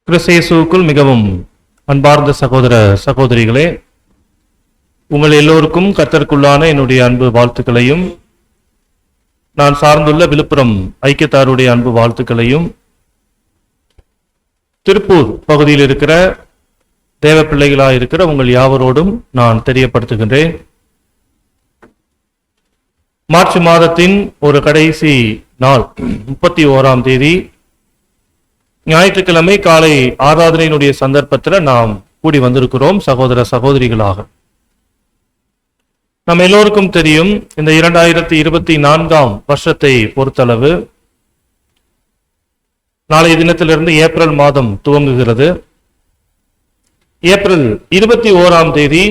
கிறிஸ்து இயேசுவுக்குள் மிகவும் அன்பார்ந்த சகோதர சகோதரிகளே, உங்கள் எல்லோருக்கும் கர்த்தருக்குள்ளான என்னுடைய அன்பு வாழ்த்துக்களையும், நான் சார்ந்துள்ள விழுப்புரம் ஐக்கியத்தாருடைய அன்பு வாழ்த்துக்களையும், திருப்பூர் பகுதியில் இருக்கிற தேவ பிள்ளைகளாக இருக்கிற உங்கள் யாவரோடும் நான் தெரியப்படுத்துகின்றேன். மார்ச் மாதத்தின் ஒரு கடைசி நாள் 31ஆம் தேதி ஞாயிற்றுக்கிழமை காலை ஆராதனையினுடைய சந்தர்ப்பத்தில் நாம் கூடி வந்திருக்கிறோம் சகோதர சகோதரிகளாக. நம்ம எல்லோருக்கும் தெரியும், இந்த 2024ஆம் வருஷத்தை பொறுத்தளவு நாளைய தினத்திலிருந்து ஏப்ரல் மாதம் துவங்குகிறது. ஏப்ரல் 21ஆம் தேதி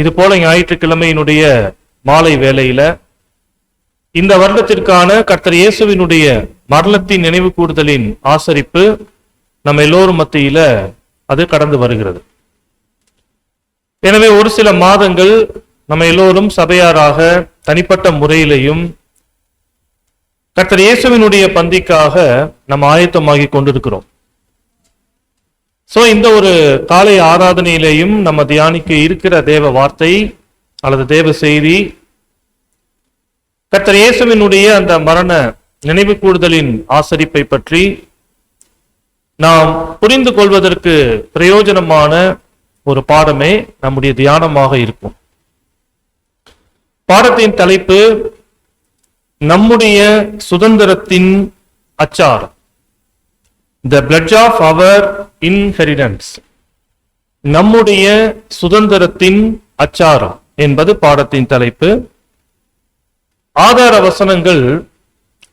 இது போல ஞாயிற்றுக்கிழமையினுடைய மாலை வேளையில இந்த வருடத்திற்கான கர்த்தர் இயேசுவினுடைய மரணத்தின் நினைவு கூறுதலின் ஆசரிப்பு நம்ம எல்லோரும் மத்தியில அது கடந்து வருகிறது. எனவே ஒரு சில மாதங்கள் நம்ம எல்லோரும் சபையாராக தனிப்பட்ட முறையிலையும் கர்த்தர் இயேசுவினுடைய பந்திக்காக நம்ம ஆயத்தமாகி கொண்டிருக்கிறோம். இந்த ஒரு காலை ஆராதனையிலேயும் நம்ம தியானிக்க இருக்கிற தேவ வார்த்தை அல்லது தேவ செய்தி கர்த்தர் இயேசுவினுடைய அந்த மரண நினைவு கூறுதலின் ஆசரிப்பை பற்றி நாம் புரிந்து கொள்வதற்கு பிரயோஜனமான ஒரு பாடமே நம்முடைய தியானமாக இருக்கும். பாடத்தின் தலைப்பு நம்முடைய சுதந்திரத்தின் அச்சாரம், The Pledge of Our Inheritance. நம்முடைய சுதந்திரத்தின் அச்சாரம் என்பது பாடத்தின் தலைப்பு. ஆதார வசனங்கள்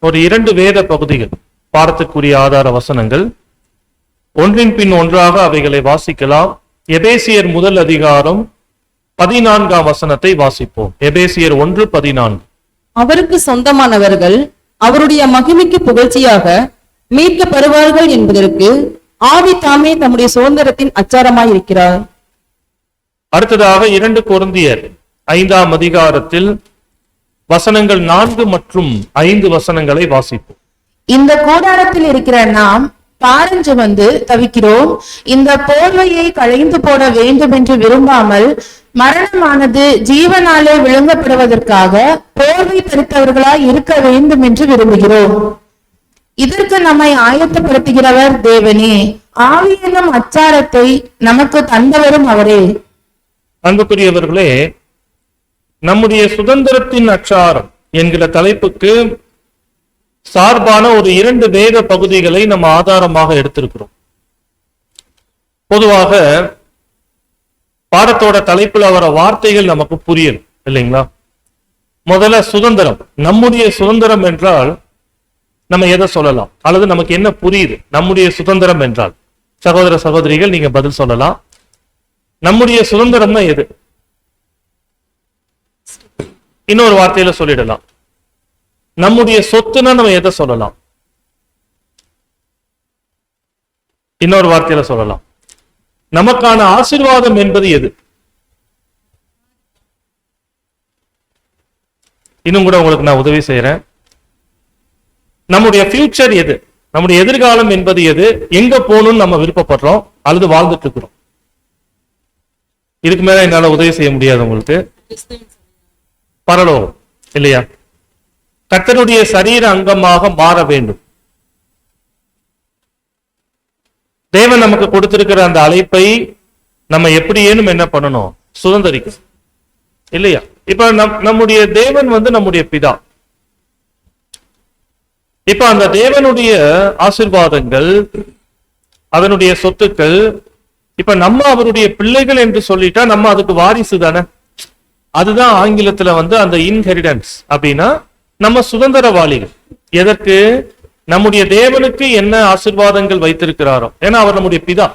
ஒரு 2 வேத பகுதிகள், பாடத்துக்குரிய ஆதார வசனங்கள் ஒன்றின் பின் ஒன்றாக அவைகளை வாசிக்கலாம். எபேசியர் 1 அதிகாரம் 14ஆம் வசனத்தை வாசிப்போம். எபேசியர் 1:14. அவருக்கு சொந்தமானவர்கள் அவருடைய மகிமைக்கு புகழ்ச்சியாக மீட்கப்படுவார்கள் என்பதற்கு ஆவி தாமே தம்முடைய சுதந்திரத்தின் அச்சாரமாயிருக்கிறார். அடுத்ததாக 2 கொரிந்தியர் 5ஆம் அதிகாரத்தில் வசனங்கள் 4 மற்றும் 5 வசனங்களை வாசிப்போம். இந்த கூடாரத்தில் இருக்கிற நாம் பாரஞ்சு வந்து தவிக்கிறோம். இந்த போர்வையை களைந்து போட வேண்டும் என்று விரும்பாமல் மரணமானது ஜீவனாலே விழுங்கப்படுவதற்காக போர்வை தரித்தவர்களாய் இருக்க வேண்டும் என்று விரும்புகிறோம். இதற்கு நம்மை ஆயத்தப்படுத்துகிறவர் தேவனே, ஆவி என்னும் அச்சாரத்தை நமக்கு தந்தவரும் அவரே. அன்புக்குரியவர்களே, நம்முடைய சுதந்திரத்தின் அச்சாரம் என்கிற தலைப்புக்கு சார்பான ஒரு 2 வேத பகுதிகளை நம்ம ஆதாரமாக எடுத்திருக்கிறோம். பொதுவாக பாடத்தோட தலைப்புல வர வார்த்தைகள் நமக்கு புரியணும் இல்லைங்களா? முதல்ல சுதந்திரம், நம்முடைய சுதந்திரம் என்றால் நம்ம எதை சொல்லலாம், அல்லது நமக்கு என்ன புரியுது நம்முடைய சுதந்திரம் என்றால்? சகோதர சகோதரிகள் நீங்க பதில் சொல்லலாம். நம்முடைய சுதந்திரம்னா எது? இன்னொரு வார்த்தையில சொல்லிடலாம், நம்முடைய சொத்துனா நம்ம எதை சொல்லலாம்? இன்னொரு வார்த்தையில சொல்லலாம், நமக்கான ஆசீர்வாதம் என்பது எது? இன்னும் கூட உங்களுக்கு நான் உதவி செய்யறேன். நம்முடைய ஃபியூச்சர் எது? நம்முடைய எதிர்காலம் என்பது எது? எங்க போகணும்னு நம்ம விருப்பப்படுறோம் அல்லது வாழ்ந்துட்டு இருக்கிறோம்? இதுக்கு மேல என்னால உதவி செய்ய முடியாது உங்களுக்கு. பரலோகம் இல்லையா? கர்த்தருடைய சரீர அங்கமாக மாற வேண்டும். தேவன் நமக்கு கொடுத்திருக்கிற அந்த அழைப்பை நம்ம எப்படியேனும் என்ன பண்ணணும்? சுதந்திரிக்கும் இல்லையா? இப்ப நம்முடைய தேவன் நம்முடைய பிதா. இப்ப அந்த தேவனுடைய ஆசீர்வாதங்கள், அதனுடைய சொத்துக்கள், இப்ப நம்ம அவருடைய பிள்ளைகள் என்று சொல்லிட்டா நம்ம அதுக்கு வாரிசு தானே. அதுதான் ஆங்கிலத்துல அந்த இன்ஹெரிடன்ஸ் அப்படின்னா நம்ம சுதந்திரவாளிகள். எதற்கு? நம்முடைய தேவனுக்கு என்ன ஆசீர்வாதங்கள் வைத்திருக்கிறாரோ, ஏன்னா அவர் நம்முடைய பிதா.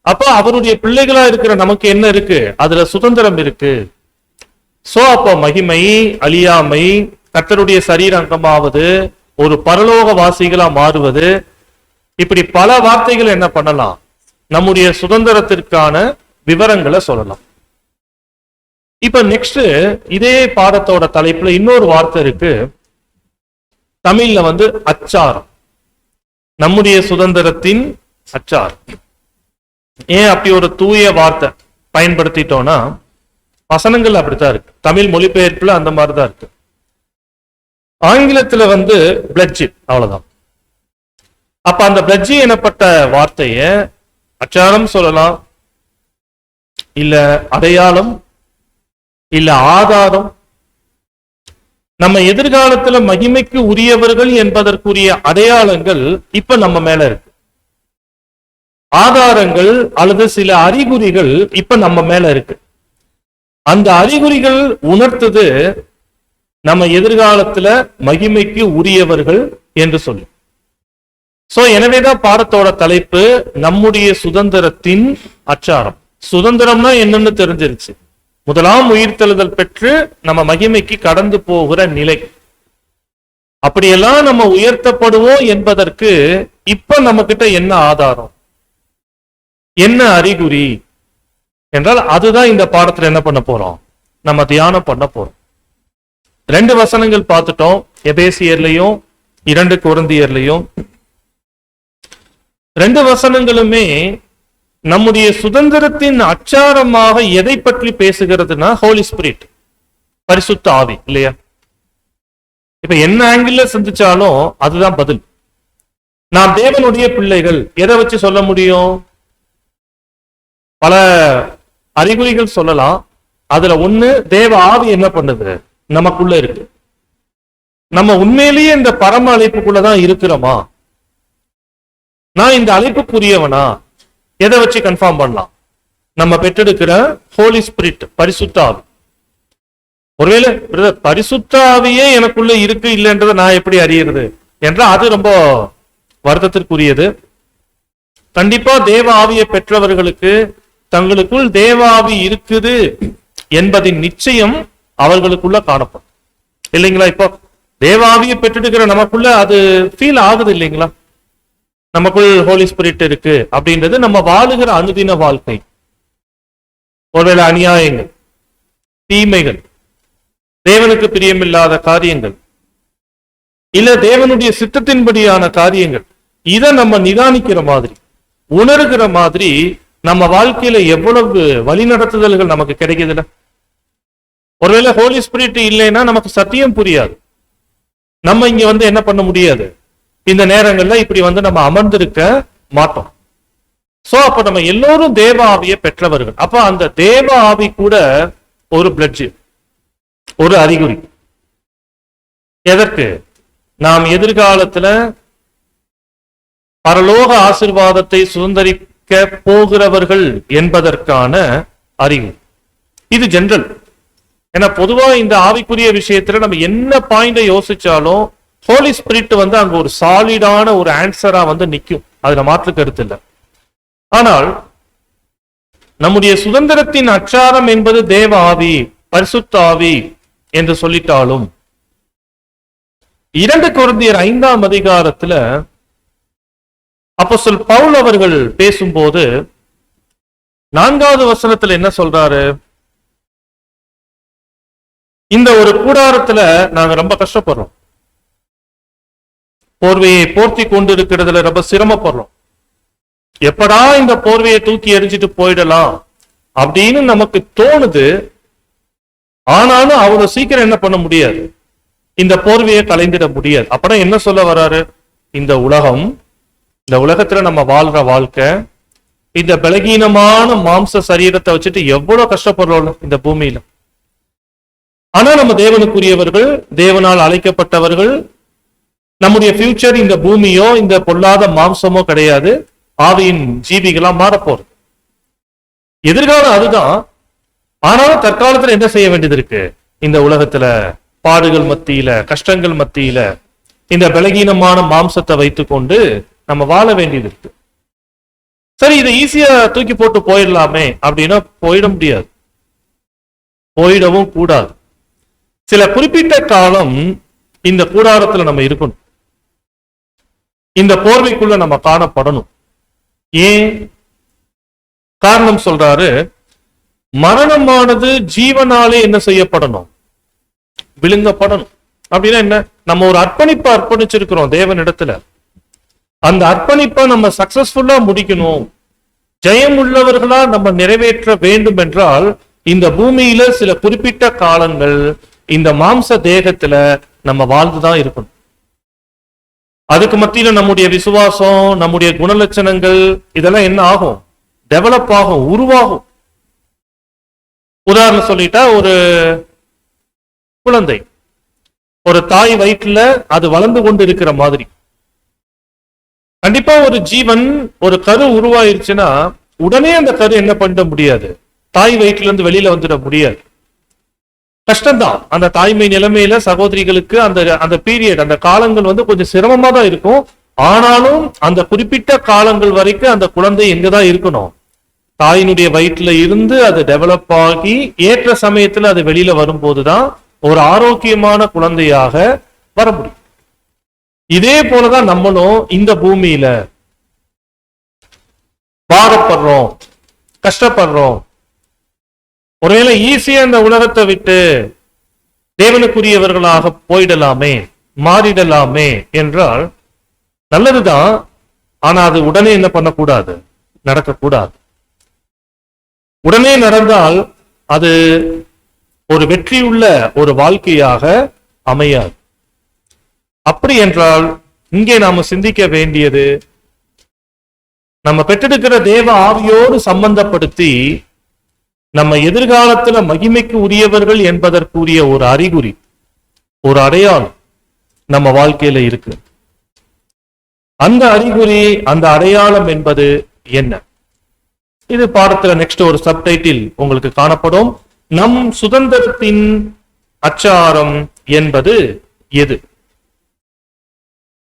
அப்ப அவருடைய பிள்ளைகளா இருக்கிற நமக்கு என்ன இருக்கு? அதுல சுதந்திரம் இருக்கு. அப்போ மகிமை, அழியாமை, கர்த்தருடைய சரீர அங்கமாவது, ஒரு பரலோக வாசிகளா மாறுவது, இப்படி பல வார்த்தைகள் என்ன பண்ணலாம்? நம்முடைய சுதந்திரத்திற்கான விவரங்களை சொல்லலாம். இப்ப நெக்ஸ்ட் இதே பாடத்தோட தலைப்புல இன்னொரு வார்த்தை இருக்கு. தமிழ்ல அச்சாரம். நம்முடைய சுதந்திரத்தின் அச்சாரம். ஏன் அப்படி ஒரு தூய வார்த்தை பயன்படுத்திட்டோம்னா, வசனங்கள் அப்படித்தான் இருக்கு. தமிழ் மொழிபெயர்ப்புல அந்த மாதிரிதான் இருக்கு. ஆங்கிலத்துல பிளட்ஜ், அவ்வளவுதான். அப்ப அந்த பிளட்ஜ் எனப்பட்ட வார்த்தைய அச்சாரம் சொல்லலாம், இல்ல அடையாளம், இல்ல ஆதாரம். நம்ம எதிர்காலத்துல மகிமைக்கு உரியவர்கள் என்பதற்குரிய அடையாளங்கள் இப்ப நம்ம மேல இருக்கு. ஆதாரங்கள் அல்லது சில அறிகுறிகள் இப்ப நம்ம மேல இருக்கு. அந்த அறிகுறிகள் உணர்த்துது நம்ம எதிர்காலத்துல மகிமைக்கு உரியவர்கள் என்று சொல்லி. சோ எனவேதான் பாடத்தோட தலைப்பு நம்முடைய சுதந்திரத்தின் அச்சாரம். சுதந்திரம்னா என்னன்னு தெரிஞ்சிருச்சு. முதலாம் உயிர்த்தெழுதல் பெற்று நம்ம மகிமைக்கு கடந்து போகிற நிலை. அப்படியெல்லாம் நம்ம உயர்த்தப்படுவோம் என்பதற்கு இப்ப நம்ம கிட்ட என்ன ஆதாரம், என்ன அறிகுறி என்றால் அதுதான் இந்த பாடத்துல என்ன பண்ண போறோம், நம்ம தியானம் பண்ண போறோம். 2 வசனங்கள் பார்த்துட்டோம், எபேசியர்லயும் 2 கொரிந்தியர்லயும். 2 வசனங்களுமே நம்முடைய சுதந்திரத்தின் அச்சாரமாக எதை பற்றி பேசுகிறதுனா ஹோலி ஸ்பிரிட், பரிசுத்த ஆவி இல்லையா? இப்ப என்ன ஆங்கிள் சிந்திச்சாலும் அதுதான் பதில். நாம் தேவனுடைய பிள்ளைகள் எதை வச்சு சொல்ல முடியும்? பல அறிகுறிகள் சொல்லலாம். அதுல ஒண்ணு, தேவ ஆவி என்ன பண்ணுது, நமக்குள்ள இருக்கு. நம்ம உண்மையிலேயே இந்த பரம அழைப்புக்குள்ளதான் இருக்கிறோமா? நான் இந்த அழைப்புக்குரியவனா? எதை வச்சு கன்ஃபார்ம் பண்ணலாம்? நம்ம பெற்றெடுக்கிற ஹோலி ஸ்பிரிட், பரிசுத்த ஆவி. ஒருவேளை பரிசுத்த ஆவியே எனக்குள்ள இருக்கு இல்லைன்றதை நான் எப்படி அறியறது என்றால் அது ரொம்ப வருத்தத்திற்குரியது. கண்டிப்பா தேவ ஆவியை பெற்றவர்களுக்கு தங்களுக்குள் தேவ ஆவி இருக்குது என்பதின் நிச்சயம் அவர்களுக்குள்ள காணப்படும் இல்லைங்களா? இப்போ தேவ ஆவியை பெற்றெடுக்கிற நமக்குள்ள அது ஃபீல் ஆகுது இல்லைங்களா? நமக்குள் ஹோலி ஸ்பிரிட் இருக்கு அப்படின்றது நம்ம வாழுகிற அனுதின வாழ்க்கை. ஒருவேளை அநியாயங்கள், தீமைகள், தேவனுக்கு பிரியமில்லாத காரியங்கள், இல்ல தேவனுடைய சித்தத்தின்படியான காரியங்கள், இதை நம்ம நிதானிக்கிற மாதிரி, உணர்கிற மாதிரி நம்ம வாழ்க்கையில எவ்வளவு வழிநடத்துதல்கள் நமக்கு கிடைக்குதுல்ல. ஒருவேளை ஹோலி ஸ்பிரிட் இல்லைன்னா நமக்கு சத்தியம் புரியாது. நம்ம இங்க என்ன பண்ண முடியாது, இந்த நேரங்கள்ல இப்படி நம்ம அமர்ந்திருக்க மாட்டோம். சோ அப்ப நம்ம எல்லோரும் தேவ ஆவியை பெற்றவர்கள். அப்ப அந்த தேவ ஆவி கூட ஒரு பிளட்ஜ், ஒரு அறிகுறி. எதற்கு? நாம் எதிர்காலத்துல பரலோக ஆசீர்வாதத்தை சுதந்திரிக்க போகிறவர்கள் என்பதற்கான அறிகுறி. இது ஜெனரல். ஏன்னா பொதுவா இந்த ஆவிக்குரிய விஷயத்துல நம்ம என்ன பாயிண்ட யோசிச்சாலும் ஹோலி ஸ்பிரிட் அங்க ஒரு சாலிடான ஒரு ஆன்சரா நிக்கும். அதுல மாற்று கருத்து இல்லை. ஆனால் நம்முடைய சுதந்திரத்தின் அச்சாரம் என்பது தேவ ஆவி, பரிசுத்த ஆவி என்று சொல்லிட்டாலும் 2 கொரிந்தியர் 5ஆம் அதிகாரத்துல அப்போஸ்தலன் பவுல் அவர்கள் பேசும்போது 4வது வசனத்துல என்ன சொல்றாரு? இந்த ஒரு கூடாரத்துல நாங்க ரொம்ப கஷ்டப்படுறோம், போர்வையை போர்த்தி கொண்டு இருக்கிறதுல ரொம்ப சிரமப்படுறோம். எப்படா இந்த போர்வையை தூக்கி எரிஞ்சிட்டு போயிடலாம் அப்படின்னு நமக்கு தோணுது. ஆனாலும் அவ்வளவு சீக்கிரம் என்ன பண்ண முடியாது, இந்த போர்வையை கலைந்திட முடியாது. அப்பதான் என்ன சொல்ல வர்றாரு? இந்த உலகம், இந்த உலகத்துல நம்ம வாழ்ற வாழ்க்கை, இந்த பலகீனமான மாம்ச சரீரத்தை வச்சுட்டு எவ்வளவு கஷ்டப்படுறோம் இந்த பூமியில. ஆனா நம்ம தேவனுக்குரியவர்கள், தேவனால் அழைக்கப்பட்டவர்கள். நம்முடைய ஃபியூச்சர் இந்த பூமியோ இந்த பொல்லாத மாம்சமோ கிடையாது, ஆவியின் ஜீவிகளா மாறப்போறது. எதிர்காலம் அதுதான். ஆனாலும் தற்காலத்துல என்ன செய்ய வேண்டியது இருக்கு? இந்த உலகத்துல பாடுகள் மத்தியில, கஷ்டங்கள் மத்தியில இந்த பலகீனமான மாம்சத்தை வைத்துக்கொண்டு நம்ம வாழ வேண்டியது இருக்கு. சரி, இதை ஈஸியா தூக்கி போட்டு போயிடலாமே அப்படின்னா போயிட முடியாது, போயிடவும் கூடாது. சில குறிப்பிட்ட காலம் இந்த கூடாரத்துல நம்ம இருக்கணும், இந்த போர்வைக்குள்ள நம்ம காணப்படணும். ஏன்? காரணம் சொல்றாரு, மரணமானது ஜீவனாலே என்ன செய்யப்படணும்? விழுங்கப்படணும். அப்படின்னா என்ன? நம்ம ஒரு அர்ப்பணிப்பு அர்ப்பணிச்சிருக்கிறோம் தேவனிடத்துல. அந்த அர்ப்பணிப்பை நம்ம சக்சஸ்ஃபுல்லா முடிக்கணும், ஜெயம் உள்ளவர்களா நம்ம நிறைவேற்ற வேண்டும் என்றால் இந்த பூமியில சில குறிப்பிட்ட காலங்கள் இந்த மாம்ச தேகத்துல நம்ம வாழ்ந்துதான் இருக்கணும். அதுக்கு மத்தியில நம்முடைய விசுவாசம், நம்முடைய குணலட்சணங்கள் இதெல்லாம் என்ன ஆகும்? டெவலப் ஆகும், உருவாகும். உதாரணம் சொல்லிட்டா, ஒரு குழந்தை ஒரு தாய் வயிற்றுல அது வளர்ந்து கொண்டு இருக்கிற மாதிரி, கண்டிப்பா ஒரு ஜீவன் ஒரு கரு உருவாயிருச்சுன்னா உடனே அந்த கரு என்ன பண்ண முடியாது, தாய் வயிற்றுல இருந்து வெளியில வந்துட முடியாது. கஷ்டம்தான். அந்த தாய்மை நிலைமையில சகோதரிகளுக்கு அந்த அந்த பீரியட், அந்த காலங்கள் கொஞ்சம் சிரமமா தான் இருக்கும். ஆனாலும் அந்த குறிப்பிட்ட காலங்கள் வரைக்கும் அந்த குழந்தை எங்கதான் இருக்கணும்? தாயினுடைய வயிற்றுல இருந்து அது டெவலப் ஆகி ஏற்ற சமயத்துல அது வெளியில வரும்போதுதான் ஒரு ஆரோக்கியமான குழந்தையாக வர முடியும். இதே போலதான் நம்மளும் இந்த பூமியில பாரப்படுறோம், கஷ்டப்படுறோம். ஒருவேளை ஈஸியா இந்த உலகத்தை விட்டு தேவனுக்குரியவர்களாக போயிடலாமே, மாறிடலாமே என்றால் நல்லதுதான். ஆனா அது உடனே என்ன பண்ணக்கூடாது? நடக்கக்கூடாது. உடனே நடந்தால் அது ஒரு வெற்றியுள்ள ஒரு வாழ்க்கையாக அமையாது. அப்படி என்றால் இங்கே நாம சிந்திக்க வேண்டியது, நம்ம பெற்றெடுக்கிற தேவ ஆவியோடு சம்பந்தப்படுத்தி நம்ம எதிர்காலத்துல மகிமைக்கு உரியவர்கள் என்பதற்குரிய ஒரு அறிகுறி, ஒரு அடையாளம் நம்ம வாழ்க்கையில இருக்கு. அந்த அறிகுறி, அந்த அடையாளம் என்பது என்ன? இது பாடத்துல நெக்ஸ்ட் ஒரு சப்டைட்டில் உங்களுக்கு காணப்படும். நம் சுதந்திரத்தின் அச்சாரம் என்பது எது?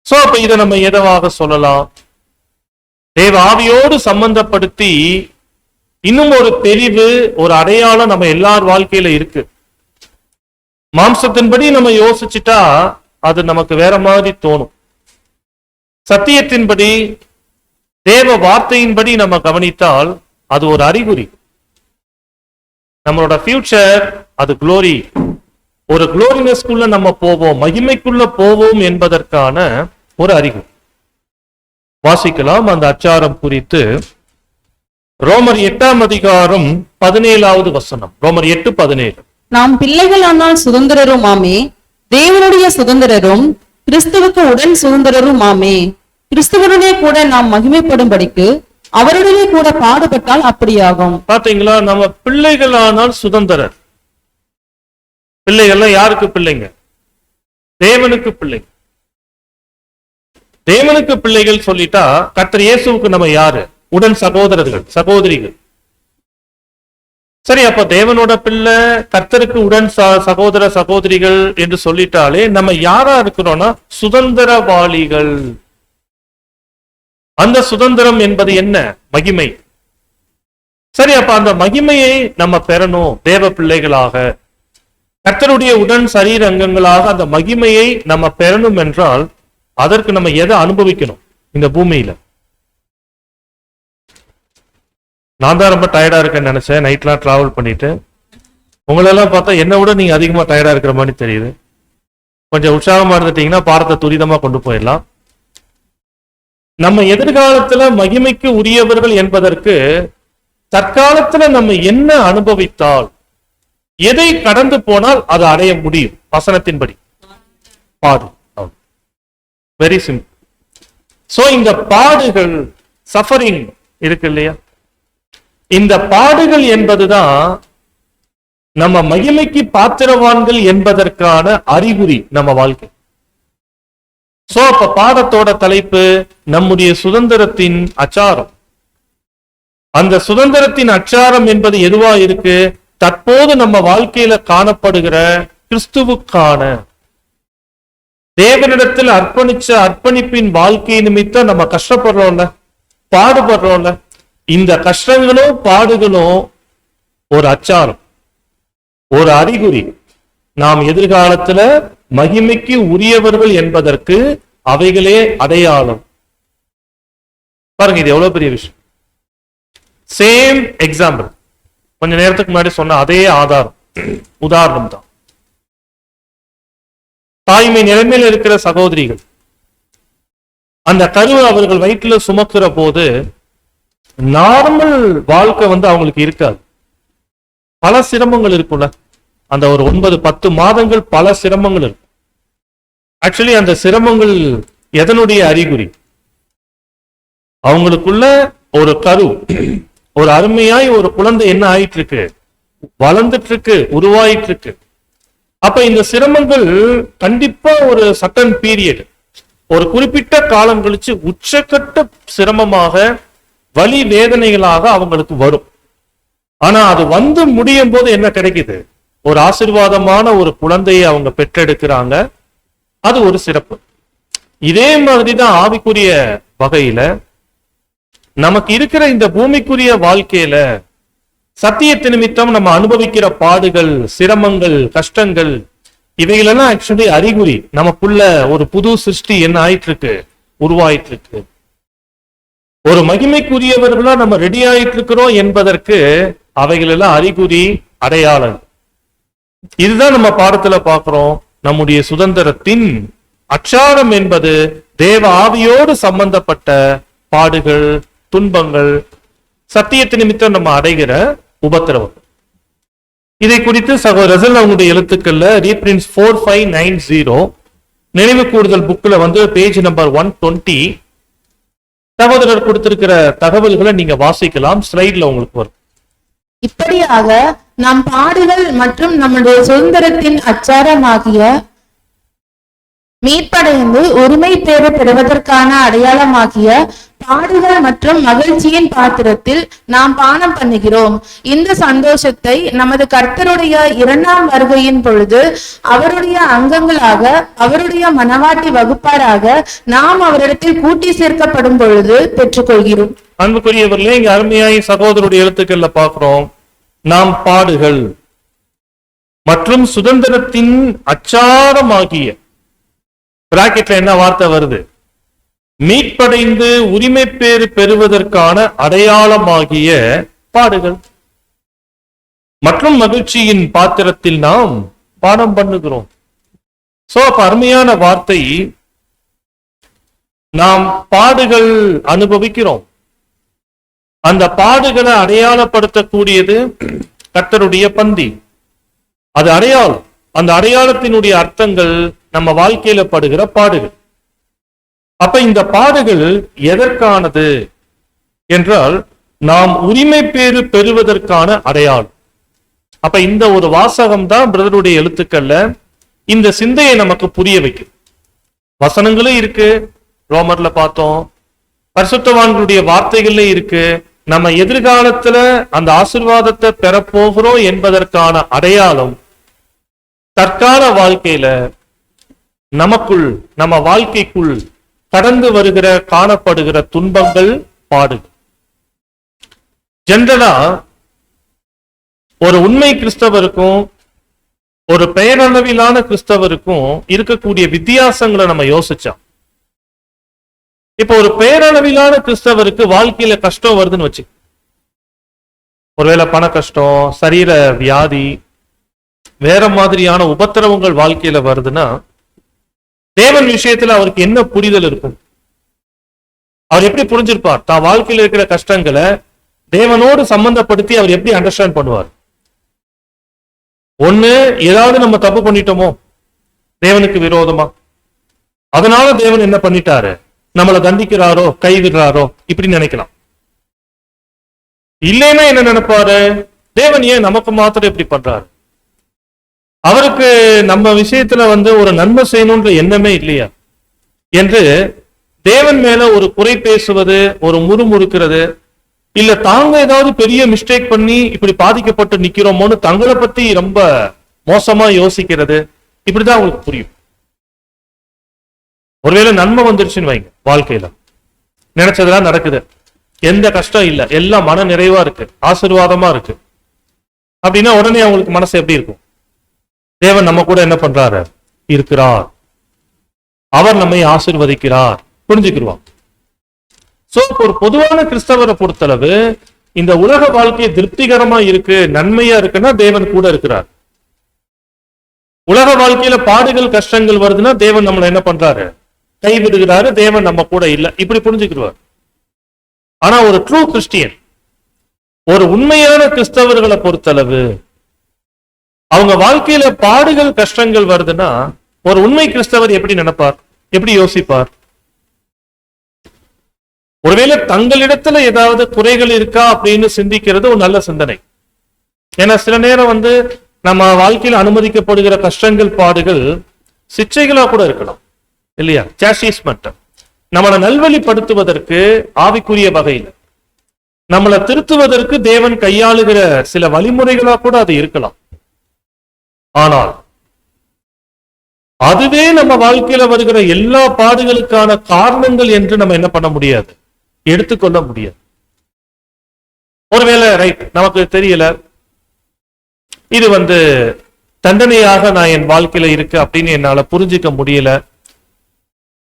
சோ அப்ப இதை நம்ம எதவாக சொல்லலாம்? தேவ ஆவியோடு சம்பந்தப்படுத்தி இன்னும் ஒரு தெரிவு, ஒரு அடையாளம் நம்ம எல்லார் வாழ்க்கையில இருக்கு. மாம்சத்தின்படி நம்ம யோசிச்சுட்டா அது நமக்கு வேற மாதிரி தோணும். சத்தியத்தின்படி, தேவ வார்த்தையின்படி நம்ம கவனித்தால் அது ஒரு அறிகுறி. நம்மளோட ஃபியூச்சர் அது குளோரி, ஒரு குளோரினஸ்குள்ள நம்ம போவோம், மகிமைக்குள்ள போவோம் என்பதற்கான ஒரு அறிகுறி. வாசிக்கலாம் அந்த அச்சாரம் குறித்து. ரோமர் 8ஆம் அதிகாரம் 17வது வசனம். ரோமர் 8:17. நாம் பிள்ளைகளானால் சுதந்திரருமாமே, தேவனுடைய சுதந்திரரும் கிறிஸ்துவுக்கு உடன் சுதந்திரருமாமே. கிறிஸ்துவனுடைய கூட நாம் மகிமைப்படும்படிக்கு அவருடனே கூட பாடுபட்டால் அப்படியாகும். பாத்தீங்களா? நம்ம பிள்ளைகளானால் சுதந்திரர். பிள்ளைகள்லாம் யாருக்கு பிள்ளைங்க? தேவனுக்கு பிள்ளைங்க. தேவனுக்கு பிள்ளைகள் சொல்லிட்டா கர்த்தர் இயேசுவுக்கு நம்ம யாரு? உடன் சகோதரர்கள், சகோதரிகள். சரி, அப்ப தேவனோட பிள்ளை, கர்த்தருக்கு உடன் சகோதர சகோதரிகள் என்று சொல்லிட்டாலே நம்ம யாரா இருக்கிறோம்னா சுதந்திரவாளிகள். அந்த சுதந்திரம் என்பது என்ன? மகிமை. சரி, அப்ப அந்த மகிமையை நம்ம பெறணும். தேவ பிள்ளைகளாக, கர்த்தருடைய உடன் சரீர அங்கங்களாக அந்த மகிமையை நம்ம பெறணும் என்றால் அதற்கு நம்ம எதை அனுபவிக்கணும் இந்த பூமியில? நான் தான் ரொம்ப டயர்டா இருக்கேன்னு நினைச்சேன், நைட்லாம் டிராவல் பண்ணிட்டு. உங்களெல்லாம் பார்த்தா என்னை விட நீங்க அதிகமா டயர்டா இருக்கிற மாதிரி தெரியுது. கொஞ்சம் உற்சாகமா இருந்துட்டீங்கன்னா பாடத்தை துரிதமா கொண்டு போயிடலாம். நம்ம எதிர்காலத்துல மகிமைக்கு உரியவர்கள் என்பதற்கு தற்காலத்துல நம்ம என்ன அனுபவித்தால், எதை கடந்து போனால் அதை அடைய முடியும்? வசனத்தின்படி பாடு. Very simple. சோ இந்த பாடுகள், சஃபரிங் இருக்கு இல்லையா, இந்த பாடுகள் என்பதுதான் நம்ம மகிமைக்கு பாத்திரவான்கள் என்பதற்கான அறிகுறி நம்ம வாழ்க்கை. சோ அப்ப பாடத்தோட தலைப்பு நம்முடைய சுதந்திரத்தின் அச்சாரம். அந்த சுதந்திரத்தின் அச்சாரம் என்பது எதுவா இருக்கு? தற்போது நம்ம வாழ்க்கையில காணப்படுகிற கிறிஸ்துவுக்கான தேவனிடத்தில் அர்ப்பணிச்ச அர்ப்பணிப்பின் வாழ்க்கை நிமித்தம் நம்ம கஷ்டப்படுறோம்ல, பாடுபடுறோம்ல. இந்த கஷ்டங்களும் பாடுகளும் ஒரு அச்சாரம், ஒரு அறிகுறி. நாம் எதிர்காலத்துல மகிமைக்கு உரியவர்கள் என்பதற்கு அவைகளே அடையாளம். பாருங்க, இது எவ்வளவு பெரிய விஷயம். சேம் எக்ஸாம்பிள், கொஞ்ச நேரத்துக்கு முன்னாடி சொன்ன அதே உதாரணம் தான். தாய்மை நிலைமையில் இருக்கிற சகோதரிகள், அந்த கருவை அவர்கள் வயிற்றுல சுமக்கிற போது நார்மல் வாழ்க்கை அவங்களுக்கு இருக்காது. பல சிரமங்கள் இருக்கும்ல. அந்த ஒரு 9-10 மாதங்கள் பல சிரமங்கள் இருக்கும். ஆக்சுவலி அந்த சிரமங்கள் எதனுடைய அறிகுறி? அவங்களுக்குள்ள ஒரு கரு, ஒரு அருமையாய் ஒரு குழந்தை என்ன ஆயிட்டு இருக்கு, வளர்ந்துட்டு இருக்கு, உருவாயிட்டு இருக்கு. அப்ப இந்த சிரமங்கள் கண்டிப்பா ஒரு சட்டன் பீரியட், ஒரு குறிப்பிட்ட காலம் கழிச்சு உச்சக்கட்ட சிரமமாக, வலி வேதனைகளாக அவங்களுக்கு வரும். ஆனா அது முடியும் போது என்ன கிடைக்குது? ஒரு ஆசீர்வாதமான ஒரு குழந்தையை அவங்க பெற்றெடுக்கிறாங்க. அது ஒரு சிறப்பு. இதே மாதிரிதான் ஆவிக்குரிய வகையில நமக்கு இருக்கிற இந்த பூமிக்குரிய வாழ்க்கையில சத்தியத்து நிமித்தம் நம்ம அனுபவிக்கிற பாடுகள், சிரமங்கள், கஷ்டங்கள், இவைகளெல்லாம் ஆக்சுவலி அறிகுறி நமக்குள்ள ஒரு புது சிருஷ்டி என்ன ஆயிட்டு இருக்கு, உருவாயிட்டு இருக்கு. ஒரு மகிமைக்குரியவர்களா நம்ம ரெடி ஆயிட்டு இருக்கிறோம் என்பதற்கு அவைகள் எல்லாம் அறிகுறி, அடையாளம். இதுதான் நம்ம பாடத்துல பார்க்கிறோம். நம்முடைய சுதந்திரத்தின் அச்சாரம் என்பது தேவ ஆவியோடு சம்பந்தப்பட்ட பாடுகள், துன்பங்கள், சத்தியத்து நிமித்தம் நம்ம அடைகிற உபத்திரவம். இதை குறித்து சகோதரர்கள் அவங்களுடைய எழுத்துக்கள்ல ரீப்ரின்ஸ் 4590 நினைவு கூடுதல் புக்ல பேஜ் நம்பர் 120 சகோதரர் கொடுத்திருக்கிற தகவல்களை நீங்க வாசிக்கலாம். ஸ்லைட்ல உங்களுக்கு வரும். இப்படியாக நம் பாடுகள் மற்றும் நம்முடைய சுதந்திரத்தின் அச்சாரமாகிய மீட்படைந்து உரிமை பேறு பெறுவதற்கான அடையாளமாகிய பாடுகள் மற்றும் மகிழ்ச்சியின் பாத்திரத்தில் நாம் பானம் பண்ணுகிறோம். இந்த சந்தோஷத்தை நமது கர்த்தருடைய 2ஆம் வருகையின் பொழுது அவருடைய அங்கங்களாக, அவருடைய மனவாட்டி வகுப்பாராக நாம் அவரிடத்தில் கூட்டி சேர்க்கப்படும் பொழுது பெற்றுக்கொள்கிறோம். அன்புக்குரியவர்களே, இங்க அருமையாய் சகோதரருடைய எழுத்துக்கள்ல பார்க்கிறோம், நாம் பாடுகள் மற்றும் சுதந்திரத்தின் அச்சாரமாகிய, பிராக்கெட்ல என்ன வார்த்தை வருது? மீட்படைந்து உரிமை பேறு பெறுவதற்கான அடையாளமாகிய பாடுகள் மற்றும் மகிழ்ச்சியின் பாத்திரத்தில் நாம் பானம் பண்ணுகிறோம். சோ அப்ப அருமையான வார்த்தை, நாம் பாடுகள் அனுபவிக்கிறோம். அந்த பாடுகளை அடையாளப்படுத்தக்கூடியது கர்த்தருடைய பந்தி. அது அடையாளம். அந்த அடையாளத்தினுடைய அர்த்தங்கள் நம்ம வாழ்க்கையில படுகிற பாடுகள். அப்ப இந்த பாடுகள் எதற்கானது என்றால் நாம் உரிமை பேறு பெறுவதற்கான அடையாளம். அப்ப இந்த ஒரு வாசகம் தான் பிரதருடைய எழுத்துக்கள்ல இந்த சிந்தையை நமக்கு புரிய வைக்கும். வசனங்களும் இருக்கு, ரோமர்ல பார்த்தோம், பரிசுத்தவான்களுடைய வார்த்தைகள்ல இருக்கு. நம்ம எதிர்காலத்துல அந்த ஆசீர்வாதத்தை பெறப்போகிறோம் என்பதற்கான அடையாளம் தற்கால வாழ்க்கையில நமக்குள், நம்ம வாழ்க்கைக்குள் கடந்து வருகிற காணப்படுகிற துன்பங்கள், பாடுகள். ஜெனரலா ஒரு உண்மை கிறிஸ்தவருக்கும் ஒரு பெயரளவிலான கிறிஸ்தவருக்கும் இருக்கக்கூடிய வித்தியாசங்களை நம்ம யோசிச்சோம். இப்ப ஒரு பெயரளவிலான கிறிஸ்தவருக்கு வாழ்க்கையில கஷ்டம் வருதுன்னு வச்சு, ஒருவேளை பண கஷ்டம், சரீர வியாதி, வேற மாதிரியான உபத்திரவங்கள் வாழ்க்கையில வருதுன்னா தேவன் விஷயத்துல அவருக்கு என்ன புரிதல் இருக்கும்? அவர் எப்படி புரிஞ்சிருப்பார்? தான் வாழ்க்கையில் இருக்கிற கஷ்டங்களை தேவனோடு சம்பந்தப்படுத்தி அவர் எப்படி அண்டர்ஸ்டாண்ட் பண்ணுவார்? ஒண்ணு, ஏதாவது நம்ம தப்பு பண்ணிட்டோமோ தேவனுக்கு விரோதமா, அதனால தேவன் என்ன பண்ணிட்டாரு, நம்மளை தண்டிக்கிறாரோ, கைவிடுறாரோ, இப்படி நினைக்கலாம். இல்லைன்னா என்ன நினைப்பாரு, தேவன் ஏன் நமக்கு மாத்திரம் இப்படி பண்றாரு, அவருக்கு நம்ம விஷயத்துல ஒரு நன்மை செய்யணும்ன்ற எண்ணமே இல்லையா என்று தேவன் மேல ஒரு குறை பேசுவது, ஒரு முறுமுறுக்கிறது, இல்ல தாங்க ஏதாவது பெரிய மிஸ்டேக் பண்ணி இப்படி பாதிக்கப்பட்டு நிக்கிறோமோன்னு தங்களை பத்தி ரொம்ப மோசமா யோசிக்கிறது, இப்படிதான் அவங்களுக்கு புரியும். ஒருவேளை நன்மை வந்துருச்சுன்னு வைங்க, வாழ்க்கையில நினைச்சதெல்லாம் நடக்குது, எந்த கஷ்டம் இல்ல, எல்லாம் மன நிறைவா இருக்கு, ஆசீர்வாதமா இருக்கு அப்படின்னா உடனே அவங்களுக்கு மனசு எப்படி இருக்கும்? தேவன் நம்ம கூட என்ன பண்றாரு, இருக்கிறார், அவர் நம்மை ஆசீர்வதிக்கிறார், புரிஞ்சுக்கிடுவான். சோ ஒரு பொதுவான கிறிஸ்தவரை பொறுத்தளவு இந்த உலக வாழ்க்கை திருப்திகரமா இருக்கு, நன்மையா இருக்குன்னா தேவன் கூட இருக்கிறார். உலக வாழ்க்கையில பாடுகள், கஷ்டங்கள் வருதுன்னா தேவன் நம்மளை என்ன பண்றாரு, கைவிடுகிறாரு, தேவன் நம்ம கூட இல்ல, இப்படி புரிஞ்சுக்கிடுவார். ஆனா ஒரு ட்ரூ கிறிஸ்டியன், ஒரு உண்மையான கிறிஸ்தவர்களை பொறுத்தளவு அவங்க வாழ்க்கையில பாடுகள் கஷ்டங்கள் வருதுன்னா ஒரு உண்மை கிறிஸ்தவர் எப்படி நினைப்பார், எப்படி யோசிப்பார்? ஒருவேளை தங்களிடத்துல ஏதாவது குறைகள் இருக்கா அப்படின்னு சிந்திக்கிறது ஒரு நல்ல சிந்தனை. ஏன்னா சில நேரம் நம்ம வாழ்க்கையில் அனுமதிக்கப்படுகிற கஷ்டங்கள் பாடுகள் சிச்சைகளா கூட இருக்கலாம் இல்லையா? சாஸ்டிஸ்மென்ட், நம்மளை நல்வழிப்படுத்துவதற்கு ஆவிக்குரிய வகையில் நம்மளை திருத்துவதற்கு தேவன் கையாளுகிற சில வழிமுறைகளா கூட அது இருக்கலாம். ஆனால் அதுவே நம்ம வாழ்க்கையில வருகிற எல்லா பாடுகளுக்கான காரணங்கள் என்று நம்ம என்ன பண்ண முடியாது, எடுத்துக்கொள்ள முடியாது. ஒருவேளை ரைட், நமக்கு தெரியல, இது தண்டனையாக நான் என் வாழ்க்கையில இருக்கு அப்படின்னு என்னால புரிஞ்சுக்க முடியல,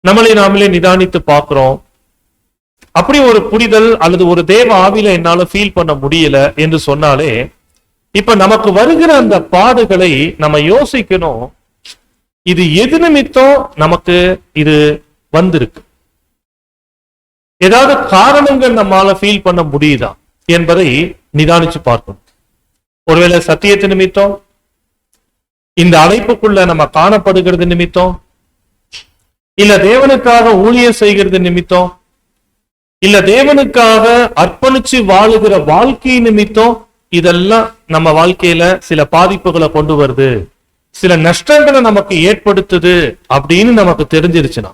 நம்மளை நாமளே நிதானித்து பார்க்கிறோம், அப்படி ஒரு புரிதல் அல்லது ஒரு தேவ ஆவியில என்னால ஃபீல் பண்ண முடியல என்று சொன்னாலே, இப்ப நமக்கு வருகிற அந்த பாடுகளை நம்ம யோசிக்கணும், இது எது நிமித்தம் நமக்கு இது வந்திருக்கு, ஏதாவது காரணங்கள் நம்மால ஃபீல் பண்ண முடியுதா என்பதை நிதானிச்சு பார்க்கணும். ஒருவேளை சத்தியத்து நிமித்தம், இந்த அழைப்புக்குள்ள நம்ம காணப்படுகிறது நிமித்தம், இல்ல தேவனுக்காக ஊழியம் செய்கிறது நிமித்தம், இல்ல தேவனுக்காக அர்ப்பணிச்சு வாழுகிற வாழ்க்கை நிமித்தம், இதெல்லாம் நம்ம வாழ்க்கையில சில பாதிப்புகளை கொண்டு வருது, சில நஷ்டங்களை நமக்கு ஏற்படுத்துது அப்படின்னு நமக்கு தெரிஞ்சிருச்சுன்னா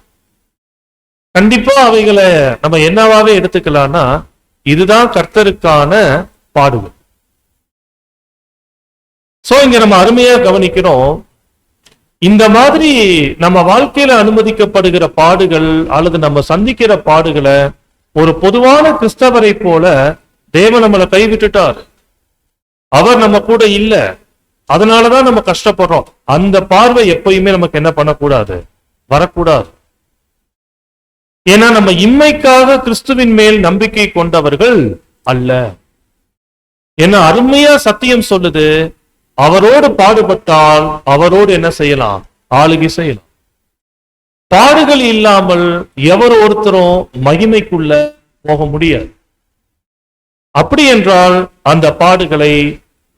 கண்டிப்பா அவைகளை நம்ம என்னவாவே எடுத்துக்கலாம்னா இதுதான் கர்த்தருக்கான பாடுகள். சோ இங்க நம்ம அருமையா கவனிக்கிறோம், இந்த மாதிரி நம்ம வாழ்க்கையில அனுமதிக்கப்படுகிற பாடுகள் அல்லது நம்ம சந்திக்கிற பாடுகளை ஒரு பொதுவான கிறிஸ்தவரை போல தேவன் நம்மளை கைவிட்டுட்டார், அவர் நம்ம கூட இல்ல, அதனாலதான் நம்ம கஷ்டப்படுறோம், அந்த பார்வை எப்பயுமே நமக்கு என்ன பண்ணக்கூடாது, வரக்கூடாது. ஏன்னா நம்ம இம்மைக்காக கிறிஸ்துவின் மேல் நம்பிக்கை கொண்டவர்கள் அல்ல. ஏன்னா அருமையா சத்தியம் சொல்லுது, அவரோடு பாடுபட்டால் அவரோடு என்ன செய்யலாம், ஆளுகை செய்யலாம். பாடுகள் இல்லாமல் எவர் ஒருத்தரும் மகிமைக்குள்ள போக முடியாது. அப்படி என்றால் அந்த பாடுகளை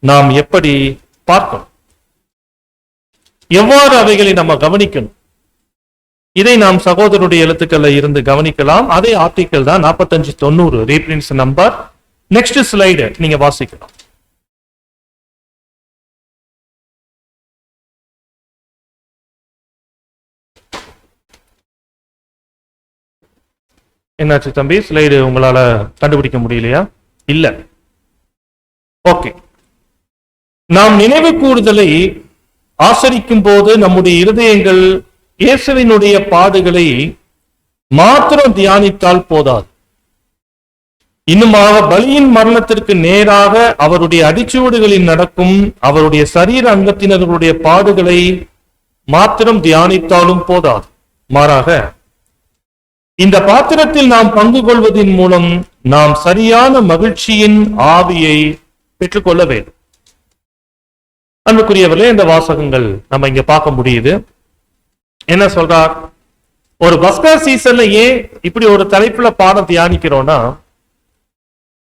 நாம் எப்படி பார்க்கணும், எவ்வாறு அவைகளை நம்ம கவனிக்கணும், இதை நாம் சகோதரருடைய எழுத்துக்கள்ல இருந்து கவனிக்கலாம். அதே ஆர்டிக்கல் தான் 4590 ரீப்ரின்ஸ் நம்பர். நெக்ஸ்ட் ஸ்லைடு நீங்க வாசிக்கலாம். என்னாச்சு தம்பி, ஸ்லைடு உங்களால கண்டுபிடிக்க முடியலையா? இல்ல, ஓகே. நாம் நினைவு கூறுதலை ஆசரிக்கும் போது நம்முடைய இருதயங்கள் இயேசுவினுடைய பாடுகளை மாத்திரம் தியானித்தால் போதாது, இன்னுமாக பலியின் மரணத்திற்கு நேராக அவருடைய அடிச்சுவடுகளில் நடக்கும் அவருடைய சரீர அங்கத்தினர்களுடைய பாடுகளை மாத்திரம் தியானித்தாலும் போதாது, மாறாக இந்த பாத்திரத்தில் நாம் பங்கு கொள்வதன் மூலம் நாம் சரியான மகிழ்ச்சியின் ஆவியை பெற்றுக்கொள்ள வேண்டும். அன்புக்குரியவர்களே, இந்த வாசகங்கள் நம்ம இங்க பார்க்க முடியுது. என்ன சொல்றார், ஒரு பஸ்கா சீசன்ல ஏன் இப்படி ஒரு தலைப்புல பாடம் தியானிக்கிறோம்னா,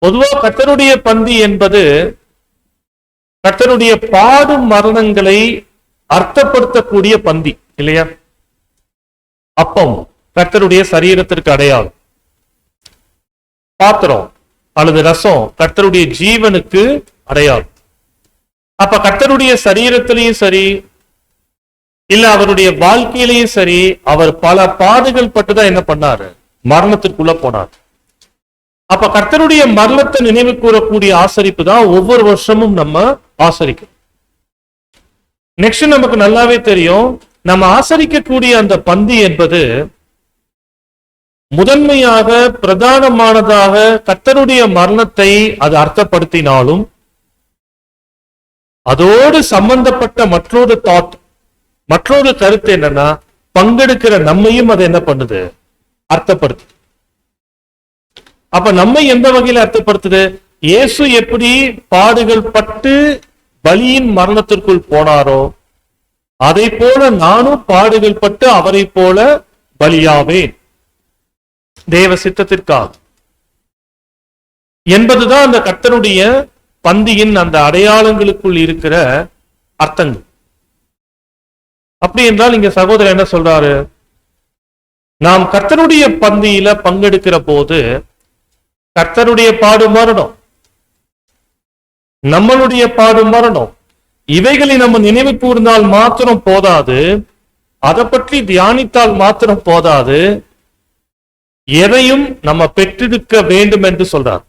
பொதுவா கர்த்தருடைய பந்தி என்பது கர்த்தருடைய பாடும் மரணங்களை அர்த்தப்படுத்தக்கூடிய பந்தி இல்லையா? அப்பம் கர்த்தருடைய சரீரத்திற்கு அடையாளம், பாத்திரம் அல்லது ரசம் கர்த்தருடைய ஜீவனுக்கு அடையாளம். அப்ப கர்த்தருடைய சரீரத்திலையும் சரி இல்ல அவருடைய வாழ்க்கையிலையும் சரி அவர் பல பாடுகள் பட்டுதான் என்ன பண்ணாரு, மரணத்திற்குள்ள போனார். அப்ப கர்த்தருடைய மரணத்தை நினைவு கூறக்கூடிய ஆசரிப்பு தான் ஒவ்வொரு வருஷமும் நம்ம ஆசரிக்கும். நெக்ஸ்ட் நமக்கு நல்லாவே தெரியும், நம்ம ஆசரிக்கக்கூடிய அந்த பந்தி என்பது முதன்மையாக பிரதானமானதாக கர்த்தருடைய மரணத்தை அது அர்த்தப்படுத்தினாலும் அதோடு சம்பந்தப்பட்ட மற்றொரு தாட், மற்றொரு கருத்து என்னன்னா, பங்கெடுக்கிற நம்மையும் அதை என்ன பண்ணுது, அர்த்தப்படுத்து. அப்ப நம்மை எந்த வகையில அர்த்தப்படுத்துது, இயேசு எப்படி பாடுகள் பட்டு பலியின் மரணத்திற்குள் போனாரோ அதை போல நானும் பாடுகள் பட்டு அவரை போல பலியாவேன் தேவ சித்தத்திற்காக என்பதுதான் அந்த கர்த்தருடைய பந்தியின் அந்த அடையாளங்களுக்குள் இருக்கிற அர்த்தங்கள். அப்படி என்றால் இங்க சகோதரர் என்ன சொல்றாரு? நாம் கர்த்தருடைய பந்தியில பங்கெடுக்கிற போது கர்த்தருடைய பாடு மரணம், நம்மளுடைய பாடு மரணம், இவைகளை நம்ம நினைவு கூர்ந்தால் மாத்திரம் போதாது, அதை பற்றி தியானித்தால் மாத்திரம் போதாது, எதையும் நம்ம பெற்றெடுக்க வேண்டும் என்று சொல்றார்.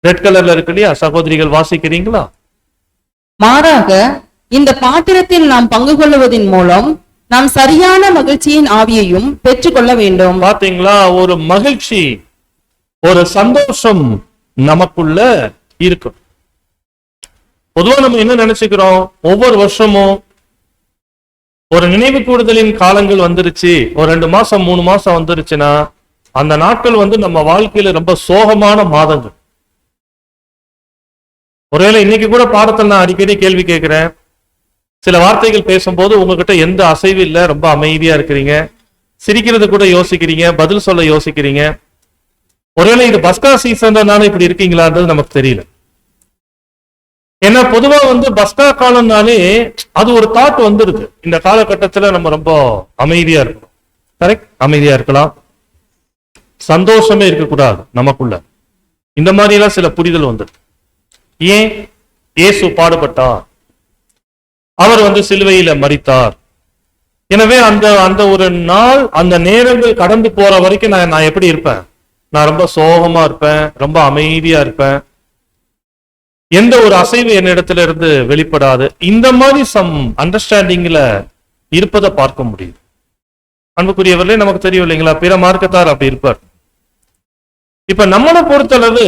ரெட் கலர்ல இருக்கு இல்லையா, சகோதரிகள் வாசிக்கிறீங்களா? மாறாக இந்த பாத்திரத்தில் நாம் பங்கு கொள்ளுவதன் மூலம் நாம் சரியான மகிழ்ச்சியின் ஆவியையும் பெற்றுக்கொள்ள வேண்டும். பாத்தீங்களா? ஒரு மகிழ்ச்சி, ஒரு சந்தோஷம் நமக்குள்ள இருக்கும். பொதுவா நம்ம என்ன நினைச்சுக்கிறோம்? ஒவ்வொரு வருஷமும் ஒரு நினைவு கூடுதலின் காலங்கள் வந்துருச்சு, ஒரு 2 மாசம் 3 மாசம் வந்துருச்சுன்னா அந்த நாட்கள் நம்ம வாழ்க்கையில ரொம்ப சோகமான மாதங்கள். ஒருவேளை இன்னைக்கு கூட பாடத்தில் நான் அடிக்கடி கேள்வி கேட்கிறேன். சில வார்த்தைகள் பேசும்போது உங்ககிட்ட எந்த அசைவு இல்லை, ரொம்ப அமைதியா இருக்கிறீங்க, சிரிக்கிறது கூட யோசிக்கிறீங்க, பதில் சொல்ல யோசிக்கிறீங்க. ஒருவேளை இது பஸ்கா சீசன்னால இப்படி இருக்கீங்களான்றது நமக்கு தெரியல. ஏன்னா பொதுவா பஸ்கா காலம்னாலே அது ஒரு தாட் வந்துருது, இந்த காலகட்டத்துல நம்ம ரொம்ப அமைதியா இருக்கணும். கரெக்ட், அமைதியா இருக்கலாம், சந்தோஷமே இருக்கக்கூடாது நமக்குள்ள. இந்த மாதிரி எல்லாம் சில புரிதல் வந்துருக்கு. ஏன்? இயேசு பாடுபட்டார், அவர் சிலுவையில மரித்தார். எனவே அந்த அந்த ஒரு நாள், அந்த நேரங்கள் கடந்து போற வரைக்கும் நான் எப்படி இருப்பேன்? நான் ரொம்ப சோகமா இருப்பேன், ரொம்ப அமைதியா இருப்பேன், எந்த ஒரு அசைவு என்னிடத்துல இருந்து வெளிப்படாது. இந்த மாதிரி சம் அண்டர்ஸ்டாண்டிங்ல இருப்பதை பார்க்க முடியும். அன்புக்குரியவர்களே, நமக்கு தெரியும் இல்லைங்களா, பிற மார்க்கத்தார் அப்படி இருப்பார். இப்ப நம்மளை பொறுத்தளவு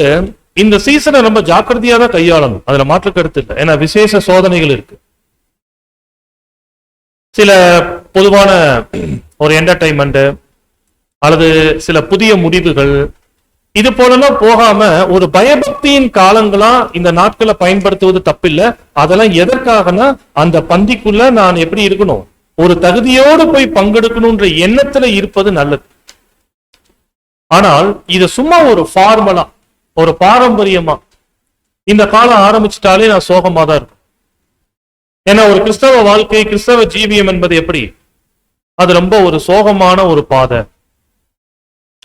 இந்த சீசனை ரொம்ப ஜாக்கிரதையா தான் கையாளணும், அதுல மாற்று கருத்து இல்லை. ஏன்னா விசேஷ சோதனைகள் இருக்கு, சில பொதுவான ஒரு என்டர்டைன்மெண்ட் அல்லது சில புதிய முடிவுகள், இது போலலாம் போகாம ஒரு பயபக்தியின் காலங்களா இந்த நாட்களை பயன்படுத்துவது தப்பில்லை. அதெல்லாம் எதற்காகனா அந்த பந்திக்குள்ள நான் எப்படி இருக்கணும், ஒரு தகுதியோடு போய் பங்கெடுக்கணும்ன்ற எண்ணத்துல இருப்பது நல்லது. ஆனால் இது சும்மா ஒரு ஃபார்மலா, ஒரு பாரம்பரியமா இந்த காலம் ஆரம்பிச்சுட்டாலே நான் சோகமா தான் இருக்கும். ஏன்னா ஒரு கிறிஸ்தவ வாழ்க்கை, கிறிஸ்தவ ஜீவியம் என்பது எப்படி, அது ரொம்ப ஒரு சோகமான ஒரு பாதை.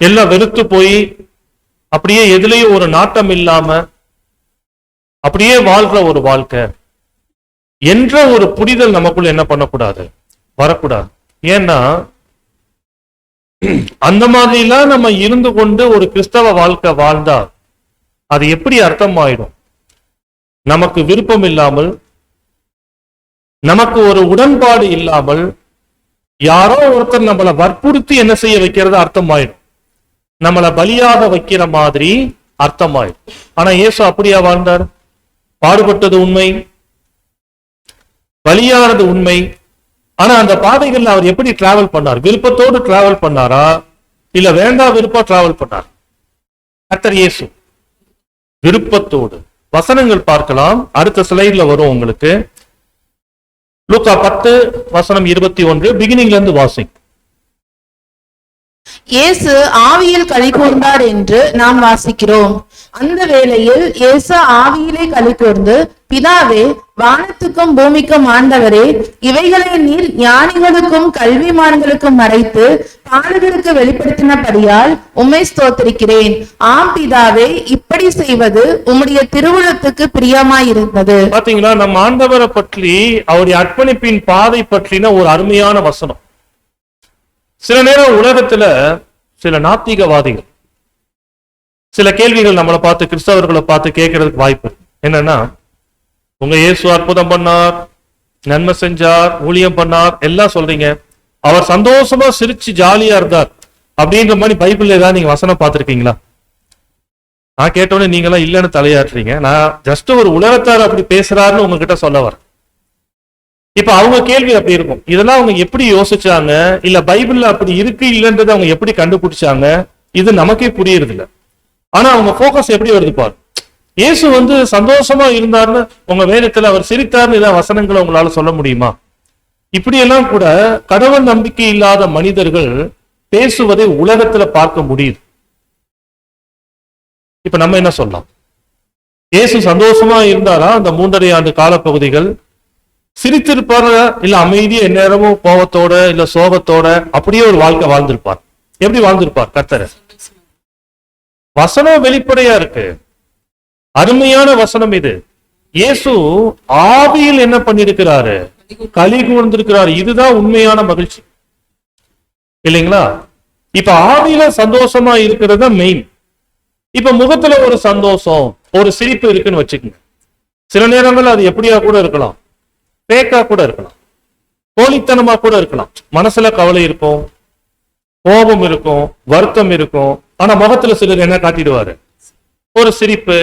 எல்லாம் வெறுத்து போய் அப்படியே எதுலயும் ஒரு நாட்டம் இல்லாம அப்படியே வாழ்ற ஒரு வாழ்க்கை என்ற ஒரு புரிதல் நமக்குள்ள என்ன பண்ணக்கூடாது, வரக்கூடாது. ஏன்னா அந்த மாதிரிலாம் நம்ம இருந்து கொண்டு ஒரு கிறிஸ்தவ வாழ்க்கை வாழ்ந்தா அது எப்படி அர்த்தமாயிடும்? நமக்கு விருப்பம் இல்லாமல், நமக்கு ஒரு உடன்பாடு இல்லாமல், யாரோ ஒருத்தர் நம்மளை வற்புறுத்தி என்ன செய்ய வைக்கிறது அர்த்தமாயிடும், நம்மளை பலியாக வைக்கிற மாதிரி அர்த்தமாயிடும். ஆனா இயேசு அப்படியா வாழ்ந்தார்? பாடுபட்டது உண்மை, பலியானது உண்மை. ஆனா அந்த பாதைகள்ல அவர் எப்படி டிராவல் பண்ணார்? விருப்பத்தோடு டிராவல் பண்ணாரா, இல்ல வேண்டாம் விருப்பம் டிராவல் பண்ணார்? கர்த்தர் இயேசு விருப்பத்தோடு. வசனங்கள் பார்க்கலாம், அடுத்த ஸ்லைட்ல வரும் உங்களுக்கு. லூக்கா 10:21 பிகினிங்ல இருந்து வாசிங். இயேசு ஆவியில் களிகூர்ந்தார் என்று நாம் வாசிக்கிறோம். அந்த வேளையில் இயேசு ஆவியிலே களிகூர்ந்து, பிதாவே, வானத்துக்கும் பூமிக்கும் ஆண்டவரே, இவைகளை நீர் ஞானிகளுக்கும் கல்விமான்களுக்கும் மறைத்து பாலகருக்கு வெளிப்படுத்தினபடியால் உம்மை ஸ்தோத்திரிக்கிறேன். ஆம் பிதாவே, இப்படி செய்வது உம்முடைய திருவுளத்துக்கு பிரியமாயிருந்தது. பாத்தீங்களா, நம்ம ஆண்டவரை பற்றி, அவருடைய அர்ப்பணிப்பின் பாதை பற்றின ஒரு அருமையான வசனம். சில நேரம் உலகத்துல சில நாத்திகவாதிகள் சில கேள்விகள் நம்மளை பார்த்து, கிறிஸ்தவர்களை பார்த்து கேட்கறதுக்கு வாய்ப்பு. என்னன்னா, உங்க இயேசு அற்புதம் பண்ணார், நன்மை செஞ்சார், ஊழியம் பண்ணார், எல்லாம் சொல்றீங்க, அவர் சந்தோஷமா சிரிச்சு ஜாலியா இருந்தார் அப்படின்ற மாதிரி பைபிள்ல ஏதாவது நீங்க வசனம் பார்த்திருக்கீங்களா? நான் கேட்டோன்னே நீங்க எல்லாம் இல்லைன்னு தலையாட்டுறீங்க. நான் ஜஸ்ட் ஒரு உலகத்தார் அப்படி பேசுறாருன்னு உங்ககிட்ட சொல்ல வரேன். இப்ப அவங்க கேள்வி அப்படி இருக்கும், இதெல்லாம் அவங்க எப்படி யோசிச்சாங்க, இல்ல பைபிள்ல அப்படி இருக்கு இல்லைன்றதை அவங்க எப்படி கண்டுபிடிச்சாங்க, இது நமக்கே புரியுறது இல்லை. ஆனா அவங்க போக்கஸ் எப்படி வருது பாரு. இயேசு சந்தோஷமா இருந்தார்னு உங்க வேதத்துல அவர் சிரித்தார்னு ஏதாவது வசனங்களை உங்களால சொல்ல முடியுமா? இப்படியெல்லாம் கூட கடவுள் நம்பிக்கை இல்லாத மனிதர்கள் பேசுவதை உலகத்துல பார்க்க முடியுது. இப்ப நம்ம என்ன சொல்லலாம்? இயேசு சந்தோஷமா இருந்தாரா? அந்த 3½ ஆண்டு காலப்பகுதிகள் சிரித்திருப்பாரு, இல்ல அமைதியா எந்நேரமும் கோபத்தோட இல்ல சோகத்தோட அப்படியே ஒரு வாழ்க்கை வாழ்ந்திருப்பார்? எப்படி வாழ்ந்திருப்பார் கர்த்தர்? வசனம் வெளிப்படையா இருக்கு, அருமையான வசனம் இது. இயேசு ஆவியில் என்ன பண்ணிருக்கிறாரு? களி கூர்ந்திருக்கிறாரு. இதுதான் உண்மையான மகிழ்ச்சி இல்லைங்களா? இப்ப ஆவியில சந்தோஷமா இருக்கிறது மெயின். இப்ப முகத்துல ஒரு சந்தோஷம், ஒரு சிரிப்பு இருக்குன்னு வச்சுக்கோங்க. சில நேரங்கள் அது எப்படியா கூட இருக்கலாம், பேக்கா கூட இருக்கலாம், போலித்தனமா கூட இருக்கலாம். மனசுல கவலை இருக்கும், கோபம் இருக்கும், வருத்தம் இருக்கும். ஆனா முகத்துல சிலர் என்ன காட்டிடுவாரு? ஒரு சிரிப்பு,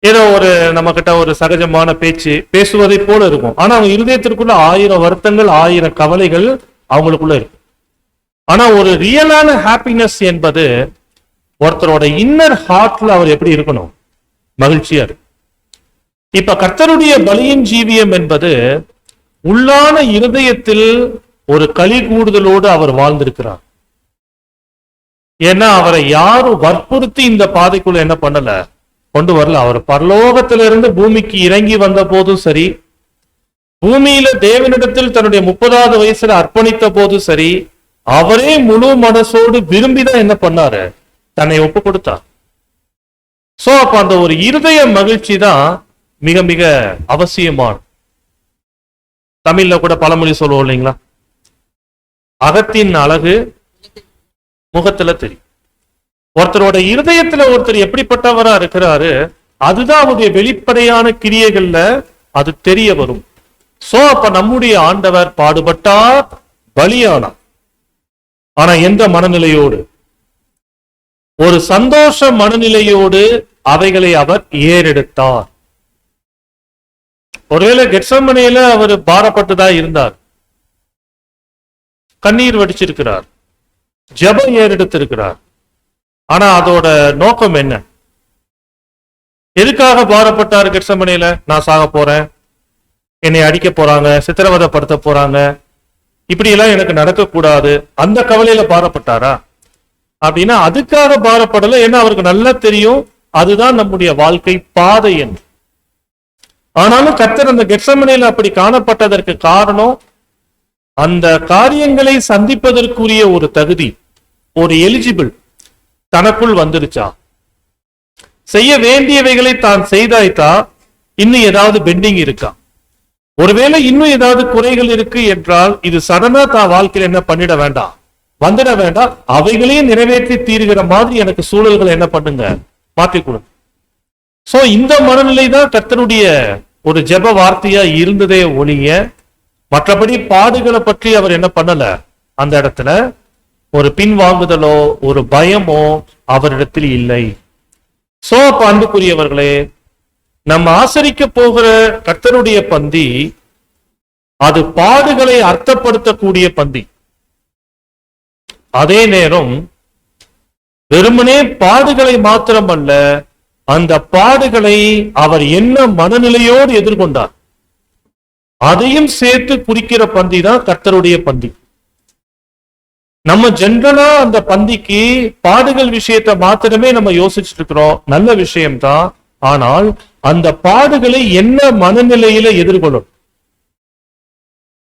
ஏதோ ஒரு நம்ம கிட்ட ஒரு சகஜமான பேச்சு பேசுவதை போல இருக்கும். ஆனா அவங்க இருதயத்திற்குள்ள 1000 வருத்தங்கள், 1000 கவலைகள் அவங்களுக்குள்ள இருக்கு. ஆனா ஒரு ரியலான ஹாப்பினஸ் என்பது ஒருத்தரோட இன்னர் ஹார்ட்ல அவர் எப்படி இருக்கணும்? மகிழ்ச்சியா இருக்கு. இப்ப கர்த்தருடைய பலியின் ஜீவியம் என்பது உள்ளான இருதயத்தில் ஒரு களி கூடுதலோடு அவர் வாழ்ந்திருக்கிறார். ஏன்னா அவரை யாரும் வற்புறுத்தி இந்த பாதைக்குள்ள என்ன பண்ணல, கொண்டு வரல. அவர் பரலோகத்திலிருந்து பூமிக்கு இறங்கி வந்த போதும் சரி, பூமியில தேவனிடத்தில் தன்னுடைய 30வது வயசுல அர்ப்பணித்த போதும் சரி, அவரே முழு மனசோடு விரும்பிதான் என்ன பண்ணாரு? தன்னை ஒப்பு கொடுத்தார். சோ அப்ப அந்த ஒரு இருதய மகிழ்ச்சி தான் மிக மிக அவசியமான. தமிழ்ல கூட பழமொழி சொல்லுவோம் இல்லைங்களா? அகத்தின் அழகு முகத்துல தெரியும். ஒருத்தரோட இருதயத்துல ஒருத்தர் எப்படிப்பட்டவரா இருக்கிறாரு, அதுதான் அவருடைய வெளிப்படையான கிரியைகள்ல அது தெரிய வரும். சோ அப்ப நம்முடைய ஆண்டவர் பாடுபட்டார், பலியானார். ஆனா எந்த மனநிலையோடு? ஒரு சந்தோஷ மனநிலையோடு அவைகளை அவர் ஏறெடுத்தார். ஒருவேளை கெத்செமனேல அவர் பாரப்பட்டுதா இருந்தார், கண்ணீர் வடிச்சிருக்கிறார், ஜெபம் ஏறெடுத்திருக்கிறார். ஆனா அதோட நோக்கம் என்ன? எதுக்காக பாரப்பட்டார் கெத்செமனேல? நான் சாக போறேன், என்னை அடிக்க போறாங்க, சித்திரவதைப்படுத்த போறாங்க, இப்படி எல்லாம் எனக்கு நடக்கக்கூடாது, அந்த கவலையில பாரப்பட்டாரா? அப்படின்னா அதுக்காக பாரப்படல. ஏன்னா அவருக்கு நல்லா தெரியும் அதுதான் நம்முடைய வாழ்க்கை பாதை என்று. ஆனாலும் கர்த்தர் அந்த கெத்செமனேல அப்படி காணப்பட்டதற்கு காரணம், அந்த காரியங்களை சந்திப்பதற்குரிய ஒரு தகுதி, ஒரு எலிஜிபிள் தனக்குள் வந்துருச்சா? செய்ய வேண்டியவைகளை தான் செய்தாய்த்தா? இன்னும் ஏதாவது பெண்டிங் இருக்கா? ஒருவேளை இன்னும் ஏதாவது குறைகள் இருக்கு என்றால் இது சடனா தான் வாழ்க்கையில் என்ன பண்ணிட வேண்டாம், வந்துட வேண்டாம். அவைகளையும் நிறைவேற்றி தீருகிற மாதிரி எனக்கு சூழல்கள் என்ன பண்ணுங்க, மாற்றிக் கொடுங்க. சோ இந்த மனநிலை தான் கர்த்தருடைய ஒரு ஜெப வார்த்தையா இருந்ததே ஒழிய, மற்றபடி பாடுகளை பற்றி அவர் என்ன பண்ணல. அந்த இடத்துல ஒரு பின்வாங்குதலோ ஒரு பயமோ அவரிடத்தில் இல்லை. சோ அப்ப அன்புக்குரியவர்களே, நம்ம ஆசரிக்க போகிற கர்த்தருடைய பந்தி அது பாடுகளை அர்த்தப்படுத்தக்கூடிய பந்தி. அதே நேரம் வெறுமனே பாடுகளை மாத்திரமல்ல, அந்த பாடுகளை அவர் என்ன மனநிலையோடு எதிர்கொண்டார் அதையும் சேர்த்து குறிக்கிற பந்தி தான் கர்த்தருடைய பந்தி. நம்ம ஜென்ரலா அந்த பந்திக்கு பாடுகள் விஷயத்தை மாத்திரமே நம்ம யோசிச்சுட்டு இருக்கிறோம், நல்ல விஷயம்தான். ஆனால் அந்த பாடுகளை என்ன மனநிலையில எதிர்கொள்ளும்,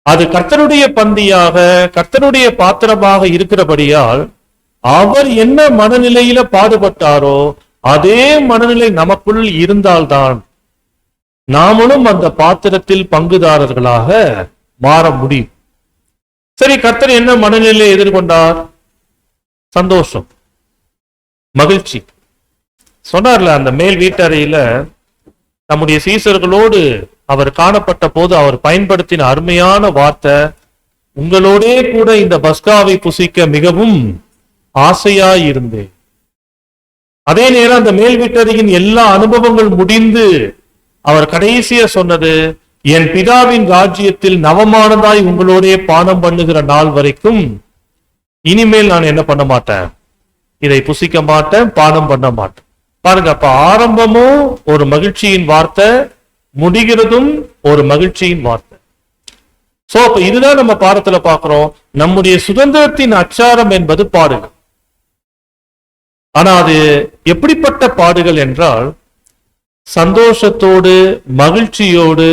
அது கர்த்தருடைய பந்தியாக கர்த்தருடைய பாத்திரமாக இருக்கிறபடியால் அவர் என்ன மனநிலையில பாடுபட்டாரோ அதே மனநிலை நமக்குள் இருந்தால்தான் நாமளும் அந்த பாத்திரத்தில் பங்குதாரர்களாக மாற முடியும். சரி, கர்த்தர் என்ன மனநிலையை எதிர்கொண்டார்? சந்தோஷம், மகிழ்ச்சி. சொன்னார்ல, அந்த மேல் வீட்டறையில நம்முடைய சீசர்களோடு அவர் காணப்பட்ட போது அவர் பயன்படுத்தின அருமையான வார்த்தை, உங்களோடே கூட இந்த பஸ்காவை புசிக்க மிகவும் ஆசையாயிருந்தேன். அதே நேரம் அந்த மேல் வீட்டறையின் எல்லா அனுபவங்கள் முடிந்து அவர் கடைசியா சொன்னது, என் பிதாவின் ராஜ்யத்தில் நவமானதாய் உங்களோடே பானம் பண்ணுகிற நாள் வரைக்கும் இனிமேல் நான் என்ன பண்ண மாட்டேன், இதை புசிக்க மாட்டேன், பானம் பண்ண மாட்டேன். பாருங்க, அப்ப ஆரம்பமும் ஒரு மகிழ்ச்சியின் வார்த்தை, முடிகிறதும் ஒரு மகிழ்ச்சியின் வார்த்தை. சோ அப்ப இதுதான் நம்ம பாடத்துல பாக்குறோம். நம்முடைய சுதந்திரத்தின் அச்சாரம் என்பது பாடுகள். ஆனா அது எப்படிப்பட்ட பாடுகள் என்றால், சந்தோஷத்தோடு மகிழ்ச்சியோடு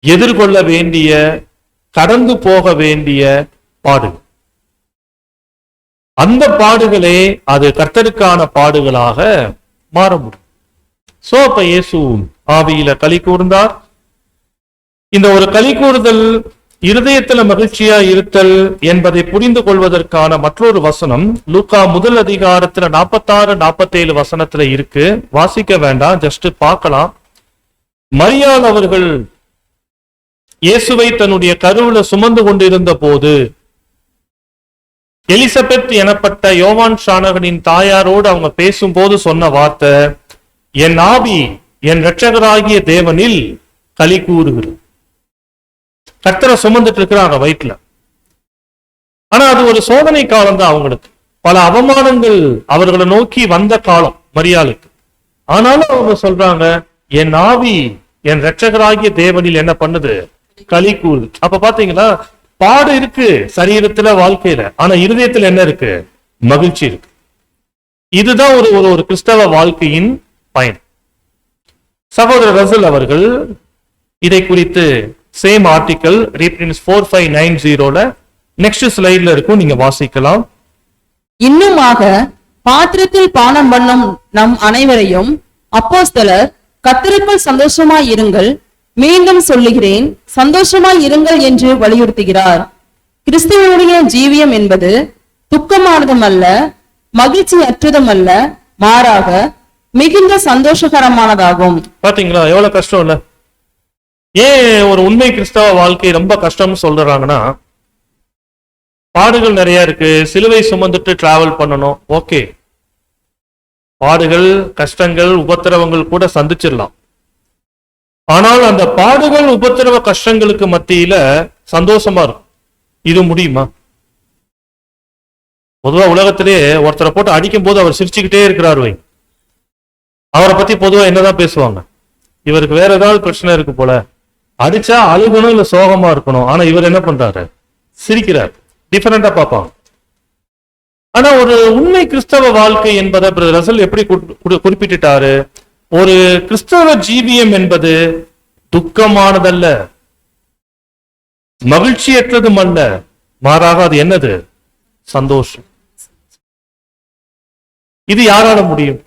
எதிர்கொள்ள வேண்டிய, கடந்து போக வேண்டிய பாடுகள். அந்த பாடுகளே அது கர்த்தருக்கான பாடுகளாக மாற முடியும். சோ அப்ப இயேசு ஆவியில களி கூர்ந்தார். இந்த ஒரு களி கூறுதல், இருதயத்துல மகிழ்ச்சியா இருத்தல் என்பதை புரிந்து கொள்வதற்கான மற்றொரு வசனம் லூக்கா முதல் அதிகாரத்துல 46-47 வசனத்துல இருக்கு. வாசிக்க வேண்டாம், ஜஸ்ட் பார்க்கலாம். மரியாள் அவர்கள் இயேசுவை தன்னுடைய கருவுல சுமந்து கொண்டிருந்த போது எலிசபெத் எனப்பட்ட யோவான் ஸ்நானகனின் தாயாரோடு அவங்க பேசும்போது சொன்ன வார்த்தை, என் ஆவி என் இரட்சகராகிய தேவனில் களி கூறுகிறது. கர்த்தரை சுமந்துட்டு இருக்கிறாங்க வயிற்றுல. ஆனா அது ஒரு சோதனை காலம் தான் அவங்களுக்கு. பல அவமானங்கள் அவர்களை நோக்கி வந்த காலம் மரியாளுக்கு. ஆனாலும் அவங்க சொல்றாங்க, என் ஆவி என் இரட்சகராகிய தேவனில் என்ன பண்ணுது, களி கூறுது. அப்ப பாத்தீங்களா, பாடு இருக்கு சரீரத்துல, வாழ்க்கையில. ஆனா இருதயத்துல என்ன இருக்கு, மகிழ்ச்சி இருக்கு. இதுதான் ஒரு ஒரு கிறிஸ்தவ வாழ்க்கையின் பயன். சகோதரர் ரசல் அவர்கள் இதை குறித்து சேம் ஆர்டிக்கல் ரீப்ரின்ஸ் 4590 நெக்ஸ்ட் ஸ்லைட்ல இருக்கும், நீங்க வாசிக்கலாம். இன்னுமாக பாத்திரத்தில் பானம் பண்ணும் நம் அனைவரையும் அப்போஸ்தலர், கர்த்தருக்குள் சந்தோஷமாய் இருங்கள், மீண்டும் சொல்லுகிறேன் சந்தோஷமாய் இருங்கள் என்று வலியுறுத்துகிறார். கிறிஸ்துவனுடைய ஜீவியம் என்பது துக்கமானதும் அல்ல, மகிழ்ச்சி அற்றதும் அல்ல, மாறாக மிகுந்த சந்தோஷகரமானதாகும். பாத்தீங்களா எவ்வளவு கஷ்டம் இல்ல? ஏன் ஒரு உண்மை கிறிஸ்தவ வாழ்க்கை ரொம்ப கஷ்டம்னு சொல்றாங்கன்னா, பாடுகள் நிறைய இருக்கு, சிலுவை சுமந்துட்டு டிராவல் பண்ணணும். ஓகே, பாடுகள், கஷ்டங்கள், உபத்திரவங்கள் கூட சந்திச்சிடலாம். ஆனால் அந்த பாடுகள், உபத்திரவ, கஷ்டங்களுக்கு மத்தியில சந்தோஷமா இருக்கும். இது முடியுமா? பொதுவா உலகத்திலே ஒருத்தரை போட்டு அடிக்கும் போது அவர் சிரிச்சுக்கிட்டே இருக்கிறார் வை, அவரை பத்தி பொதுவா என்னதான் பேசுவாங்க, இவருக்கு வேற ஏதாவது பிரச்சனை இருக்கு போல, அடிச்சா அழுகணும் இல்ல சோகமா இருக்கணும். ஆனா இவர் என்ன பண்றாரு, சிரிக்கிறார். டிஃபரெண்டா பார்ப்பாங்க. ஆனா ஒரு உண்மை கிறிஸ்தவ வாழ்க்கை என்பதை ரசல் எப்படி குறிப்பிட்டாரு, ஒரு கிறிஸ்தவ ஜீவியம் என்பது துக்கமானதல்ல, மகிழ்ச்சியற்றதும் அல்ல, மாறாக அது என்னது, சந்தோஷம். இது யாரால முடியும்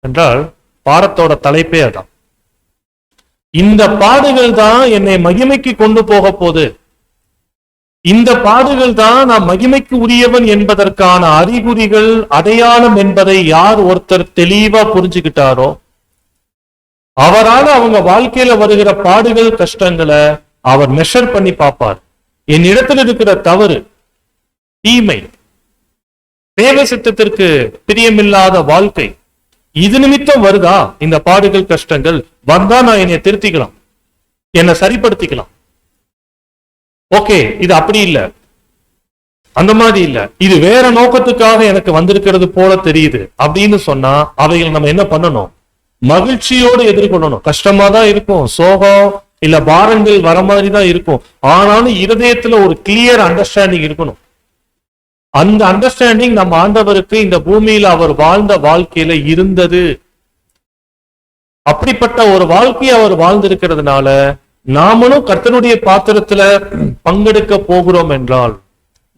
என்றால், பாடத்தோட தலைப்பே அதான். இந்த பாடுகள் தான் என்னை மகிமைக்கு கொண்டு போக போகுது, இந்த பாடுகள் தான் நான் மகிமைக்கு உரியவன் என்பதற்கான அறிகுறிகள், அடையாளம் என்பதை யார் ஒருத்தர் தெளிவா புரிஞ்சுக்கிட்டாரோ, அவரால் அவங்க வாழ்க்கையில வருகிற பாடுகள், கஷ்டங்களை அவர் மெஷர் பண்ணி பார்ப்பார். என் இடத்துல இருக்கிற தவறு, தீமை, தேவ சித்தத்திற்கு பிரியமில்லாத வாழ்க்கை, இது நிமித்தம் வருதா இந்த பாடுகள், கஷ்டங்கள்? வந்தா நான் என்னை திருத்திக்கலாம், என்னை சரிப்படுத்திக்கலாம். ஓகே, இது அப்படி இல்ல, அந்த மாதிரி இல்ல, இது வேற நோக்கத்துக்காக எனக்கு வந்திருக்கிறது போல தெரியுது அப்படின்னு சொன்னா, அவைகள் நம்ம என்ன பண்ணணும், மகிழ்ச்சியோடு எதிர்கொள்ளணும். கஷ்டமா தான் இருக்கும், சோகம் இல்ல பாரங்கள் வர மாதிரி தான் இருக்கும். ஆனாலும் இருதயத்துல ஒரு கிளியர் அண்டர்ஸ்டாண்டிங் இருக்கணும். அந்த அண்டர்ஸ்டாண்டிங் நம்ம ஆண்டவருக்கு இந்த பூமியில அவர் வாழ்ந்த வாழ்க்கையில இருந்தது. அப்படிப்பட்ட ஒரு வாழ்க்கையை அவர் வாழ்ந்திருக்கிறதுனால நாமளும் கர்த்தருடைய பாத்திரத்துல பங்கெடுக்க போகிறோம் என்றால்,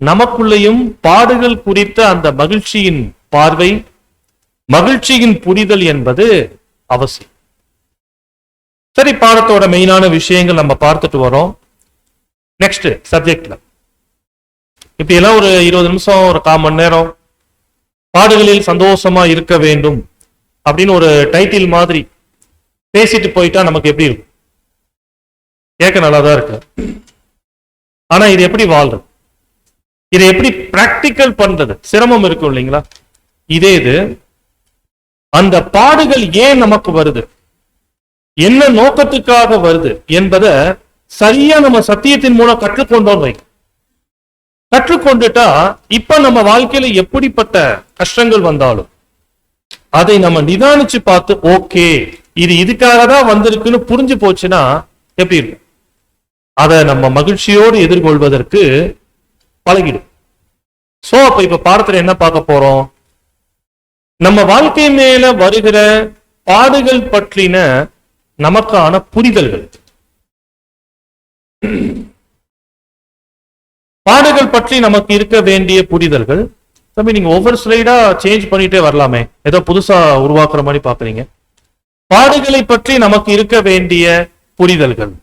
நமக்குள்ளேயும் பாடுகள் குறித்த அந்த மகிழ்ச்சியின் பார்வை, மகிழ்ச்சியின் புரிதல் என்பது அவசியம். சரி, பாடத்தோட மெயினான விஷயங்கள் நம்ம பார்த்துட்டு வரோம். நெக்ஸ்ட் சப்ஜெக்ட்ல இப்படி எல்லாம் ஒரு 20 நிமிஷம், ஒரு 1/4 மணி நேரம் பாடுகளில் சந்தோஷமா இருக்க வேண்டும் அப்படின்னு ஒரு டைட்டில் மாதிரி பேசிட்டு போயிட்டா நமக்கு எப்படி இருக்கும்? கேட்க நல்லாதான் இருக்கு. ஆனா இது எப்படி வாழ்றது, இதை எப்படி பிராக்டிக்கல் பண்றது, சிரமம் இருக்கும் இல்லைங்களா? இதே இது அந்த பாடுகள் ஏன் நமக்கு வருது, என்ன நோக்கத்துக்காக வருது என்பதை சரியா நம்ம சத்தியத்தின் மூலம் கற்றுக்கொண்டோம். கற்றுக்கொண்டுட்டா இப்ப நம்ம வாழ்க்கையில எப்படிப்பட்ட கஷ்டங்கள் வந்தாலும் அதை நம்ம நிதானிச்சு பார்த்து, ஓகே இது இதுக்காக தான் வந்திருக்குன்னு புரிஞ்சு போச்சுன்னா எப்படி இருக்கும்? அதை நம்ம மகிழ்ச்சியோடு எதிர்கொள்வதற்கு பழகிடும். சோ அப்ப இப்ப பாடத்துல என்ன பார்க்க போறோம்? நம்ம வாழ்க்கை மேல வருகிற பாடுகள் பற்றின நமக்கான புரிதல்கள். பாடுகள் பற்றி நமக்கு இருக்க வேண்டிய புரிதல்கள். தம்பி, நீங்க ஒவ்வொரு ஸ்லைடா சேஞ்ச் பண்ணிட்டே வரலாமே, ஏதோ புதுசா உருவாக்குற மாதிரி பாக்குறீங்க. பாடுகளை பற்றி நமக்கு இருக்க வேண்டிய புரிதல்கள்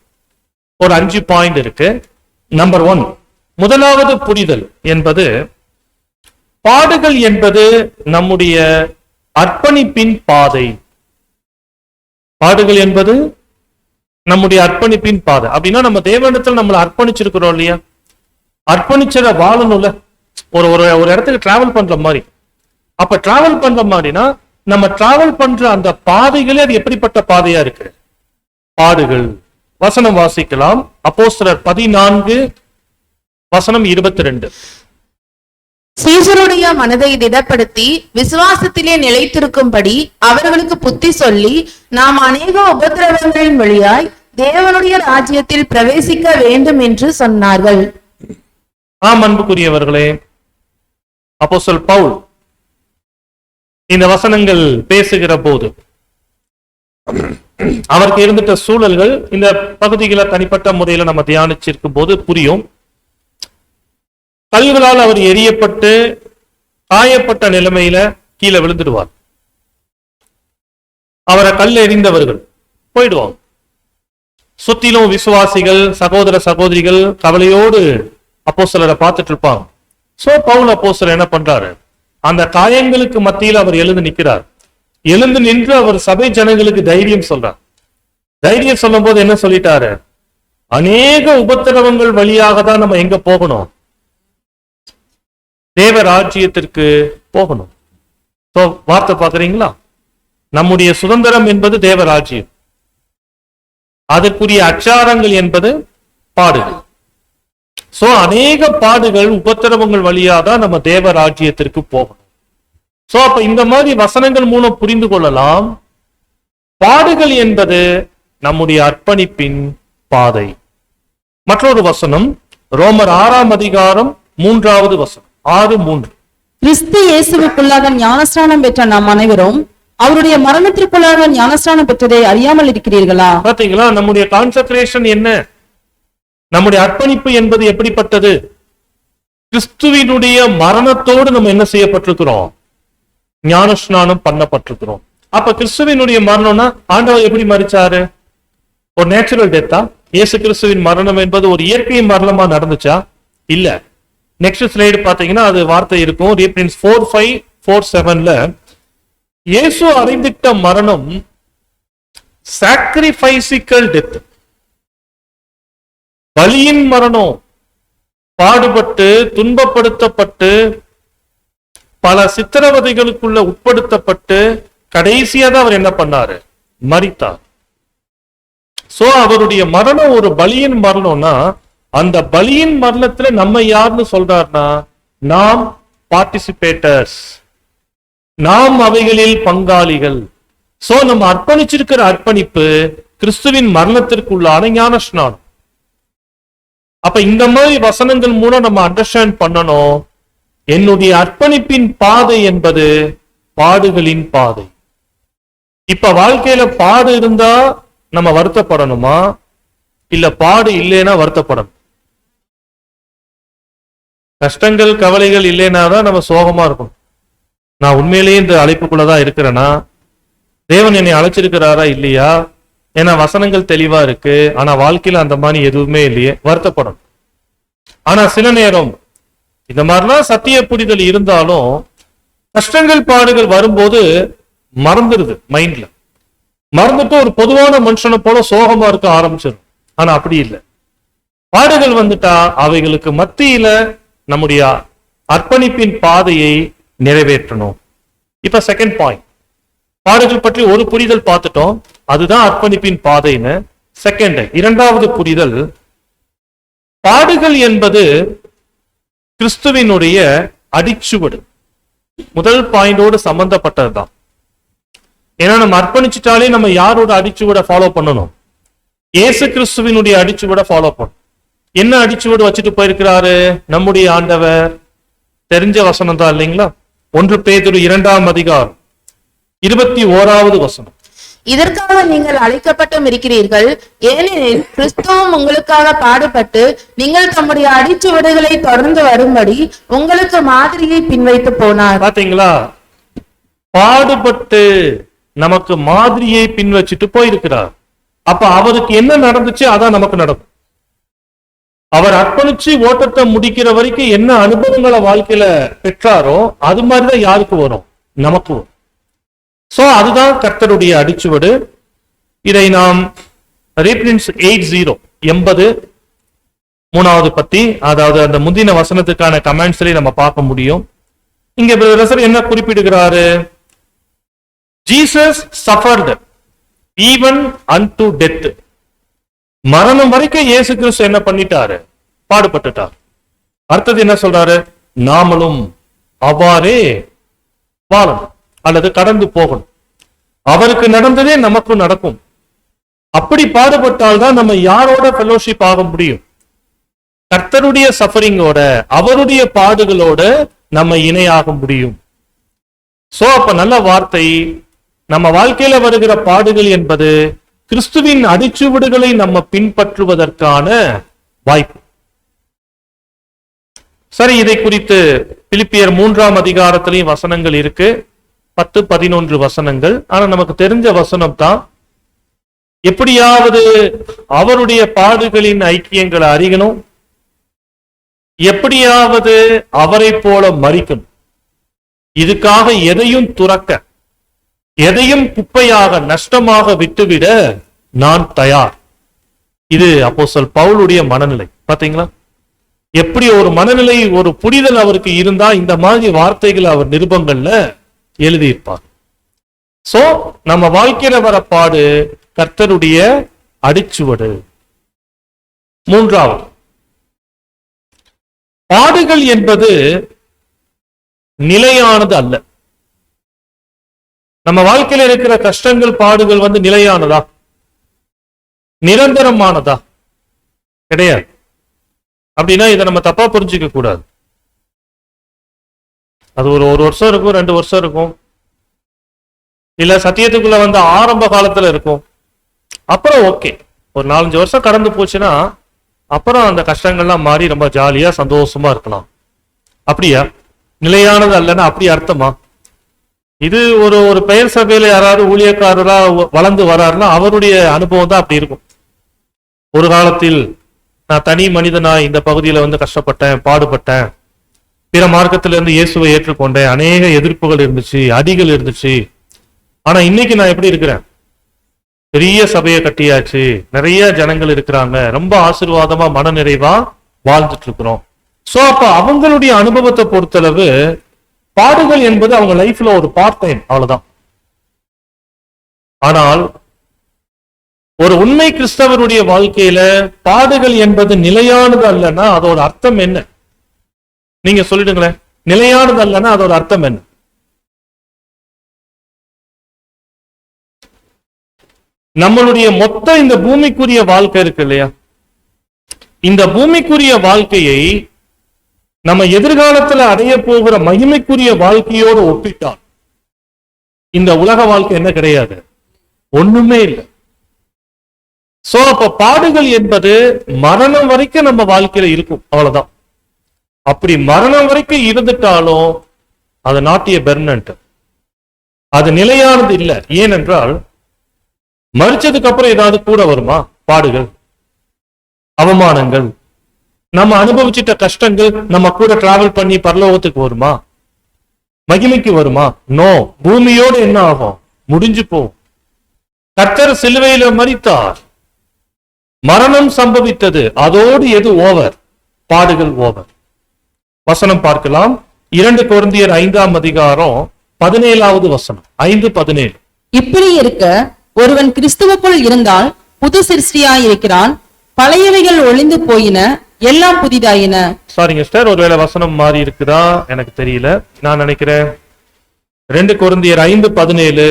ஒரு 5 பாயிண்ட் இருக்கு. நம்பர் 1, முதலாவது புரிதல் என்பது, பாடுகள் என்பது நம்முடைய அர்ப்பணிப்பின் பாதை. பாடுகள் என்பது நம்முடைய அர்ப்பணிப்பின் பாதை. அப்படின்னா நம்ம தேவனிடத்தில் நம்மளை அர்ப்பணிச்சிருக்கிறோம் இல்லையா? அர்ப்பணிச்சத வாழணும்ல. ஒரு ஒரு இடத்துக்கு டிராவல் பண்ற மாதிரி. அப்ப டிராவல் பண்ற மாதிரினா நம்ம டிராவல் பண்ற அந்த பாதைகளே அது எப்படிப்பட்ட பாதையா இருக்கு? பாடுகள். வசனம் வாசிக்கலாம். அப்போஸ்தலர் 14 வசனம் 22. சீசருடைய மனதை திடப்படுத்தி விசுவாசத்திலே நிலைத்திருக்கும்படி அவர்களுக்கு புத்தி சொல்லி, நாம் அநேக உபத்திரவங்களின் வழியாய் தேவனுடைய ராஜ்யத்தில் பிரவேசிக்க வேண்டும் என்று சொன்னார்கள். அன்புக்குரியவர்களே, அப்போஸ்தலர் பவுல் இந்த வசனங்கள் பேசுகிற போது அவருக்கு இருந்துட்ட சூழல்கள் இந்த பகுதிகளை தனிப்பட்ட முறையில நம்ம தியானிச்சிருக்கும் போது புரியும். கல்களால் அவர் எரியப்பட்டு காயப்பட்ட நிலைமையில கீழே விழுந்துடுவார். அவரை கல் எறிந்தவர்கள் போயிடுவாங்க. சுத்திலும் விசுவாசிகள், சகோதர சகோதரிகள் கவலையோடு அப்போஸ்தலரை பார்த்துட்டு இருப்பாங்க. சோ பவுல் அப்போஸ்தலர் என்ன பண்றாரு? அந்த காயங்களுக்கு மத்தியில் அவர் எழுந்து நிற்கிறார். எழுந்து நின்று அவர் சபை ஜனங்களுக்கு தைரியம் சொல்றார். தைரியம் சொல்லும் போது என்ன சொல்லிட்டாரு? அநேக உபத்திரவங்கள் வழியாக தான் நம்ம எங்க போகணும்? தேவ ராஜ்யத்திற்கு போகணும். வார்த்தை பாக்குறீங்களா? நம்முடைய சுதந்திரம் என்பது தேவ ராஜ்யம். அதற்குரிய அச்சாரங்கள் என்பது பாடுகள். சோ அநேக பாடுகள், உபத்திரவங்கள் வழியாக தான் நம்ம தேவ ராஜ்யத்திற்கு போகணும். சோ அப்ப இந்த மாதிரி வசனங்கள் மூலம் புரிந்து கொள்ளலாம், பாடுகள் என்பது நம்முடைய அர்ப்பணிப்பின் பாதை. மற்றொரு வசனம் ரோமர் 6 அதிகாரம் 3வது வசனம் 6:3. கிறிஸ்து இயேசுவுக்குள்ளாக ஞானஸ்நானம் பெற்ற நாம் அனைவரும் அவருடைய மரணத்திற்குள்ளாக ஞானஸ்நானம் பெற்றதை அறியாமல் இருக்கிறீர்களா? பாத்தீங்களா? நம்முடைய கான்சென்ட்ரேஷன் என்ன? நம்முடைய அர்ப்பணிப்பு என்பது எப்படிப்பட்டது? கிறிஸ்துவினுடைய மரணத்தோடு நம்ம என்ன செய்யப்பட்டிருக்கிறோம்? ஞானஸ்நானம் பண்ணப்பட்டிருக்கிறோம். அப்ப கிறிஸ்துவினுடைய மரணம்னா ஆண்டவர் எப்படி மரிச்சாரு? ஒரு நேச்சுரல் டெத்தா? இயேசு கிறிஸ்துவின் மரணம் என்பது ஒரு இயற்கை மரணமா நடந்துச்சா? இல்ல. நெக்ஸ்ட் ஸ்லைடு பாத்தீங்கன்னா அது வார்த்தை இருக்கும். ரீப்ரின்ஸ் 4:5-4:7ல இயேசு அடைந்திட்ட மரணம் சாக்ரிஃபைசிக்கல் டெத், பலியின் மரணம். பாடுபட்டு துன்பப்படுத்தப்பட்டு பல சித்திரவதைகளுக்குள்ள உட்படுத்தப்பட்டு கடைசியா தான் அவர் என்ன பண்ணாரு? மரித்தார். சோ அவருடைய மரணம் ஒரு பலியின் மரணம்னா, அந்த பலியின் மரணத்துல நம்ம யாருன்னு சொல்றாருன்னா, நாம் பார்ட்டிசிபேட்டர்ஸ், நாம் அவைகளில் பங்காளிகள். சோ நம்ம அர்ப்பணிச்சிருக்கிற அர்ப்பணிப்பு கிறிஸ்துவின் மரணத்திற்குள்ளான ஞானஸ்நானம். அப்ப இந்த மாதிரி வசனங்கள் மூலம் நம்ம அண்டர்ஸ்டாண்ட் பண்ணணும், என்னுடைய அர்ப்பணிப்பின் பாதை என்பது பாடுகளின் பாதை. இப்ப வாழ்க்கையில பாடு இருந்தா நம்ம வருத்தப்படணுமா, இல்ல பாடு இல்லைன்னா வருத்தப்படணும்? கஷ்டங்கள் கவலைகள் இல்லைனாதான் நம்ம சோகமா இருக்கணும். நான் உண்மையிலேயே இந்த அழைப்புக்குள்ளதான் இருக்கிறேனா, தேவன் என்னை அழைச்சிருக்கிறாரா இல்லையா, ஏன்னா வசனங்கள் தெளிவா இருக்கு, ஆனா வாழ்க்கையில அந்த மாதிரி எதுவுமே இல்லையே, வருத்தப்படணும். ஆனா சில நேரம் இந்த மாதிரிலாம் சத்திய புரிதல் இருந்தாலும் கஷ்டங்கள் பாடுகள் வரும்போது மறந்துடுது, மைண்ட்ல மறந்துட்டு ஒரு பொதுவான மனுஷனை போல சோகமா இருக்க ஆரம்பிச்சிடும். ஆனா அப்படி இல்லை. பாடுகள் வந்துட்டா அவைகளுக்கு மத்தியில நம்முடைய அர்ப்பணிப்பின் பாதையை நிறைவேற்றணும். இப்ப செகண்ட் பாயிண்ட், பாடுகள் பற்றி ஒரு புரிதல் பார்த்துட்டோம், அதுதான் அர்ப்பணிப்பின் பாதைன்னு. செகண்ட், இரண்டாவது புரிதல், பாடுகள் என்பது கிறிஸ்துவினுடைய அடிச்சுவடு. முதல் பாயிண்டோடு சம்பந்தப்பட்டதுதான். ஏன்னா நம்ம அர்ப்பணிச்சுட்டாலே நம்ம யாரோட அடிச்சுவட ஃபாலோ பண்ணணும்? இயேசு கிறிஸ்துவினுடைய அடிச்சுவட ஃபாலோ பண்ணணும். என்ன அடிச்சுவடு வச்சுட்டு போயிருக்கிறாரு நம்முடைய ஆண்டவர்? தெரிஞ்ச வசனம் தான் இல்லைங்களா? 1 பேதுரு 2ஆம் அதிகாரம் 21வது வசனம். இதற்காக நீங்கள் அழைக்கப்பட்டும் இருக்கிறீர்கள், ஏனெனில் கிறிஸ்துவும் உங்களுக்காக பாடுபட்டு நீங்கள் தம்முடைய அடிச்சுவடுகளை தொடர்ந்து வரும்படி உங்களுக்கு மாதிரியை பின்வைத்து போனார். பாத்தீங்களா? பாடுபட்டு நமக்கு மாதிரியை பின் வச்சுட்டு போயிருக்கிறார். அப்ப அவருக்கு என்ன நடந்துச்சு அதான் நமக்கு நடக்கும். அவர் அர்ப்பணிச்சு ஓட்டத்தை முடிக்கிற வரைக்கும் என்ன அனுபவங்களை வாழ்க்கையில பெற்றாரோ அது மாதிரிதான் யாருக்கு வரும்? நமக்கு வரும். சோ அதுதான் கர்த்தருடைய அடிச்சுவடு. இதை நாம் ரீப்ரின்ஸ் 80 3வது பத்தி, அதாவது அந்த முந்தின வசனத்துக்கான கமெண்ட்ஸ்ல நம்ம பார்க்க முடியும். இங்க பிரதர் என்ன குறிப்பிடுகிறாரு? Jesus suffered even unto death. மரணம் வரைக்கும் இயேசு கிறிஸ்து என்ன பண்ணிட்டாரு? பாடுபட்டுட்டார். அடுத்தது என்ன சொல்றாரு? நாமளும் அவ்வாறே வாழணும் அல்லது கடந்து போகணும். அவருக்கு நடந்ததே நமக்கும் நடக்கும். அப்படி பாடுபட்டால் தான் நம்ம யாரோட ஃபெலோஷிப் ஆக முடியும்? கர்த்தருடைய சஃபரிங்கோட, அவருடைய பாடுகளோட நம்ம இணையாக முடியும். சோ அப்ப நல்ல வார்த்தை, நம்ம வாழ்க்கையில வருகிற பாடுகள் என்பது கிறிஸ்துவின் அடிச்சுவடுகளை நம்ம பின்பற்றுவதற்கான வாய்ப்பு. சரி, இதை குறித்து பிலிப்பியர் 3ஆம் அதிகாரத்திலையும் வசனங்கள் இருக்கு, 10-11 வசனங்கள். ஆனா நமக்கு தெரிஞ்ச வசனம் தான், எப்படியாவது அவருடைய பாடுகளின் ஐக்கியங்களை அறியணும், எப்படியாவது அவரை போல மரிக்கணும், இதுக்காக எதையும் துறக்க, எதையும் குப்பையாக நஷ்டமாக விட்டுவிட நான் தயார். இது அப்போஸ்தலன் பவுலுடைய மனநிலை. பாத்தீங்களா? எப்படி ஒரு மனநிலை, ஒரு புரிதல் அவருக்கு இருந்தா இந்த மாதிரி வார்த்தைகள் அவர் நிருபங்கள்ல எழுதியிருப்பார். சோ நம்ம வாழ்க்கையில வர பாடு கர்த்தருடைய அடிச்சுவடு. 3வது, பாடுகள் என்பது நிலையானது அல்ல. நம்ம வாழ்க்கையில இருக்கிற கஷ்டங்கள், பாடுகள் நிலையானதா, நிரந்தரமானதா? கிடையாது. அப்படின்னா இதை நம்ம தப்பா புரிஞ்சுக்க கூடாது. அது ஒரு வருஷம் இருக்கும், 2 வருஷம் இருக்கும், இல்ல சத்தியத்துக்குள்ள ஆரம்ப காலத்துல இருக்கும். அப்புறம் ஓகே, ஒரு 4-5 வருஷம் கடந்து போச்சுன்னா அப்புறம் அந்த கஷ்டங்கள்லாம் மாறி ரொம்ப ஜாலியா சந்தோஷமா இருக்கலாம். அப்படியா? நிலையானது அல்லன்னா அப்படி அர்த்தமா? இது ஒரு பெயர் சபையில யாராவது ஊழியக்காரரா வளர்ந்து வராருன்னா அவருடைய அனுபவம் தான் அப்படி இருக்கும். ஒரு காலத்தில் நான் தனி மனிதனா இந்த பகுதியில கஷ்டப்பட்டேன், பாடுபட்டேன், பிற மார்க்கத்தில இருந்து இயேசுவை ஏற்றுக்கொண்டேன், அநேக எதிர்ப்புகள் இருந்துச்சு, அடிகள் இருந்துச்சு. ஆனா இன்னைக்கு நான் எப்படி இருக்கிறேன்? பெரிய சபையை கட்டியாச்சு, நிறைய ஜனங்கள் இருக்கிறாங்க, ரொம்ப ஆசீர்வாதமா மனநிறைவா வாழ்ந்துட்டு இருக்கிறோம். சோ அப்ப அவங்களுடைய அனுபவத்தை பொறுத்தளவு பாடுகள் என்பது அவங்க லைஃப்ல ஒரு பார்ட் டைம், அவ்வளவுதான். ஆனால் ஒரு உண்மை கிறிஸ்தவருடைய வாழ்க்கையில பாடுகள் என்பது நிலையானது அல்லன்னா அதோட அர்த்தம் என்ன? நீங்க சொல்லிடுங்களேன். நிலையானது அல்லன்னா அதோட அர்த்தம் என்ன? நம்மளுடைய மொத்த இந்த பூமிக்குரிய வாழ்க்கை இருக்கு இல்லையா, இந்த பூமிக்குரிய வாழ்க்கையை நம்ம எதிர்காலத்துல அடைய போகிற மகிமைக்குரிய வாழ்க்கையோடு ஒப்பிட்டால் இந்த உலக வாழ்க்கை என்ன கிடையாது? ஒண்ணுமே இல்லை. சோ அப்ப பாடுகள் என்பது மரணம் வரைக்கும் நம்ம வாழ்க்கையில இருக்கும், அவ்வளவுதான். அப்படி மரணம் வரைக்கும் இருந்துட்டாலும் அது நாட்டிய பெர்மனன்ட், அது நிலையானது இல்லை. ஏனென்றால் மரிச்சதுக்கு அப்புறம் ஏதாவது கூட வருமா? பாடுகள், அவமானங்கள், நம்ம அனுபவிச்சிட்ட கஷ்டங்கள் நம்ம கூட டிராவல் பண்ணி பரலோகத்துக்கு வருமா? மகிமைக்கு வருமா? நோ. பூமியோடு என்ன ஆகும்? முடிஞ்சு போகும். கர்த்தர் சிலுவையில மரித்தார், மரணம் சம்பவித்தது, அதோடு எது ஓவர்? பாடுகள் ஓவர். வசனம் பார்க்கலாம். 2 கொரிந்தியர் 5ஆம் அதிகாரம் 17வது வசனம், 5:17. இப்படி இருக்க ஒருவன் கிறிஸ்துவுக்குள் இருந்தால் புது சிருஷ்டியாயிருக்கிறான், பழையவைகள் ஒளிந்து போயின, எல்லாம் புதிதாயின. சாரிங்க சிஸ்டர், ஒருவேளை வசனம் மாறி இருக்குதா எனக்கு தெரியல. நான் நினைக்கிறேன் 2 கொரிந்தியர் 5:17.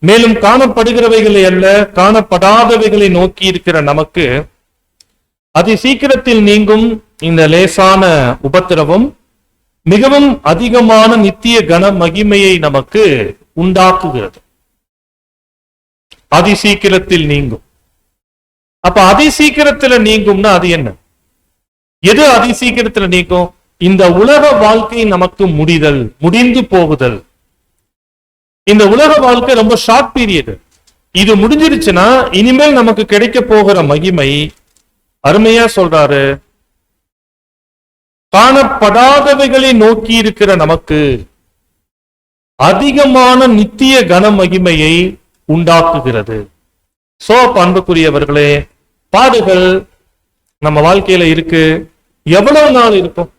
மேலும் காணப்படுகிறவைகளை அல்ல காணப்படாதவைகளை நோக்கி இருக்கிற நமக்கு அதி சீக்கிரத்தில் நீங்கும் இந்த லேசான உபத்திரவம் மிகவும் அதிகமான நித்திய கன மகிமையை நமக்கு உண்டாக்குகிறது. அதி சீக்கிரத்தில் நீங்கும். அப்ப அதி சீக்கிரத்துல நீங்கும்னா அது என்ன? எது அதி சீக்கிரத்துல நீங்கும்? இந்த உலக வாழ்க்கை நமக்கு முடிந்து போகுதல். இந்த உலக வாழ்க்கை ரொம்ப ஷார்ட் பீரியட். இது முடிஞ்சிருச்சுன்னா இனிமேல் நமக்கு கிடைக்க போகிற மகிமை, அருமையா சொல்றாரு, காணப்படாதவைகளை நோக்கி இருக்கிற நமக்கு அதிகமான நித்திய கன மகிமையை உண்டாக்குகிறது. சோ அன்புக்குரியவர்களே, பாடுகள் நம்ம வாழ்க்கையில இருக்கு. எவ்வளவு நாள் இருக்கும்?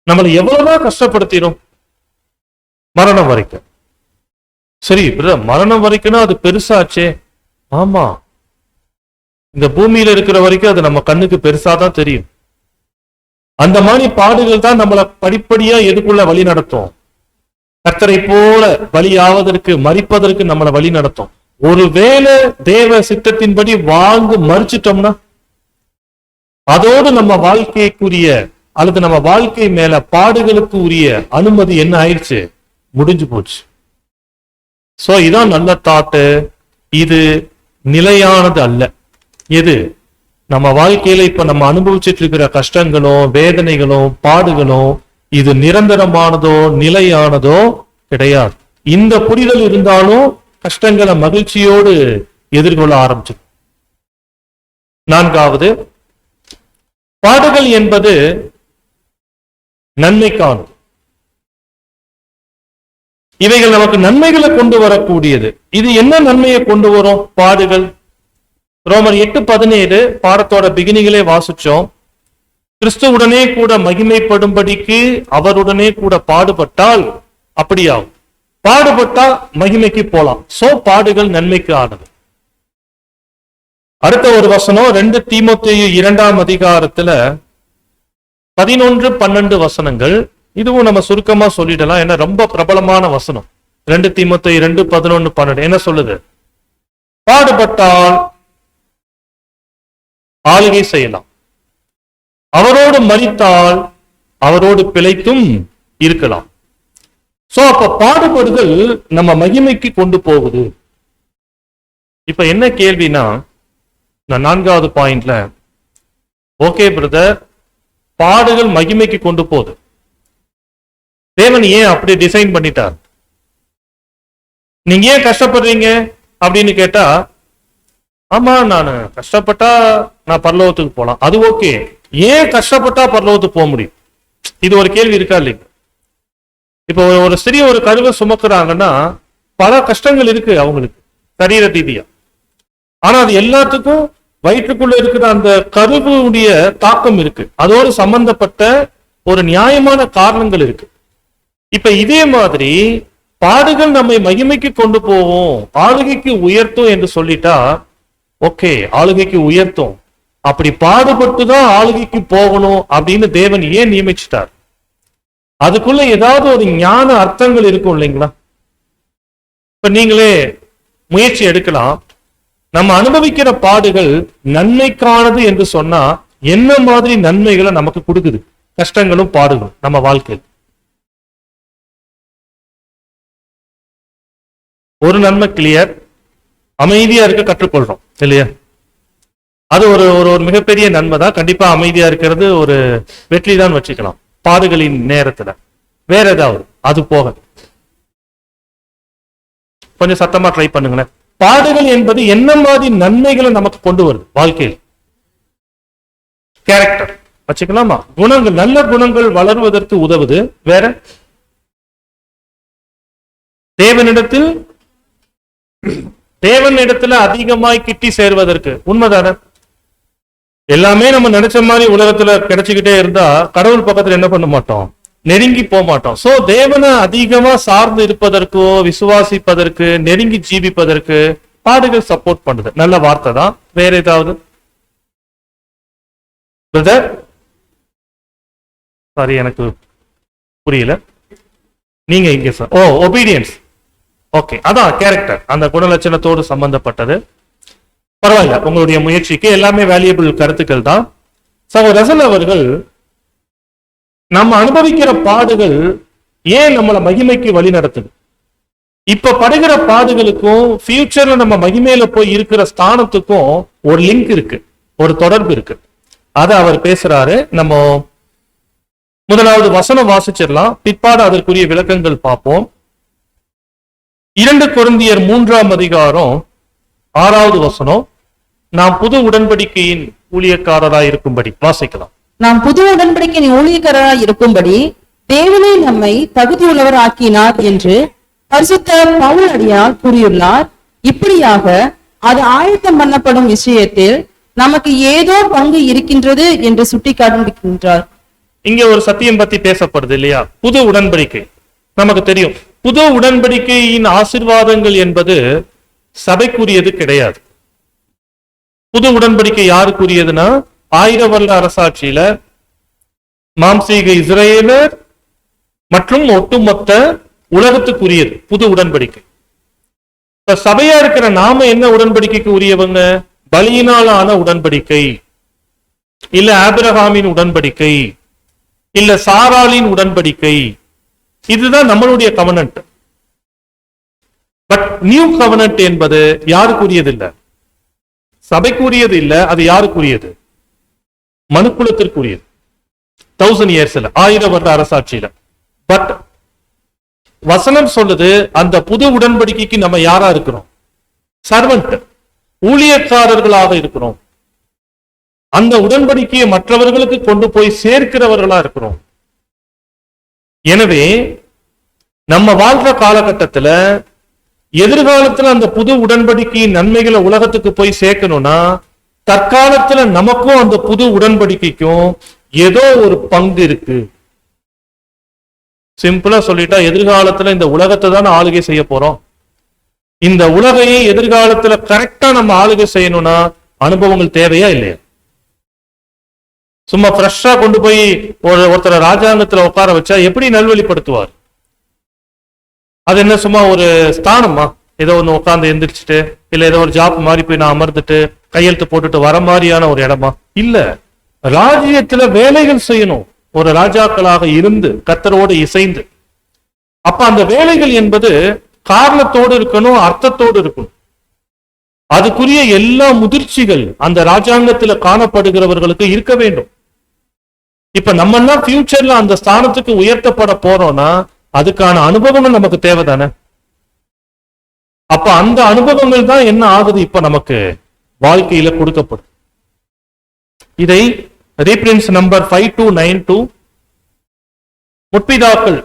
நம்மளை எவ்வளவுதான் கஷ்டப்படுத்திடும்? மரணம் வரைக்கும். சரி மரணம் வரைக்கும்னா அது பெருசாச்சே. ஆமா, இந்த பூமியில இருக்கிற வரைக்கும் அது நம்ம கண்ணுக்கு பெருசாதான் தெரியும். அந்த மாதிரி பாடுகள் தான் நம்மளை படிப்படியா எதுக்குள்ள வழி நடத்தும். கர்த்தரை போல பலியாவதற்கு, மரிப்பதற்கு நம்மளை வழி நடத்தும். ஒருவேளை தேவ சித்தத்தின்படி வாழ்ந்து மறிச்சிட்டோம்னா அதோடு நம்ம வாழ்க்கைக்குரிய அல்லது நம்ம வாழ்க்கை மேல பாடுகளுக்கு உரிய அனுமதி என்ன ஆயிடுச்சு? முடிஞ்சு போச்சு. சோ இதான் நல்ல தாட்டு. இது நிலையானது அல்ல. எது? நம்ம வாழ்க்கையில இப்ப நம்ம அனுபவிச்சுட்டு இருக்கிற கஷ்டங்களும் வேதனைகளும் பாடுகளும் இது நிரந்தரமானதோ நிலையானதோ கிடையாது. இந்த புரிதல் இருந்தாலும் கஷ்டங்களை மகிழ்ச்சியோடு எதிர்கொள்ள ஆரம்பிச்சு. நான்காவது, பாடுகள் என்பது நன்மைக்கானது. இவைகள் நமக்கு நன்மைகளை கொண்டு வரக்கூடியது. இது என்ன நன்மையை கொண்டு வரும்? பாடுகள். ரோமர் 8:17 பாடத்தோட பிகினிங்களே வாசிச்சோம். கிறிஸ்துவுடனே கூட மகிமைப்படும்படிக்கு அவருடனே கூட பாடுபட்டால் அப்படியாகும். பாடுபட்டா மகிமைக்கு போலாம். சோ பாடுகள் நன்மைக்கு ஆனது. அடுத்த ஒரு வசனம் 2 தீமோத்தேயு 2ஆம் அதிகாரத்துல 11-12 வசனங்கள். இதுவும் நம்ம சுருக்கமா சொல்லிடலாம், ஏன்னா ரொம்ப பிரபலமான வசனம். 2 தீமோத்தேயு 2:11-12 என்ன சொல்லுது? பாடுபட்டால் ஆளுகை செய்யலாம், அவரோடு மரித்தால் அவரோடு பிழைத்தும் இருக்கலாம். சோ அப்ப பாடுபடுதல் நம்ம மகிமைக்கு கொண்டு போகுது. இப்ப என்ன கேள்வினா, நான் 4வது பாயிண்ட்ல, ஓகே பிரதர், பாடுகள் மகிமைக்கு கொண்டு போகுது. தேவன் ஏன் அப்படி டிசைன் பண்ணிட்டார்? நீங்க ஏன் கஷ்டப்படுறீங்க அப்படின்னு கேட்டா, ஆமா நான் கஷ்டப்பட்டா நான் பரலோகத்துக்கு போலாம், அது ஓகே. ஏன் கஷ்டப்பட்டா பரலோகத்துக்கு போக முடியும்? இது ஒரு கேள்வி இருக்கா இல்லைங்க? இப்போ ஒரு ஸ்திரீ ஒரு கருவை சுமக்குறாங்கன்னா பல கஷ்டங்கள் இருக்கு அவங்களுக்கு சரீர ரீதியா. ஆனா அது எல்லாத்துக்கும் வயிற்றுக்குள்ள இருக்கிற அந்த கருவுடைய தாக்கம் இருக்கு, அதோடு சம்பந்தப்பட்ட ஒரு நியாயமான காரணங்கள் இருக்கு. இப்ப இதே மாதிரி பாடுகள் நம்மை மகிமைக்கு கொண்டு போவோம், ஆளுகைக்கு உயர்த்தும் என்று சொல்லிட்டா ஓகே, ஆளுகைக்கு உயர்த்தும். அப்படி பாடுபட்டுதான் ஆளுகைக்கு போகணும் அப்படின்னு தேவன் ஏன் நியமிச்சிட்டார்? அதுக்குள்ள ஏதாவது ஒரு ஞான அர்த்தங்கள் இருக்கும் இல்லைங்களா? இப்ப நீங்களே முயற்சி எடுக்கலாம். நம்ம அனுபவிக்கிற பாடுகள் நன்மைக்கானது என்று சொன்னா என்ன மாதிரி நன்மைகளை நமக்கு கொடுக்குது கஷ்டங்களும் பாடுகளும் நம்ம வாழ்க்கையில்? ஒரு நன்மை கிளியர், அமைதியா இருக்க கற்றுக்கொள்றோம் இல்லையா? அது ஒரு ஒரு மிகப்பெரிய நன்மை தான். கண்டிப்பா அமைதியா இருக்கிறது ஒரு வெற்றி தான் வச்சுக்கலாம் பாடுகளின் நேரத்துல. வேற ஏதாவது அது போக கொஞ்சம் சத்தமா ட்ரை பண்ணுங்களேன். பாடுகள் என்பது என்ன மாதிரி நன்மைகளை நமக்கு கொண்டு வருது வாழ்க்கையில்? கேரக்டர் வச்சுக்கலாமா? குணங்கள், நல்ல குணங்கள் வளர்வதற்கு உதவுது. வேற தேவனிடத்துல அதிகமாய் கிட்டி சேர்வதற்கு. உண்மைதானே? எல்லாமே நம்ம நினைச்ச மாதிரி உலகத்துல கிடைச்சுக்கிட்டே இருந்தா கடவுள் பக்கத்துல என்ன பண்ண மாட்டோம், நெருங்கி போக மாட்டோம். சோ தேவனை அதிகமா சார்ந்து இருப்பதற்கோ விசுவாசிப்பதற்கு நெருங்கி ஜீவிப்பதற்கு பாடுகள் சப்போர்ட் பண்ணுது. நல்ல வார்த்தை தான். வேற ஏதாவது பிரதர்? சாரி எனக்கு புரியல. நீங்க இங்க சார். ஓ, ஒபீடியன்ஸ். ஓகே, அதான் கேரக்டர், அந்த குணலட்சணத்தோடு சம்பந்தப்பட்டது. பரவாயில்ல, உங்களுடைய முயற்சிக்கு எல்லாமே வேல்யூபிள் கருத்துக்கள் தான். சகோதரர் ரசல் அவர்கள், நம்ம அனுபவிக்கிற பாடுகள் ஏன் நம்மளை மகிமைக்கு வழி நடத்துது? இப்ப படுகிற பாடுகளுக்கும் ஃபியூச்சர்ல நம்ம மகிமையில போய் இருக்கிற ஸ்தானத்துக்கும் ஒரு லிங்க் இருக்கு, ஒரு தொடர்பு இருக்கு. அதை அவர் பேசுறாரு. நம்ம முதலாவது வசனம் வாசிச்சிடலாம், பிற்பாடு அதற்குரிய விளக்கங்கள் பார்ப்போம். 2 கொரிந்தியர் 3ஆம் அதிகாரம் 6வது வசனம். நாம் புது உடன்படிக்கையின் ஊழியக்காரராய் இருக்கும்படி வாசிக்கலாம். நாம் புது உடன்படிக்கையின் ஊழியக்காரராய் இருக்கும்படி தேவனே நம்மை தகுதியுள்ளவர் ஆக்கினார் என்று பரிசுத்த பவுல் அடியார் கூறியுள்ளார். இப்படியாக அது ஆயத்தம் பண்ணப்படும் விஷயத்தில் நமக்கு ஏதோ பங்கு இருக்கின்றது என்று சுட்டிக்காட்டுகின்றார். இங்க ஒரு சத்தியம் பத்தி பேசப்படுது இல்லையா? புது உடன்படிக்கை. நமக்கு தெரியும், புது உடன்படிக்கையின் ஆசீர்வாதங்கள் என்பது சபைக்குரியது கிடையாது. புது உடன்படிக்கை யாருக்குரியதுன்னா 1000 வருட அரசாட்சியில மாம்சீக இஸ்ரேலர் மற்றும் ஒட்டுமொத்த உலகத்துக்குரியது புது உடன்படிக்கை. இப்ப சபையா இருக்கிற நாம என்ன உடன்படிக்கைக்கு உரியவங்க? பலியினாலான உடன்படிக்கை, இல்ல ஆபிரகாமின் உடன்படிக்கை, இல்ல சாராளின் உடன்படிக்கை. இதுதான் நம்மளுடைய கவனன்ட். பட் நியூ கவனன்ட் என்பது யாருக்குரியது இல்ல, சபைக்குரியது இல்ல. அது யாருக்குரியது? மனுக்குலத்திற்குரியது. 1000 இயர்ஸ்ல, 1000 வருட அரசாட்சியில. பட் வசனம் சொல்லுது, அந்த புது உடன்படிக்கைக்கு நம்ம யாரா இருக்கிறோம்? சர்வன்ட், ஊழியக்காரர்களாக இருக்கிறோம். அந்த உடன்படிக்கையை மற்றவர்களுக்கு கொண்டு போய் சேர்க்கிறவர்களா இருக்கிறோம். எனவே நம்ம வாழ்ற காலகட்டத்துல எதிர்காலத்துல அந்த புது உடன்படிக்கையின் நன்மைகளை உலகத்துக்கு போய் சேர்க்கணும்னா, தற்காலத்துல நமக்கும் அந்த புது உடன்படிக்கைக்கும் ஏதோ ஒரு பங்கு இருக்கு. சிம்பிளா சொல்லிட்டா, எதிர்காலத்துல இந்த உலகத்தை தான் ஆளுகை செய்ய போறோம். இந்த உலகையை எதிர்காலத்துல கரெக்டா நம்ம ஆளுகை செய்யணும்னா அனுபவங்கள் தேவையா இல்லையா? சும்மா ஃப்ரெஷ்ஷா கொண்டு போய் ஒருத்தரை ராஜாங்கத்துல உட்கார வச்சா எப்படி நல்வழிப்படுத்துவார்? அது என்ன சும்மா ஒரு ஸ்தானமா? ஏதோ ஒண்ணு உட்கார்ந்து எந்திரிச்சிட்டு, இல்ல ஏதோ ஒரு ஜாப் மாதிரி போய் நான் அமர்ந்துட்டு கையெழுத்து போட்டுட்டு வர மாதிரியான ஒரு இடமா? இல்ல, ராஜ்யத்துல வேலைகள் செய்யணும், ஒரு ராஜாக்களாக இருந்து கர்த்தரோடு இசைந்து. அப்ப அந்த வேலைகள் என்பது காரணத்தோடு இருக்கணும், அர்த்தத்தோடு இருக்கணும். அதுக்குரிய எல்லா முதிர்ச்சிகள் அந்த ராஜாங்கத்துல காணப்படுகிறவர்களுக்கு இருக்க வேண்டும். இப்ப நம்ம எல்லாம் ஃபியூச்சர்ல அந்த ஸ்தானத்துக்கு உயர்த்தப்பட போறோம்னா அதுக்கான அனுபவங்கள் நமக்கு தேவைதானே? அப்ப அந்த அனுபவங்கள் தான் என்ன ஆகுது, இப்ப நமக்கு வாழ்க்கையில கொடுக்கப்படும். இதை ரீப்ரின்ஸ் நம்பர் 5292 முற்பிதாக்கள்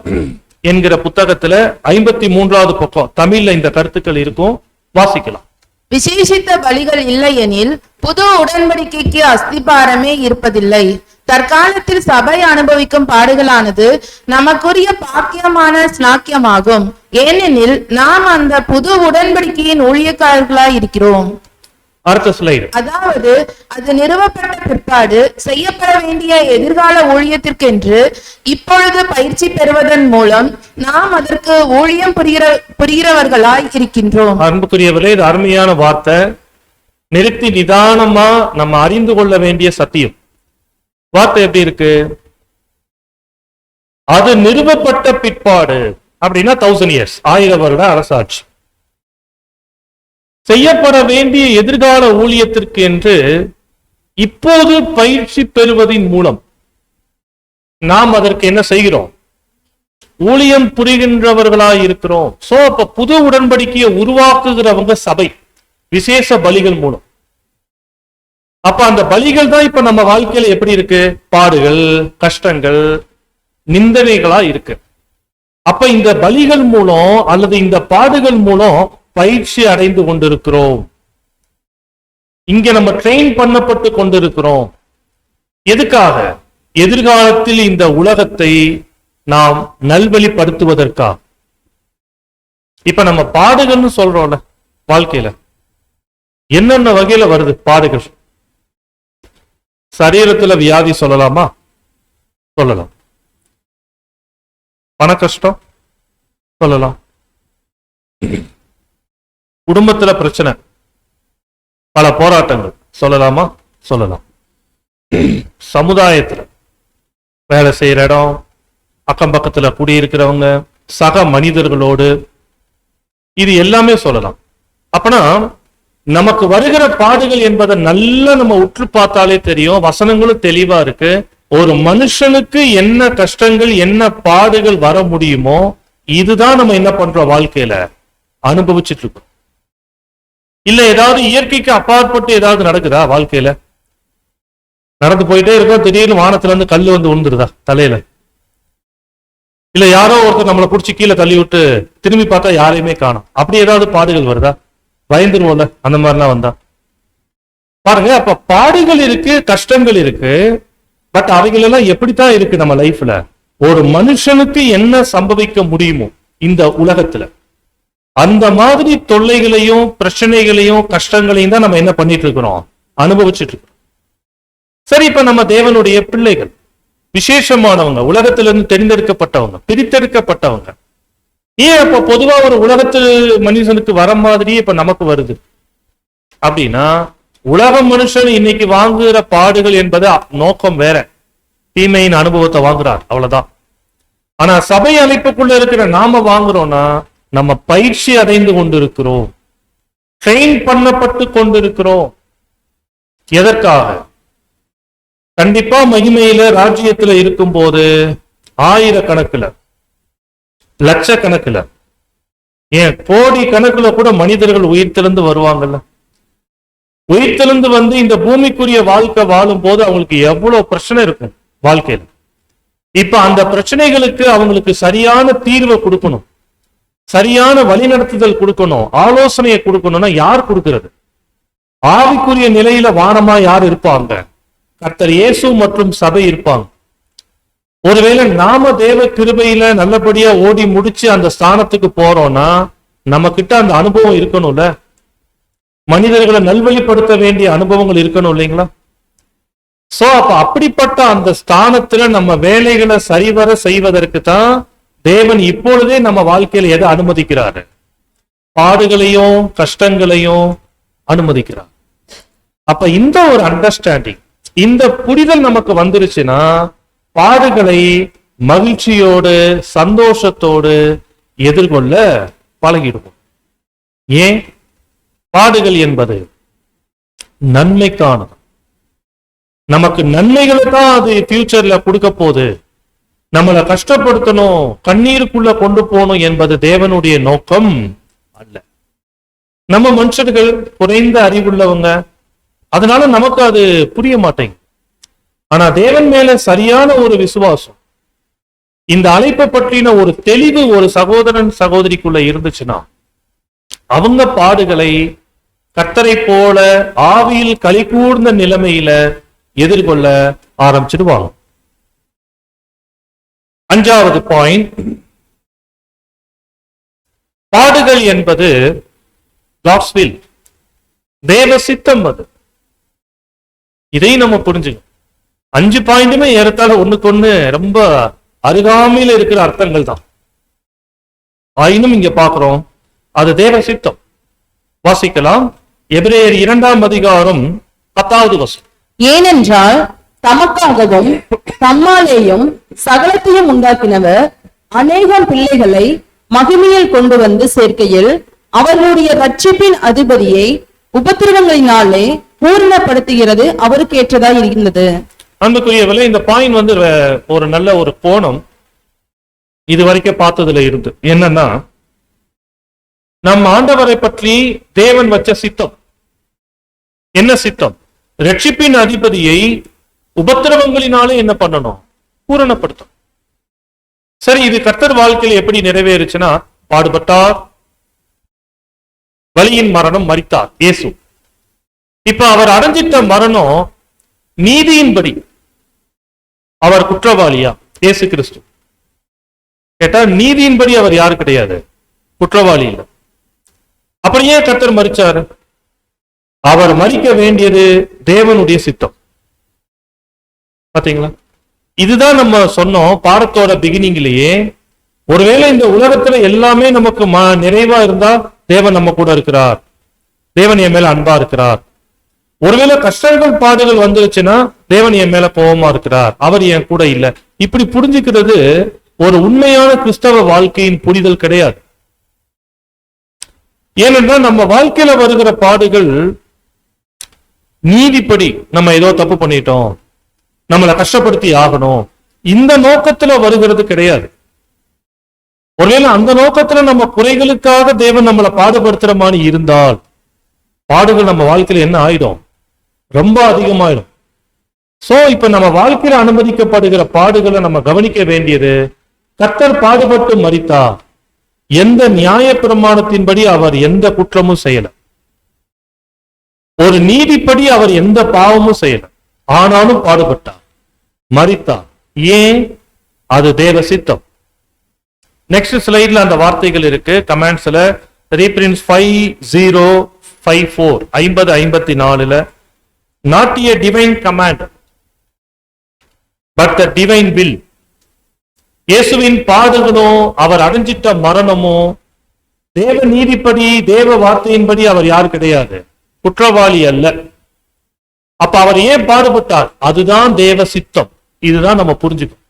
என்கிற புத்தகத்துல 53வது பக்கம் தமிழ்ல இந்த கருத்துக்கள் இருக்கும், வாசிக்கலாம். விசேஷித்த பலிகள் இல்லையெனில் புது உடன்படிக்கைக்கு அஸ்திபாரமே இருப்பதில்லை. தற்காலத்தில் சபை அனுபவிக்கும் பாடுகளானது நமக்குரிய பாக்கியமான ஸ்நாக்கியமாகும். ஏனெனில் நாம் அந்த புது உடன்படிக்கையின் ஊழியக்காரர்களாய் இருக்கிறோம். அடுத்த ஸ்லைடு. அதாவது அது நிறுவப்பட்ட பிற்பாடு செய்யப்பட வேண்டிய எதிர்கால ஊழியத்திற்கென்று இப்பொழுது பயிற்சி பெறுவதன் மூலம் நாம் அதற்கு ஊழியம் புரிகிறவர்களாய் இருக்கின்றோம். அன்புக்குரியவர்களே, இது அருமையான வார்த்தை. நிறுத்தி நிதானமா நம்ம அறிந்து கொள்ள வேண்டிய சத்தியம். வார்த்தை எப்படி இருக்கு? அது நிறுவப்பட்ட பிற்பாடு அப்படின்னா 1000 இயர்ஸ், 1000 வருட அரசாட்சி. செய்யப்பட வேண்டிய எதிர்கால ஊழியத்திற்கு என்று இப்போது பயிற்சி பெறுவதின் மூலம் நாம் அதற்கு என்ன செய்கிறோம்? ஊழியம் புரிகின்றவர்களாய் இருக்கிறோம். சோ அப்ப புது உடன்படிக்கையை உருவாக்குகிறவங்க சபை, விசேஷ பலிகள் மூலம். அப்ப அந்த பலிகள் தான் இப்ப நம்ம வாழ்க்கையில எப்படி இருக்கு? பாடுகள், கஷ்டங்கள், நிந்தனைகளா இருக்கு. அப்ப இந்த பலிகள் மூலம் அல்லது இந்த பாடுகள் மூலம் பயிற்சி அடைந்து கொண்டிருக்கிறோம். இங்க நம்ம ட்ரெயின் பண்ணப்பட்டு கொண்டிருக்கிறோம். எதுக்காக? எதிர்காலத்தில் இந்த உலகத்தை நாம் நல்வழிப்படுத்துவதற்காக. இப்ப நம்ம பாடுகள்னு சொல்றோம்ல வாழ்க்கையில, என்னென்ன வகையில வருது பாடுகள்? சரீரத்துல வியாதி சொல்லலாமா? சொல்லலாம். பண கஷ்டம் சொல்லலாம். குடும்பத்துல பிரச்சனை, பல போராட்டங்கள் சொல்லலாமா? சொல்லலாம். சமுதாயத்துல வேலை செய்யற இடம், அக்கம் பக்கத்துல குடியிருக்கிறவங்க, சக மனிதர்களோடு, இது எல்லாமே சொல்லலாம். அப்பனா நமக்கு வருகிற பாடுகள் என்பதை நல்லா நம்ம உற்று பார்த்தாலே தெரியும். வசனங்களும் தெளிவா இருக்கு. ஒரு மனுஷனுக்கு என்ன கஷ்டங்கள், என்ன பாடுகள் வர முடியுமோ, இதுதான் நம்ம என்ன பண்றோம் வாழ்க்கையில அனுபவிச்சுட்டு இருக்கோம். இல்ல ஏதாவது இயற்கைக்கு அப்பாற்பட்டு ஏதாவது நடக்குதா வாழ்க்கையில? நடந்து போயிட்டே இருக்கோம், திடீர்னு வானத்துல இருந்து கல்லு வந்து விழுந்துருதா தலையில? இல்ல யாரோ ஒருத்தர் நம்மளை பிடிச்சி கீழே தள்ளி விட்டு திரும்பி பார்த்தா யாரையுமே காணோம், அப்படி ஏதாவது பாடுகள் வருதா? பயந்துருவோம்ல அந்த மாதிரிலாம் வந்தா. பாருங்க, அப்ப பாடுகள் இருக்கு, கஷ்டங்கள் இருக்கு. பட் அவைகள் எல்லாம் எப்படித்தான் இருக்கு நம்ம லைஃப்ல? ஒரு மனுஷனுக்கு என்ன சம்பவிக்க முடியுமோ இந்த உலகத்துல, அந்த மாதிரி தொல்லைகளையும் பிரச்சனைகளையும் கஷ்டங்களையும் தான் நம்ம என்ன பண்ணிட்டு இருக்கிறோம்? அனுபவிச்சுட்டு இருக்கோம். சரி, இப்ப நம்ம தேவனுடைய பிள்ளைகள், விசேஷமானவங்க, உலகத்திலிருந்து தெரிந்தெடுக்கப்பட்டவங்க, பிரித்தெடுக்கப்பட்டவங்க. ஏன் அப்ப பொதுவா ஒரு உலகத்து மனுஷனுக்கு வர மாதிரி இப்ப நமக்கு வருது அப்படின்னா, உலக மனுஷன் இன்னைக்கு வாங்குகிற பாடுகள் என்பது நோக்கம் வேற, தீமையின் அனுபவத்தை வாங்குறார், அவ்வளவுதான். ஆனா சபை அழைப்புக்குள்ள இருக்கிற நாம வாங்குறோம்னா, நம்ம பயிற்சி அடைந்து கொண்டிருக்கிறோம், ட்ரெயின் பண்ணப்பட்டு கொண்டிருக்கிறோம். எதற்காக? கண்டிப்பா மகிமையில ராஜ்யத்துல இருக்கும் போது ஆயிரக்கணக்குல, லட்சக்கணக்குல, ஏன் கோடி கணக்குல கூட மனிதர்கள் உயிர்த்தெழுந்து வருவாங்கல்ல. உயிர்த்தெழுந்து வந்து இந்த பூமிக்குரிய வாழ்க்கை வாழும் போது அவங்களுக்கு எவ்வளவு பிரச்சனை இருக்கும் வாழ்க்கையில. இப்ப அந்த பிரச்சனைகளுக்கு அவங்களுக்கு சரியான தீர்வை கொடுக்கணும், சரியான வழிநடத்துதல் கொடுக்கணும், ஆலோசனையை கொடுக்கணும்னா யார் கொடுக்கிறது? ஆவிக்குரிய நிலையில வானமா யார் இருப்பாங்க? கர்த்தர் இயேசு மற்றும் சபை இருப்பாங்க. ஒருவேளை நாம தேவ கிருபையில நல்லபடியா ஓடி முடிச்சு அந்த ஸ்தானத்துக்கு போறோம்னா, நம்ம கிட்ட அந்த அனுபவம் இருக்கணும்ல. மனிதர்களை நல்வழிப்படுத்த வேண்டிய அனுபவங்கள் இருக்கணும் இல்லைங்களா? சோ அப்ப அப்படிப்பட்ட அந்த ஸ்தானத்துல நம்ம வேலைகளை சரிவர செய்வதற்கு தான் தேவன் இப்பொழுதே நம்ம வாழ்க்கையில எதை அனுமதிக்கிறாரு? பாடுகளையும் கஷ்டங்களையும் அனுமதிக்கிறார். அப்ப இந்த ஒரு அண்டர்ஸ்டாண்டிங், இந்த புரிதல் நமக்கு வந்துருச்சுன்னா, பாடுகளை மகிழ்ச்சியோடு சந்தோஷத்தோடு எதிர்கொள்ள பழகிடுவோம். ஏன்? பாடுகள் என்பது நன்மைக்கானது. நமக்கு நன்மைகளை தான் அது ஃபியூச்சர்ல கொடுக்க போகுது. நம்மளை கஷ்டப்படுத்தணும், கண்ணீருக்குள்ள கொண்டு போகணும் என்பது தேவனுடைய நோக்கம் அல்ல. நம்ம மனுஷர்கள் குறைந்த அறிவுள்ளவங்க, அதனால நமக்கு அது புரிய மாட்டேங்குது. ஆனா தேவன் மேல சரியான ஒரு விசுவாசம், இந்த அழைப்பை பற்றின ஒரு தெளிவு ஒரு சகோதரன் சகோதரிக்குள்ள இருந்துச்சுன்னா, அவங்க பாடுகளை கர்த்தரை போல ஆவியில் களி கூர்ந்த நிலைமையில எதிர்கொள்ள ஆரம்பிச்சிடுவாங்க. 5வது பாயிண்ட், பாடுகள் என்பது God's will, தேவ சித்தம். அது இதை நம்ம புரிஞ்சுக்கணும். 5 பாயிண்ட்டுமே ஏறத்தாழ ஒண்ணுக்கு ரொம்ப அருகாமையில் இருக்கிற அர்த்தங்கள் தான். ஆயினும் இங்க பாக்குறோம் அது தேவ சித்தம். வாசிக்கலாம், எபிரேயர் 2ஆம் அதிகாரம் 10வது வசனம். ஏனென்றால் தமக்காகவும் தம்மாலேயும் சகலத்தையும் உண்டாக்கினவர் அநேகம் பிள்ளைகளை மகிமையில் கொண்டு வந்து சேர்க்கையில் அவர்களுடைய ரட்சிப்பின் அதிபதியை உபத்திரவங்களினாலே பூரணப்படுத்துகிறது அவருக்கு ஏற்றதா இருந்தது. அன்புக்குரியவர்களே, இந்த பாயிண்ட் வந்து ஒரு நல்ல ஒரு கோணம் இது வரைக்கும் பார்த்ததுல இருந்து. என்னன்னா, நம் ஆண்டவரை பற்றி தேவன் வச்ச சித்தம் என்ன? சித்தம் ரட்சிப்பின் அதிபதியை உபத்திரவங்களினாலே என்ன பண்ணணும்? பூரணப்படுத்தும். சரி, இது கர்த்தர் வாழ்க்கையில் எப்படி நிறைவேறுச்சுன்னா, பாடுபட்டார், பலியின் மரணம், மரித்தார் இயேசு. இப்ப அவர் அடைஞ்சிட்ட மரணம் நீதியின்படி. அவர் குற்றவாளியா? இயேசு கிறிஸ்து. கேட்டா நீதியின்படி அவர் யாரு கிடையாது, குற்றவாளி இல்லை. அப்புறம் ஏன் கர்த்தர் மரிச்சாரு? அவர் மரிக்க வேண்டியது தேவனுடைய சித்தம். பாத்தீங்களா? இதுதான் நம்ம சொன்னோம் பாடத்தோட பிகினிங்லயே. ஒருவேளை இந்த உலகத்துல எல்லாமே நமக்கு நிறைவா இருந்தா தேவன் நம்ம கூட இருக்கிறார், தேவன் என் மேல அன்பா இருக்கிறார், ஒருவேளை கஷ்டங்கள் பாடுகள் வந்துருச்சுன்னா தேவன் என் மேல கோபமா இருக்கிறார், அவர் என் கூட இல்ல, இப்படி புரிஞ்சுக்கிறது ஒரு உண்மையான கிறிஸ்தவ வாழ்க்கையின் புரிதல் கிடையாது. ஏனென்றால் நம்ம வாழ்க்கையில வருகிற பாடுகள் நீதிப்படி நம்ம ஏதோ தப்பு பண்ணிட்டோம், நம்மளை கஷ்டப்படுத்தி ஆகணும், இந்த நோக்கத்துல வருகிறது கிடையாது. ஒருவேளை அந்த நோக்கத்துல நம்ம குறைகளுக்காக தேவன் நம்மளை பாடுபடுத்துற மாதிரி இருந்தால் பாடுகள் நம்ம வாழ்க்கையில என்ன ஆயிடும், ரொம்ப அதிகமாயிடும். சோ இப்ப நம்ம வாழ்க்கையில அனுமதிக்கப்படுகிற பாடுகளை நம்ம கவனிக்க வேண்டியது, கர்த்தர் பாடுபட்டு மரித்தா எந்த நியாய பிரமாணத்தின்படி அவர் எந்த குற்றமும் செய்யல, ஒரு நீதிப்படி அவர் எந்த பாவமும் செய்யல, ஆனாலும் பாடுபட்டார், மரித்தார். ஏன்? அது தேவ சித்தம். நெக்ஸ்ட் ஸ்லைட்ல அந்த வார்த்தைகள் இருக்கு கமெண்ட்ஸ்ல. ரீபிரின்ஸ் 5054 5054ல not a divine command but the divine will. இயேசுவின் பாடுகளும் அவர் அடைஞ்சிட்ட மரணமும் தேவ நீதிப்படி தேவ வார்த்தையின்படி அவர் யார் கிடையாது, குற்றவாளி அல்ல. அப்ப அவர் ஏன் பாடுபட்டார்? அதுதான் தேவ சித்தம். இதுதான் நம்ம புரிஞ்சுக்கணும்.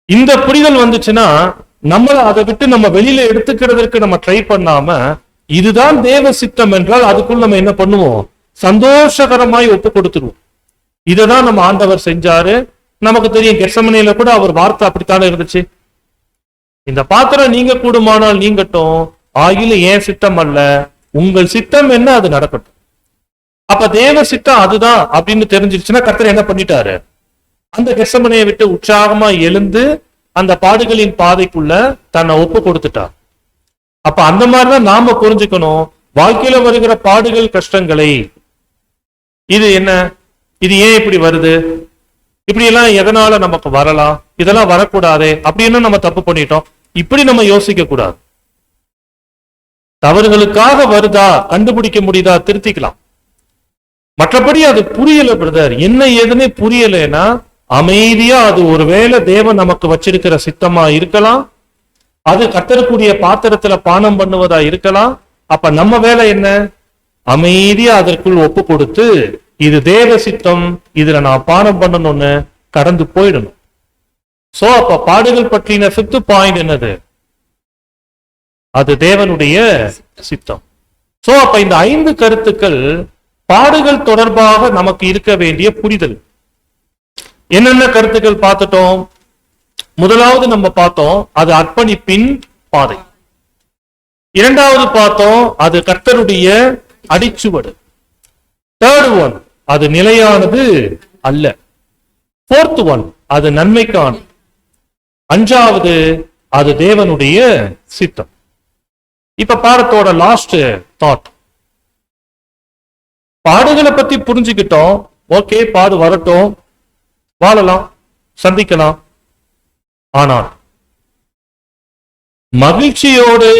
இந்த புரிதல் வந்துச்சுன்னா நம்மள அதை விட்டு நம்ம வெளியில எடுத்துக்கிறதுக்கு நம்ம ட்ரை பண்ணாம, இதுதான் தேவ சித்தம் என்றால் அதுக்குள்ள நம்ம என்ன பண்ணுவோம், சந்தோஷகரமாய் ஒப்பு கொடுத்துருவோம். இததான் நம்ம ஆண்டவர் செஞ்சாரு. நமக்கு தெரியும் கெத்செமனேல கூட அவர் வார்த்தை அப்படித்தானே இருந்துச்சு, இந்த பாத்திரம் நீங்க கூடுமானால் நீங்கட்டும், ஆகில ஏன் சித்தம் அல்ல உங்கள் சித்தம் என்ன அது நடக்கட்டும். அப்ப தேவ சித்தம் அதுதான் அப்படின்னு தெரிஞ்சிருச்சுன்னா கர்த்தர் என்ன பண்ணிட்டாரு, அந்த கெத்செமனேயை விட்டு உற்சாகமா எழுந்து அந்த பாடுகளின் பாதைக்குள்ள தன்னை ஒப்பு கொடுத்துட்டார். அப்ப அந்த மாதிரிதான் நாம புரிஞ்சுக்கணும் வாழ்க்கையில வருகிற பாடுகள் கஷ்டங்களை. இது என்ன, இது ஏன் இப்படி வருது, இப்படி எல்லாம் எதனால நமக்கு வரலாம், இதெல்லாம் வரக்கூடாதே அப்படின்னு நம்ம தப்பு பண்ணிட்டோம், இப்படி நம்ம யோசிக்க கூடாது. தவறுகளுக்காக வருதா, கண்டுபிடிக்க முடியுதா, திருத்திக்கலாம். மற்றபடி அது புரியல பிரதர், என்ன ஏதுன்னு புரியலன்னா அமைதியா அது ஒருவேளை தேவன் நமக்கு வச்சிருக்கிற சித்தமா இருக்கலாம், அது கத்தரக்கூடிய பாத்திரத்துல பானம் பண்ணுவதா இருக்கலாம். அப்ப நம்ம வேலை என்ன, அமைதியா அதற்குள் ஒப்பு கொடுத்து இது தேவ சித்தம், இதுல நான் பானம் பண்ணணும்னு கடந்து போயிடணும். சோ அப்ப பாடுகள் பற்றின 5th பாயிண்ட் என்னது, அது தேவனுடைய சித்தம். சோ அப்ப இந்த 5 கருத்துக்கள் பாடுகள் தொடர்பாக நமக்கு இருக்க வேண்டிய புரிதல். என்னென்ன கருத்துக்கள் பார்த்துட்டோம்? முதலாவது நம்ம பார்த்தோம் அது அர்ப்பணிப்பின் பாதை. இரண்டாவது பார்த்தோம் அது கர்த்தருடைய அடிச்சுவடு. தேர்ட் ஒன் அது நிலையானது அல்ல. ஃபோர்த் ஒன் அது நன்மைக்கான. அஞ்சாவது அது தேவனுடைய சித்தம். இப்ப பாடத்தோட லாஸ்ட் தாட், பாடுகளை பத்தி புரிஞ்சுக்கிட்டோம். ஓகே, பாடு வரட்டும், வாழலாம், சந்திக்கலாம். ஆனால் மகிழ்ச்சியோடு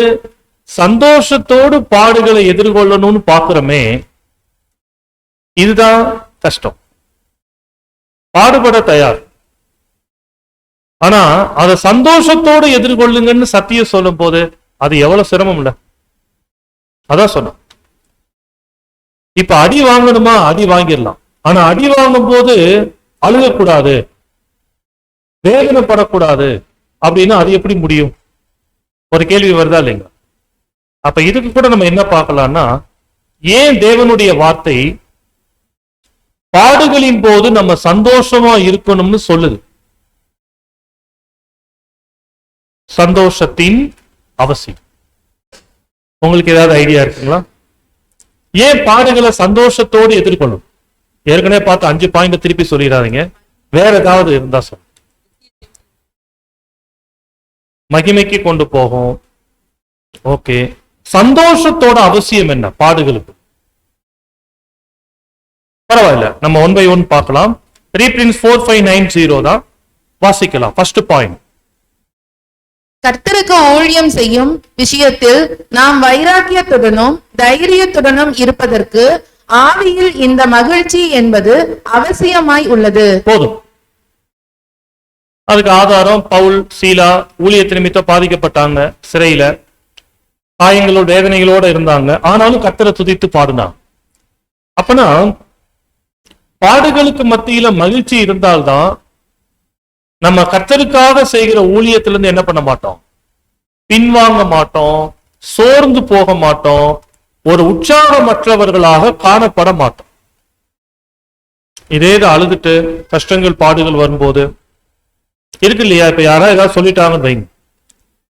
சந்தோஷத்தோடு பாடுகளை எதிர்கொள்ளணும்னு பாக்குறோமே, இதுதான் கஷ்டம். பாடுபட தயார், ஆனா அதை சந்தோஷத்தோடு எதிர்கொள்ளுங்கன்னு சத்தியம் சொல்லும் போது அது எவ்வளவு சிரமம் இல்ல. அதான் சொன்ன. இப்ப அடி வாங்கணுமா, அடி வாங்கிடலாம். ஆனா அடி வாங்கும் போது அழுகக்கூடாது, வேதனைப்படக்கூடாது அப்படின்னா அது எப்படி முடியும்? ஒரு கேள்வி வருதா இல்லைங்க? அப்ப இதுக்கு கூட நம்ம என்ன பார்க்கலாம்னா, ஏன் தேவனுடைய வார்த்தை பாடுகளின் போது நம்ம சந்தோஷமா இருக்கணும்னு சொல்லுது? சந்தோஷத்தின் அவசியம். உங்களுக்கு ஏதாவது ஐடியா இருக்குங்களா? ஏன் பாடுகளை சந்தோஷத்தோடு எதிர்கொள்ளும்? ஏற்கனவே பார்த்து 5 பாயிண்ட் திருப்பி சொல்லிடாதீங்க, வேற ஏதாவது இருந்தா சொல்ல. மகிமைக்கு கொண்டு போகும். ஓகே, சந்தோஷத்தோட அவசியம் என்ன பாடுகளுக்கு? பரவாயில்ல, நம்ம 1 by 1 பார்க்கலாம். ரீபிரின்ஸ் 4590 தான் வாசிக்கலாம். ஃபர்ஸ்ட் பாயிண்ட், கர்த்தருக்கு ஊழியம் செய்யும் விஷயத்தில் நாம் வைராக்கியத்துடனும் தைரியத்துடனும் இருப்பதற்கு ஆவியில் இந்த மகிழ்ச்சி என்பது அவசியமாய் உள்ளது. போதும். அதுக்கு ஆதாரம் பவுல், சீலா ஊழியத்து நிமித்தம் பாதிக்கப்பட்டாங்க, சிறையில காயங்களோட வேதனைகளோட இருந்தாங்க, ஆனாலும் கர்த்தரை துதித்து பாடினாங்க. அப்பனா பாடுகளுக்கு மத்தியில மகிழ்ச்சி இருந்தால்தான் நம்ம கர்த்தருக்காக செய்கிற ஊழியத்துல இருந்து என்ன பண்ண மாட்டோம், பின்வாங்க மாட்டோம், சோர்ந்து போக மாட்டோம், ஒரு உற்சாகமற்றவர்களாக காணப்பட மாட்டோம். இதே அழுதுட்டு கஷ்டங்கள் பாடுகள் வரும்போது இருக்கு இல்லையா, இப்ப யாராவது ஏதாவது சொல்லிட்டாங்கன்னு வைங்க,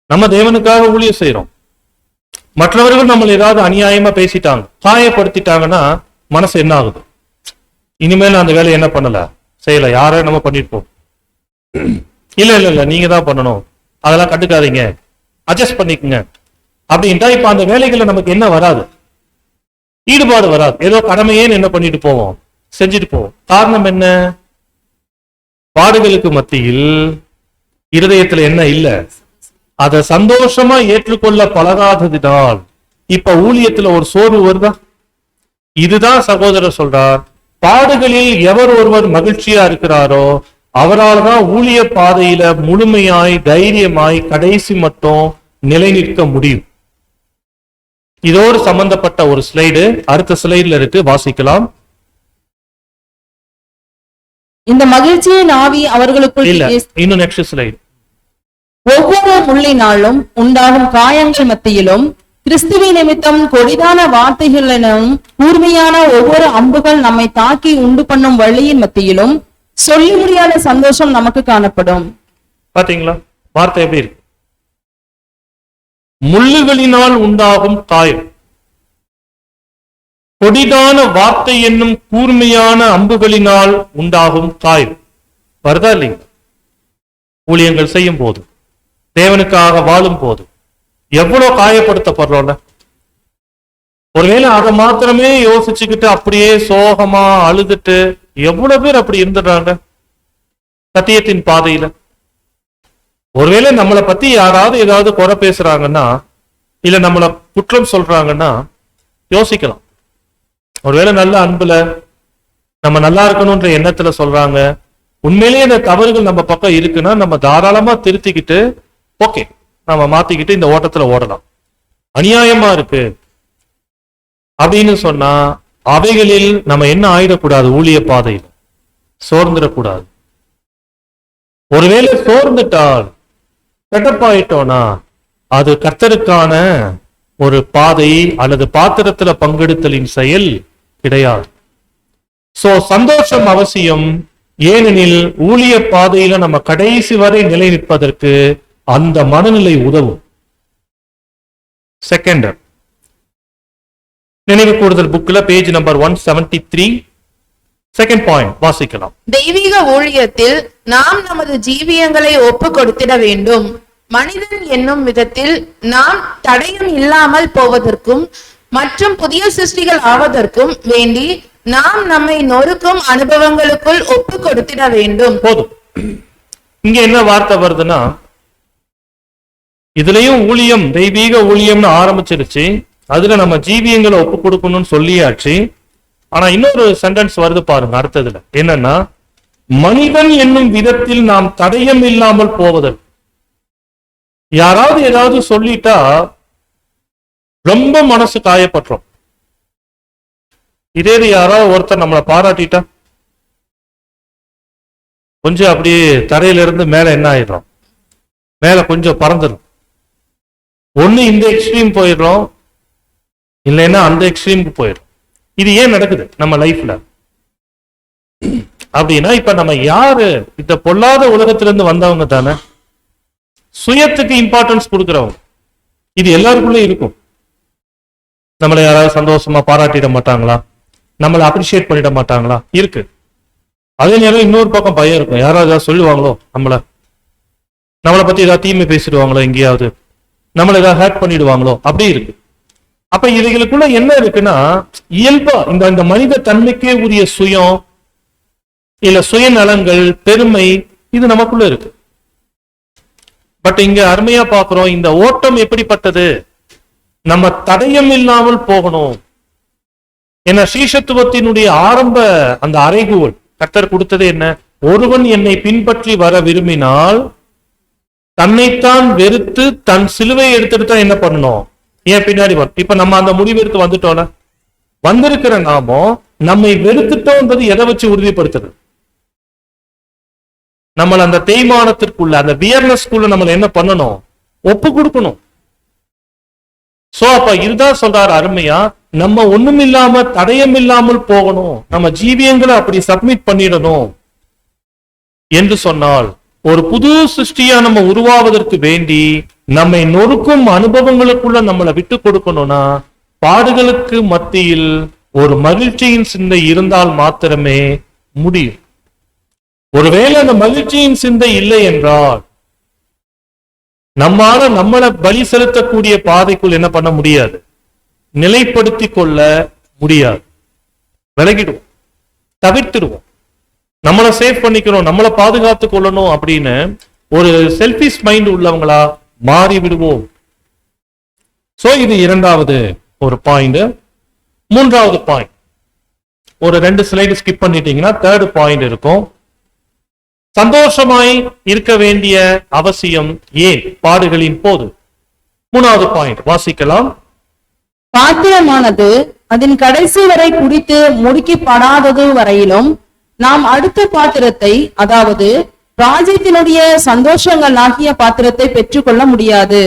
நம்ம தேவனுக்காக ஊழியம் செய்யறோம், மற்றவர்கள் நம்மள ஏதாவது அநியாயமா பேசிட்டாங்க, காயப்படுத்திட்டாங்கன்னா மனசு என்ன ஆகுது, இனிமேல் அந்த வேலையை என்ன பண்ணல செய்யல, யாரையும் நம்ம பண்ணிட்டு போம். இல்ல இல்ல இல்ல நீங்க தான் பண்ணணும், அதெல்லாம் கண்டுக்காதீங்க, அட்ஜஸ்ட் பண்ணிக்கங்க அப்படின்ட்டா இப்ப அந்த வேலைகளை நமக்கு என்ன வராது, ஈடுபாடு வராது. ஏதோ கடமையே என்ன பண்ணிட்டு போவோம், செஞ்சுட்டு போவோம். காரணம் என்ன, பாடுகளுக்கு மத்தியில் இருதயத்துல என்ன இல்ல, அதை சந்தோஷமா ஏற்றுக்கொள்ள பழகாததினால் இப்ப ஊழியத்துல ஒரு சோர்வு வருதா. இதுதான் சகோதரர் சொல்றார், பாடுகளில் எவர் ஒருவர் மகிழ்ச்சியா இருக்கிறாரோ அவரால் தான் ஊழிய பாதையில முழுமையாய் தைரியமாய் கடைசி மட்டும் நிலை நிற்க முடியும். இதோடு சம்பந்தப்பட்ட ஒரு ஸ்லைடு அடுத்த ஸ்லைட்ல இருக்கு, வாசிக்கலாம். இந்த மகிழ்ச்சியின் ஆவி அவர்களுக்குள் இல்ல, இன்னும் நெக்ஸ்ட் ஸ்லைடு. ஒவ்வொரு முள்ளினாலும் உண்டாகும் காயங்கள் மத்தியிலும் கிறிஸ்துவின் நிமித்தம் கொடிதான வார்த்தைகளிலும் கூர்மையான ஒவ்வொரு அம்புகள் நம்மை தாக்கி உண்டு பண்ணும் வழியின் மத்தியிலும் சொல்லி முடியாத சந்தோஷம் நமக்கு காணப்படும். பாத்தீங்களா வார்த்தை எப்படி இருக்கு, முள்ளுகளினால் உண்டாகும் காயம், கொடிதான வார்த்தை என்னும் கூர்மையான அம்புகளினால் உண்டாகும் காயம். வருதா இல்லைங்க? ஊழியங்கள் செய்யும் போது, தேவனுக்காக வாழும் போது எவ்வளவு காயப்படுத்தப்படுறோம்ல. ஒருவேளை அதை மாத்திரமே யோசிச்சுக்கிட்டு அப்படியே சோகமா அழுதுட்டு எவ்வளவு பேர் அப்படி இருந்துடுறாங்க சத்தியத்தின் பாதையில. ஒருவேளை நம்மளை பத்தி யாராவது ஏதாவது குறை பேசுறாங்கன்னா, இல்ல நம்மளை குற்றம் சொல்றாங்கன்னா யோசிக்கலாம். ஒருவேளை நல்ல அன்புல நம்ம நல்லா இருக்கணும்ன்ற எண்ணத்துல சொல்றாங்க, உண்மையிலேயே அந்த தவறுகள் நம்ம பக்கம் இருக்குன்னா நம்ம தாராளமா திருத்திக்கிட்டு ஓகே நம்ம மாத்திக்கிட்டு இந்த ஓட்டத்துல ஓடலாம். அநியாயமா இருக்கு அப்படின்னு சொன்னா அவைகளில் நம்ம என்ன ஆயிடக்கூடாது, ஊழிய பாதையில் சோர்ந்துடக்கூடாது. ஒருவேளை சோர்ந்துட்டால் கெட்டப்பாயிட்டோம்னா அது கர்த்தருக்கான ஒரு பாதை அல்லது பாத்திரத்துல பங்கெடுத்தலின் செயல் கிடையாது. சோ சந்தோஷம் அவசியம், ஏனெனில் ஊழிய பாதையில நம்ம கடைசி வரை நிலை நிற்பதற்கு அந்த மனநிலை உதவும். செகண்ட் நினைவு கூறுதல் புக்ல பேஜ் நம்பர் 173 செகண்ட் பாயிண்ட் வாசிக்கலாம். தெய்வீக ஊழியத்தில் நாம் நமது ஜீவியங்களை ஒப்பு கொடுத்திட வேண்டும். மனிதன் என்னும் விதத்தில் நாம் தடயம் இல்லாமல் போவதற்கும் மற்றும் புதிய சிருஷ்டிகள் ஆவதற்கும் வேண்டி நாம் நம்மை நொறுக்கும் அனுபவங்களுக்குள் ஒப்பு கொடுத்திட வேண்டும். போதும். இங்க என்ன வார்த்தை வருதுன்னா, இதுலயும் ஊழியம் தெய்வீக ஊழியம்னு ஆரம்பிச்சிருச்சு, அதுல நம்ம ஜீவியங்களை ஒப்பு கொடுக்கணும்னு சொல்லியாச்சு. ஆனா இன்னொரு சென்டென்ஸ் வருது பாருங்க அடுத்ததுல, என்னன்னா மனிதன் என்னும் விதத்தில் நாம் தடயம் இல்லாமல் போவதற்கு. யாராவது ஏதாவது சொல்லிட்டா ரொம்ப மனசு காயப்பட்டுரும். இதே யாராவது ஒருத்தர் நம்மளை பாராட்டிட்டா கொஞ்சம் அப்படியே தரையில இருந்து மேல என்ன ஆயிடும், மேல கொஞ்சம் பறந்துடும். ஒண்ணு இந்த எக்ஸ்ட்ரீம் போயிடுறோம், இல்லைன்னா அந்த எக்ஸ்ட்ரீமுக்கு போயிடும். இது ஏன் நடக்குது நம்ம லைஃப்ல அப்படின்னா, இப்ப நம்ம யாரு, இந்த பொல்லாத உலகத்திலிருந்து வந்தவங்க தானே, சுயத்துக்கு இம்பார்ட்டன்ஸ் கொடுக்கிறவங்க. இது எல்லாருக்குள்ளே இருக்கும். நம்மளை யாராவது சந்தோஷமா பாராட்டிட மாட்டாங்களா, நம்மளை அப்ரிஷியேட் பண்ணிட மாட்டாங்களா, இருக்கு. அதே நேரம் இன்னொரு பக்கம் பயம் இருக்கும், யாராவது ஏதாவது சொல்லுவாங்களோ, நம்மளை பத்தி ஏதாவது தீமை பேசிடுவாங்களோ, எங்கேயாவது நம்மளை ஏதாவது ஹேட் பண்ணிடுவாங்களோ, அப்படி இருக்கு. அப்ப இவைகளுக்குள்ள என்ன இருக்குன்னா, இயல்பா இந்த மனித தன்மைக்கே உரிய சுயம் இல்ல சுயநலங்கள், பெருமை, இது நமக்குள்ள இருக்கு. பட் இங்க அருமையா பாக்குறோம், இந்த ஓட்டம் எப்படிப்பட்டது, நம்ம தடயம் இல்லாமல் போகணும். ஏன்னா சீஷத்துவத்தினுடைய ஆரம்ப அந்த அறைகூவல் கர்த்தர் கொடுத்தது என்ன, ஒருவன் என்னை பின்பற்றி வர விரும்பினால் தன்னைத்தான் வெறுத்து தன் சிலுவையை எடுத்துட்டு தான் என்ன பண்ணணும், ஏன் பின்னாடி வரும். இப்ப நம்ம அந்த முடிவு எடுத்து வந்துட்டோம்ல, வந்திருக்கிற நாமோ நம்மை வெறுத்துட்டோன்றது எதை வச்சு உறுதிப்படுத்துறது? நம்மள அந்த தேய்மானத்திற்குள்ள, அந்த வியர்னஸ்குள்ள நம்மள என்ன பண்ணணும்? ஒப்பு கொடுக்கணும். சோ அப்ப இதுதான் சொல்றாரு அருமையா, நம்ம ஒண்ணும் இல்லாம தடயம் இல்லாமல் போகணும், நம்ம ஜீவியங்களை அப்படி சப்மிட் பண்ணிடணும் என்று சொன்னால், ஒரு புது சிருஷ்டியா நம்ம உருவாவதற்கு வேண்டி நம்மை நொறுக்கும் அனுபவங்களுக்குள்ள நம்மளை விட்டு கொடுக்கணும்னா, பாடுகளுக்கு மத்தியில் ஒரு மகிழ்ச்சியின் சிந்தை இருந்தால் மாத்திரமே முடியும். ஒருவேளை அந்த மகிழ்ச்சியின் சிந்தை இல்லை என்றால் நம்மளை பலி செலுத்தக்கூடிய பாதைக்குள் என்ன பண்ண முடியாது, நிலைப்படுத்தி கொள்ள முடியாது. விலகிடுவோம், தவிர்த்துடுவோம். நம்மளை சேவ் பண்ணிக்கணும், நம்மளை பாதுகாத்து கொள்ளணும் அப்படின்னு ஒரு செல்ஃபிஷ் மைண்ட் உள்ளவங்களா மாறி விடுவோம். சோ இது இரண்டாவது ஒரு பாயிண்ட். மூன்றாவது பாயிண்ட், ஒரு 2 ஸ்லைடு ஸ்கிப் பண்ணிட்டீங்கன்னா தேர்ட் பாயிண்ட் இருக்கும். சந்தோஷமாய் இருக்க வேண்டிய அவசியம் ஏன் பாடுகளின் போது? 3வது பாயிண்ட் வாசிக்கலாம். பாத்திரமானது அதன் கடைசி வரை குடித்து முடுக்கிப்படாதது வரையிலும் நாம் அடுத்த பாத்திரத்தை, அதாவது ராஜ்யத்தினுடைய சந்தோஷங்கள் ஆகிய பாத்திரத்தை பெற்றுக்கொள்ள முடியாது.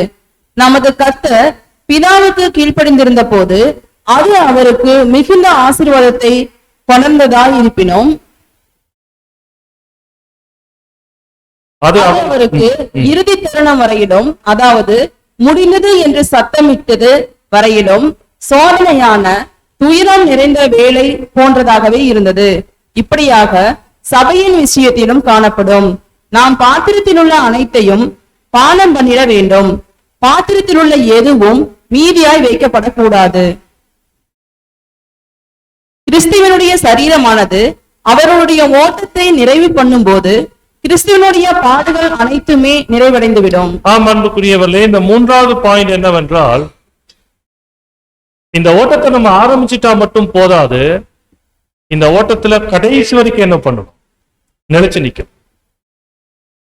நமது கர்த்தர் பிதாவுக்கு கீழ்ப்படிந்திருந்த போது அது அவருக்கு மிகுந்த ஆசீர்வாதத்தை கொணர்ந்ததாய் இருப்பினும் அது அவருக்கு இறுதி தருணம் வரையிலும், அதாவது முடிந்தது என்று சத்தமிட்டது வரையிலும் சோதனையான துயரம் நிறைந்த வேலை போன்றதாகவே இருந்தது. இப்படியாக சபையின் விஷயத்திலும் காணப்படும். நாம் பாத்திரத்தில் உள்ள அனைத்தையும் பானம் பண்ணிட வேண்டும். பாத்திரத்தில் உள்ள எதுவும் மீதியாய் வைக்கப்படக்கூடாது. கிறிஸ்துவனுடைய சரீரமானது அவருடைய ஓட்டத்தை நிறைவு பண்ணும் போது கிறிஸ்துவனுடைய பாடுகள் அனைத்துமே நிறைவடைந்துவிடும். ஆம் அன்புக்குரியவர்களே, இந்த 3வது பாயிண்ட் என்னவென்றால், இந்த ஓட்டத்தை நம்ம ஆரம்பிச்சுட்டா மட்டும் போதாது, இந்த ஓட்டத்துல கடைசி வரைக்கும் என்ன பண்ணணும்? நிலைச்சு நிக்கும்.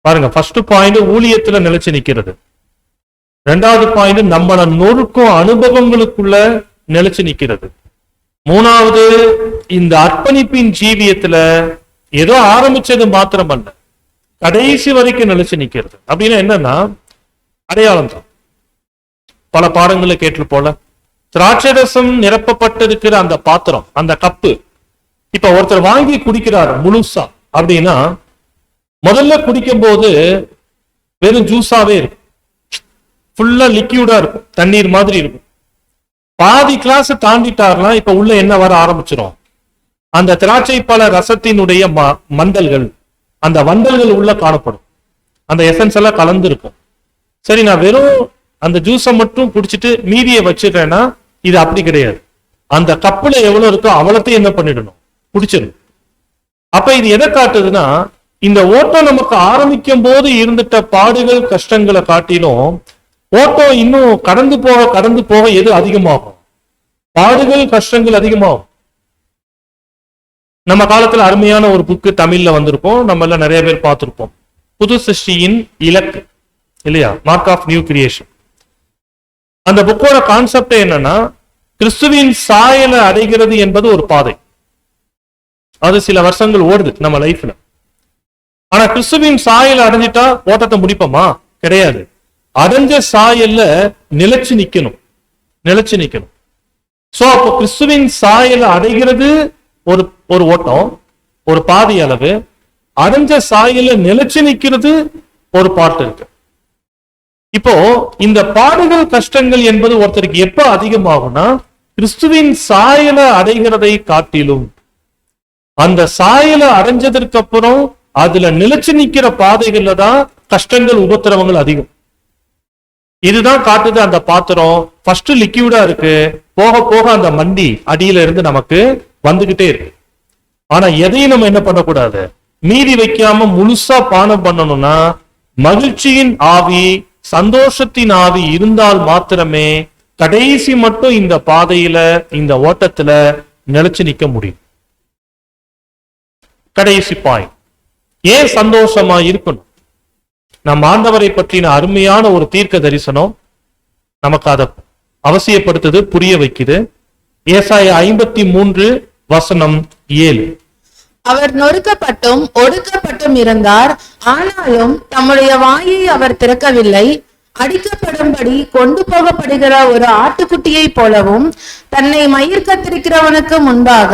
பாருங்க, ஃபர்ஸ்ட் பாயிண்ட் ஊழியத்துல நிலைச்சு நிக்கிறது. 2வது பாயிண்ட் நம்மள நொறுக்கும் அனுபவங்களுக்குள்ள நிலைச்சு நிக்கிறது. 3வது இந்த அர்ப்பணிப்பின் ஜீவியத்துல ஏதோ ஆரம்பிச்சது மாத்திரமல்ல, கடைசி வரைக்கும் நிலைச்சு நிக்கிறது. அப்படின்னா என்னன்னா அடையாளம் தான். பல பாடங்களை கேட்டு போல, திராட்சரசம் நிரப்பப்பட்டிருக்கிற அந்த பாத்திரம், அந்த கப்பு, இப்ப ஒருத்தர் வாங்கி குடிக்கிறாரு முழுசா அப்படின்னா, முதல்ல குடிக்கும் போது வெறும் ஜூஸாவே இருக்கும், ஃபுல்லா லிக்யூடா இருக்கும், தண்ணீர் மாதிரி இருக்கும். பாதி கிளாஸ் தாண்டிட்டாருன்னா இப்ப உள்ள என்ன வர ஆரம்பிச்சிடும்? அந்த திராட்சை பழ ரசத்தினுடைய மந்தல்கள், அந்த வண்டல்கள் உள்ள காணப்படும். அந்த எசன்ஸ் எல்லாம் கலந்து இருக்கும். சரி, நான் வெறும் அந்த ஜூஸை மட்டும் குடிச்சிட்டு மீதியை வச்சிடுறேன்னா இது அப்படி கிடையாது. அந்த கப்புல எவ்வளவு இருக்கோ அவ்வளத்தையும் என்ன பண்ணிடணும்? குடிச்சிடணும். அப்ப இது எதை காட்டுதுன்னா, இந்த ஓட்டம் நமக்கு ஆரம்பிக்கும் போது இருந்துட்ட பாடுகள் கஷ்டங்களை காட்டிலும் ஓட்டம் இன்னும் கடந்து போக எது அதிகமாகும்? பாடுகள் கஷ்டங்கள் அதிகமாகும். நம்ம காலத்துல அருமையான ஒரு புக்கு தமிழ்ல வந்திருப்போம், நம்ம எல்லாம் நிறைய பேர் பார்த்திருப்போம், புது சிருஷ்டியின் இலக்கு இல்லையா, மார்க் ஆஃப் நியூ கிரியேஷன். அந்த புக்கோட கான்செப்ட் என்னன்னா, கிறிஸ்துவின் சாயலை அடைகிறது என்பது ஒரு பாதை. அது சில வருஷங்கள் ஓடுது நம்ம லைஃப்ல. ஆனா கிறிஸ்துவின் சாயலை அடைஞ்சிட்டா ஓட்டத்தை முடிப்போமா? கிடையாது. அடைஞ்ச சாயல்ல நிலைச்சு நிக்கணும். சோ அப்போ கிறிஸ்துவின் சாயலை அடைகிறது ஒரு ஓட்டம், ஒரு பாதி அளவு. அடைஞ்ச சாயல நிலைச்சு நிக்கிறது ஒரு பாட்டு இருக்கு. இப்போ இந்த பாடுகள் கஷ்டங்கள் என்பது ஒருத்தருக்கு எப்ப அதிகமாகும்னா, கிறிஸ்துவின் சாயல அடைகிறதை காட்டிலும், அந்த சாயல அடைஞ்சதற்கு அப்புறம் அதுல நிலைச்சு நிக்கிற பாதைகள்ல தான் கஷ்டங்கள் உபத்திரவங்கள் அதிகம். இதுதான் காட்டுது. அந்த பாத்திரம் ஃபர்ஸ்ட் லிக்யூடா இருக்கு, போக போக அந்த மண்டி அடியில இருந்து நமக்கு வந்துகிட்டே இருக்கு. ஆனா எதையும் நம்ம என்ன பண்ணக்கூடாது, மீதி வைக்காம முழுசா பானம் பண்ணணும்னா, மகிழ்ச்சியின் ஆவி, சந்தோஷத்தின் ஆவி இருந்தால் மாத்திரமே கடைசி மட்டும் இந்த பாதையில, இந்த ஓட்டத்துல நிலைச்சு நிக்க முடியும். கடைசி பாயிண்ட், ஏன் சந்தோஷமா இருக்கணும்? நம் ஆண்டவரை பற்றின அருமையான ஒரு தீர்க்க தரிசனம் நமக்கு அதை அவசியப்படுத்துது, புரிய வைக்குது. ஏசாயா 53 வசனம் 7. அவர் நொறுக்கப்பட்டும் ஒடுக்கப்பட்டும் இருந்தார், ஆனாலும் தம்முடைய வாயை அவர் திறக்கவில்லை. அடிக்கப்படும்படி கொண்டு போகப்படுகிற ஒரு ஆட்டுக்குட்டியை போலவும், தன்னை மயிர் கத்திருக்கிறவனுக்கு முன்பாக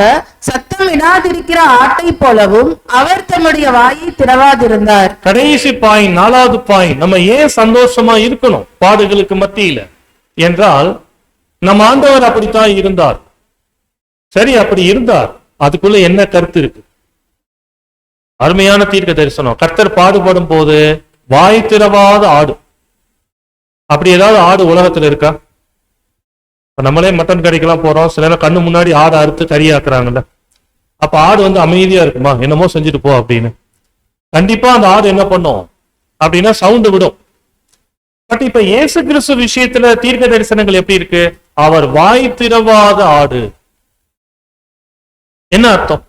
சத்தம் இடாதிருக்கிற ஆட்டை போலவும் அவர் தம்முடைய வாயை திறவாதிருந்தார். கடைசி பாயிண்ட், 4வது பாயிண்ட், நம்ம ஏன் சந்தோஷமா இருக்கணும் பாடுகளுக்கு மத்தியில என்றால், நம்ம ஆண்டவர் அப்படித்தான் இருந்தார். சரி, அப்படி இருந்தார், அதுக்குள்ள என்ன கருத்து இருக்கு? அருமையான தீர்க்க தரிசனம். கர்த்தர் பாடுபடும் போது வாய் திறவாத ஆடு. அப்படி ஏதாவது ஆடு உலகத்துல இருக்கா? நம்மளே மட்டன் கடைக்கெல்லாம் போறோம், சில நேரம் கண்ணு முன்னாடி ஆடை அறுத்து கறியாக்குறாங்கல்ல. அப்ப ஆடு வந்து அமைதியா இருக்குமா? என்னமோ செஞ்சுட்டு போ அப்படின்னு. கண்டிப்பா அந்த ஆடு என்ன பண்ணும் அப்படின்னா சவுண்டு விடும். பட் இப்ப இயேசு கிறிஸ்து விஷயத்துல தீர்க்க தரிசனங்கள் எப்படி இருக்கு? அவர் வாய் திறவாத ஆடு. என்ன அர்த்தம்?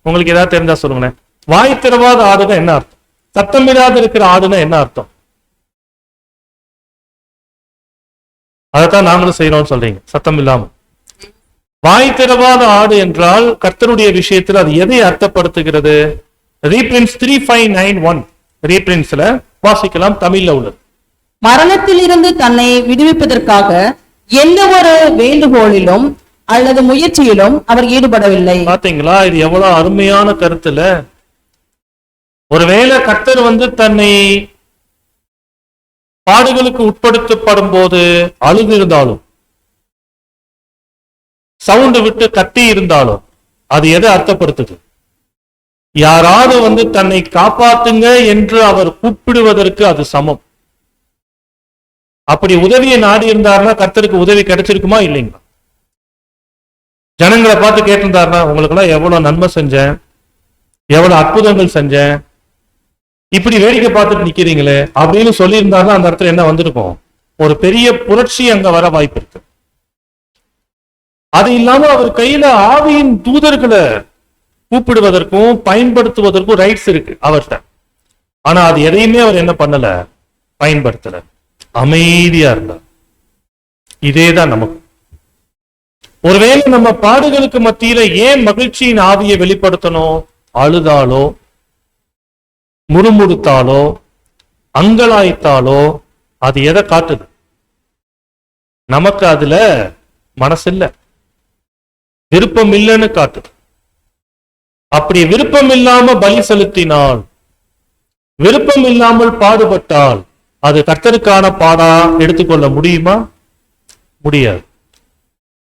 உங்களுக்கு ஏதாவது தெரிஞ்சா சொல்லுங்களேன். வாய் திறவாத ஆடுனா என்ன அர்த்தம்? சத்தமில்லாத இருக்கிற ஆடுனா என்ன அர்த்தம்? அதைத்தான் நாங்களும் செய்யறோம்னு சொல்றீங்க, சத்தம் இல்லாம. வாய் திறவாத ஆடு என்றால் கர்த்தருடைய விஷயத்தில் அது எதை அர்த்தப்படுத்துகிறது? ரீபிரின்ஸ் 3591 ரீபிரின்ஸ்ல வாசிக்கலாம், தமிழ்ல உள்ளது. மரணத்தில் இருந்து தன்னை விடுவிப்பதற்காக எந்த ஒரு வேண்டுகோளிலும் அல்லது முயற்சியிலும் அவர் ஈடுபடவில்லை. பாத்தீங்களா, இது எவ்வளவு அருமையான கருத்துல. ஒருவேளை கர்த்தர் வந்து தன்னை பாடுகளுக்கு உட்படுத்தப்படும் போது அழுது இருந்தாலும், சவுண்டு விட்டு கத்தி இருந்தாலும், அது எதை அர்த்தப்படுத்துது? யாராவது வந்து தன்னை காப்பாத்துங்க என்று அவர் கூப்பிடுவதற்கு அது சமம். அப்படி உதவியை நாடி இருந்தாருன்னா கர்த்தருக்கு உதவி கிடைச்சிருக்குமா இல்லைங்களா? ஜனங்களை பார்த்து கேட்டிருந்தாருன்னா, உங்களுக்கு எல்லாம் எவ்வளவு நன்மை செஞ்சேன், எவ்வளவு அற்புதங்கள் செஞ்சேன், இப்படி வேடிக்கை பார்த்துட்டு நிக்கிறீங்களே அப்படின்னு சொல்லியிருந்தாருன்னா அந்த இடத்துல என்ன வந்திருக்கும்? ஒரு பெரிய புரட்சி அங்க வர வாய்ப்பு இருக்கு. அது இல்லாம அவர் கையில ஆவியின் தூதர்களை கூப்பிடுவதற்கும் பயன்படுத்துவதற்கும் ரைட்ஸ் இருக்கு அவர்கிட்ட. ஆனா அது எதையுமே அவர் என்ன பண்ணல, பயன்படுத்தல, அமைதியா இருந்தார். இதேதான் நமக்கு. ஒருவேளை நம்ம பாடுகளுக்கு மத்தியில ஏன் மகிழ்ச்சியின் ஆவியை வெளிப்படுத்தணும்? அழுதாலோ, முறுமுறுத்தாலோ, அங்கலாய்த்தாலோ அது எதை காட்டுது? நமக்கு அதுல மனசில்ல, விருப்பம் இல்லைன்னு காட்டுது. அப்படி விருப்பம் இல்லாம பலி செலுத்தினால், விருப்பம் இல்லாமல் பாடுபட்டால் அது கர்த்தருக்கான பாடா எடுத்துக்கொள்ள முடியுமா? முடியாது.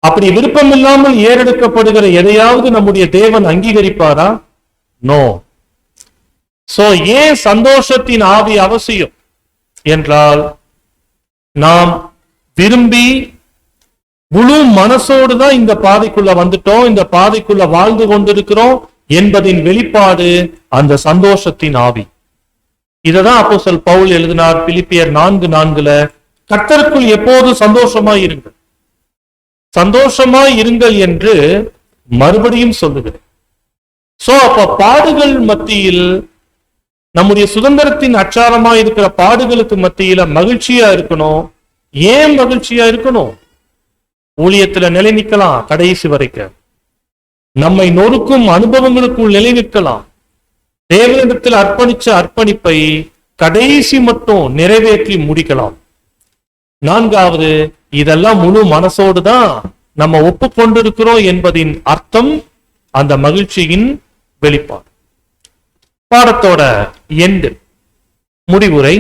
அப்படி விருப்பம் இல்லாமல் ஏறெடுக்கப்படுகிற எதையாவது நம்முடைய தேவன் அங்கீகரிப்பாரா? நோ. சோ ஏன் சந்தோஷத்தின் ஆவி அவசியம் என்றால், நாம் விரும்பி முழு மனசோடு தான் இந்த பாதைக்குள்ள வந்துட்டோம், இந்த பாதைக்குள்ள வாழ்ந்து கொண்டிருக்கிறோம் என்பதின் வெளிப்பாடு அந்த சந்தோஷத்தின் ஆவி. இததான் அப்போஸ்தலன் பவுல் எழுதினார் பிலிப்பியர் 4:4, கர்த்தருக்குள் எப்போது சந்தோஷமாய் இருங்கள், சந்தோஷமாய் இருங்கள் என்று மறுபடியும் சொல்லுகிறேன். சோ அப்ப பாடுகள் மத்தியில், நம்முடைய சுதந்திரத்தின் அச்சாரமா இருக்கிற பாடுகளுக்கு மத்தியில மகிழ்ச்சியா இருக்கணும். ஏன் மகிழ்ச்சியா இருக்கணும்? ஊழியத்துல நிலை நிற்கலாம் கடைசி வரைக்கும், நம்மை நொறுக்கும் அனுபவங்களுக்குள் நிலை நிற்கலாம், தேவனிடத்தில் அர்ப்பணிச்ச அர்ப்பணிப்பை கடைசி மட்டும் நிறைவேற்றி முடிக்கலாம். 4வது, இதெல்லாம் முழு மனசோடு தான் நம்ம ஒப்புக்கொண்டிருக்கிறோம் என்பதின் அர்த்தம் அந்த மகிழ்ச்சியின் வெளிப்பாடு. பாடத்தோட எண்டு, முடிவுரை,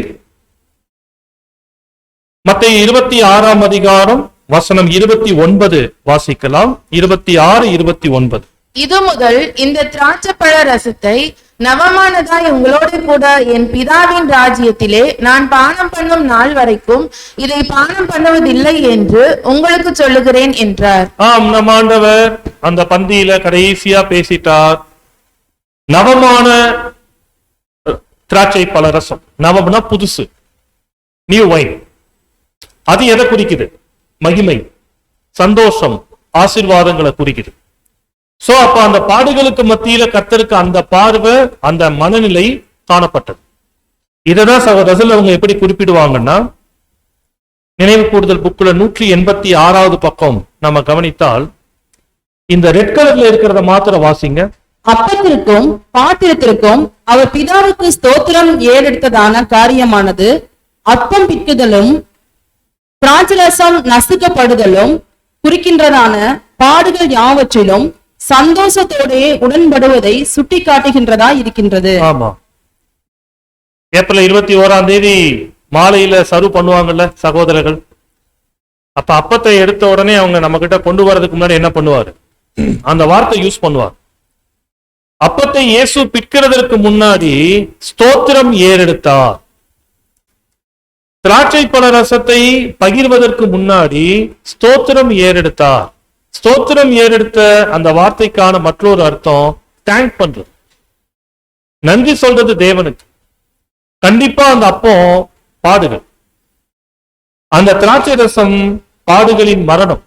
மத்தேயு 26ஆம் அதிகாரம் வசனம் 29 வாசிக்கலாம். 26, 29. இது முதல் இந்த திராட்சைப்பழ ரசத்தை நவமானதாய் உங்களோட கூட என் பிதாவின் ராஜ்யத்திலே நான் பானம் பண்ணும் நாள் வரைக்கும் இதை பானம் பண்ணுவதில்லை என்று உங்களுக்கு சொல்லுகிறேன் என்றார். நம் ஆண்டவர் அந்த பந்தியில கடைசியா பேசிட்டார். நவமான திராட்சை பழ ரசம், நவம்னா புதுசு, நியூ வைன். அது எதை குறிக்குது? மகிமை, சந்தோஷம், ஆசீர்வாதங்களை குறிக்குது. சோ அப்ப அந்த பாடுகளுக்கு மத்தியில கர்த்தருக்கு அந்த பார்வை, அந்த மனநிலை காணப்பட்டது. இததான் சகோதரர்கள் அவங்க எப்படி குறிப்பிடுவாங்கன்னா, நினைவு கூறுதல் புக்ல 186வது பக்கம் நம்ம கவனித்தால், இந்த ரெட் கலர்ல இருக்கிறத மாத்திரம் வாசிங்க. அப்பத்திற்கும் பாத்திரத்திற்கும் அவர் பிதாவுக்கு ஸ்தோத்திரம் ஏறெடுத்ததான காரியமானது அப்பம் பிற்குதலும் திராட்சரசம் நசுக்கப்படுதலும் குறிக்கின்றதான பாடுகள் யாவற்றிலும் சந்தோஷத்தோடே உடன்படுவதை சுட்டி காட்டுகின்றதா இருக்கின்றது. ஆமா, ஏப்ரல் 21 மாலையில சர்வ் பண்ணுவாங்கல்ல சகோதரர்கள். அப்ப அப்பத்தை எடுத்த உடனே அவங்க நம்ம கிட்ட கொண்டு வரதுக்கு முன்னாடி என்ன பண்ணுவாரு? அந்த வார்த்தை யூஸ் பண்ணுவார். அப்பத்தை இயேசு பிற்கிறதற்கு முன்னாடி ஸ்தோத்திரம் ஏறெடுத்தார். திராட்சை பழ ரசத்தை பகிர்வதற்கு முன்னாடி ஸ்தோத்திரம் ஏறெடுத்தார். ஸ்தோத்திரம் ஏறெடுத்த அந்த வார்த்தைக்கான மற்றொரு அர்த்தம் தேங்க் பண்றது, நன்றி சொல்றது தேவனுக்கு. கண்டிப்பா அந்த அப்பம் பாடுகள், அந்த திராட்சை ரசம் பாடுகளின் மரணம்.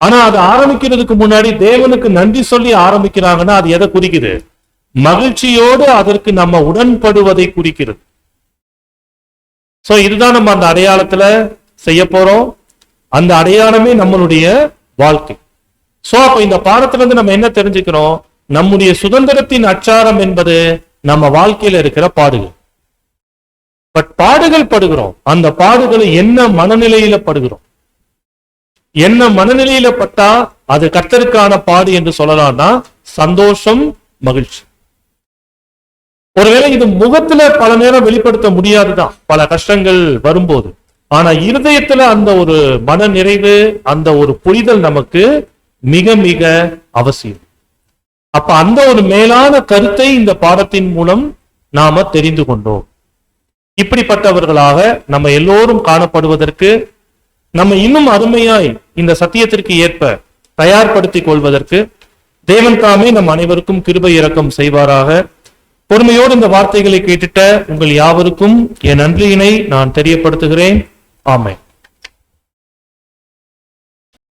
ஆனா அது ஆரம்பிக்கிறதுக்கு முன்னாடி தேவனுக்கு நன்றி சொல்லி ஆரம்பிக்கிறாங்கன்னா அது எதை குறிக்குது? மகிழ்ச்சியோடு அதற்கு நம்ம உடன்படுவதை குறிக்கிறது. சோ இதுதான் நம்ம அந்த அடையாளத்துல செய்ய போறோம். அந்த அடையாளமே நம்மளுடைய வாழ்க்கை. சோ அப்ப இந்த பாடத்துல இருந்து நம்ம என்ன தெரிஞ்சுக்கிறோம்? நம்முடைய சுதந்திரத்தின் அச்சாரம் என்பது நம்ம வாழ்க்கையில இருக்கிற பாடுகள். பட் பாடுகள் படுகிறோம், அந்த பாடுகளை என்ன மனநிலையில படுகிறோம்? என்ன மனநிலையில பட்டா அது கர்த்தருக்கான பாடு என்று சொல்லலாம்னா சந்தோஷம், மகிழ்ச்சி. ஒருவேளை இது முகத்துல பல நேரம் வெளிப்படுத்த முடியாதுதான் பல கஷ்டங்கள் வரும்போது. ஆனா இருதயத்துல அந்த ஒரு மன நிறைவு, அந்த ஒரு புரிதல் நமக்கு மிக மிக அவசியம். அப்ப அந்த ஒரு மேலான கருத்தை இந்த பாடத்தின் மூலம் நாம தெரிந்து கொண்டோம். இப்படிப்பட்டவர்களாக நம்ம எல்லோரும் காணப்படுவதற்கு, நம்ம இன்னும் அருமையாய் இந்த சத்தியத்திற்கு ஏற்ப தயார்படுத்திக் கொள்வதற்கு தேவன் தாமே நம் அனைவருக்கும் கிருபை இரக்கம் செய்வாராக. பொறுமையோடு இந்த வார்த்தைகளை கேட்டுட்ட உங்கள் யாவருக்கும் என் நன்றியினை நான் தெரியப்படுத்துகிறேன். ஆமென்.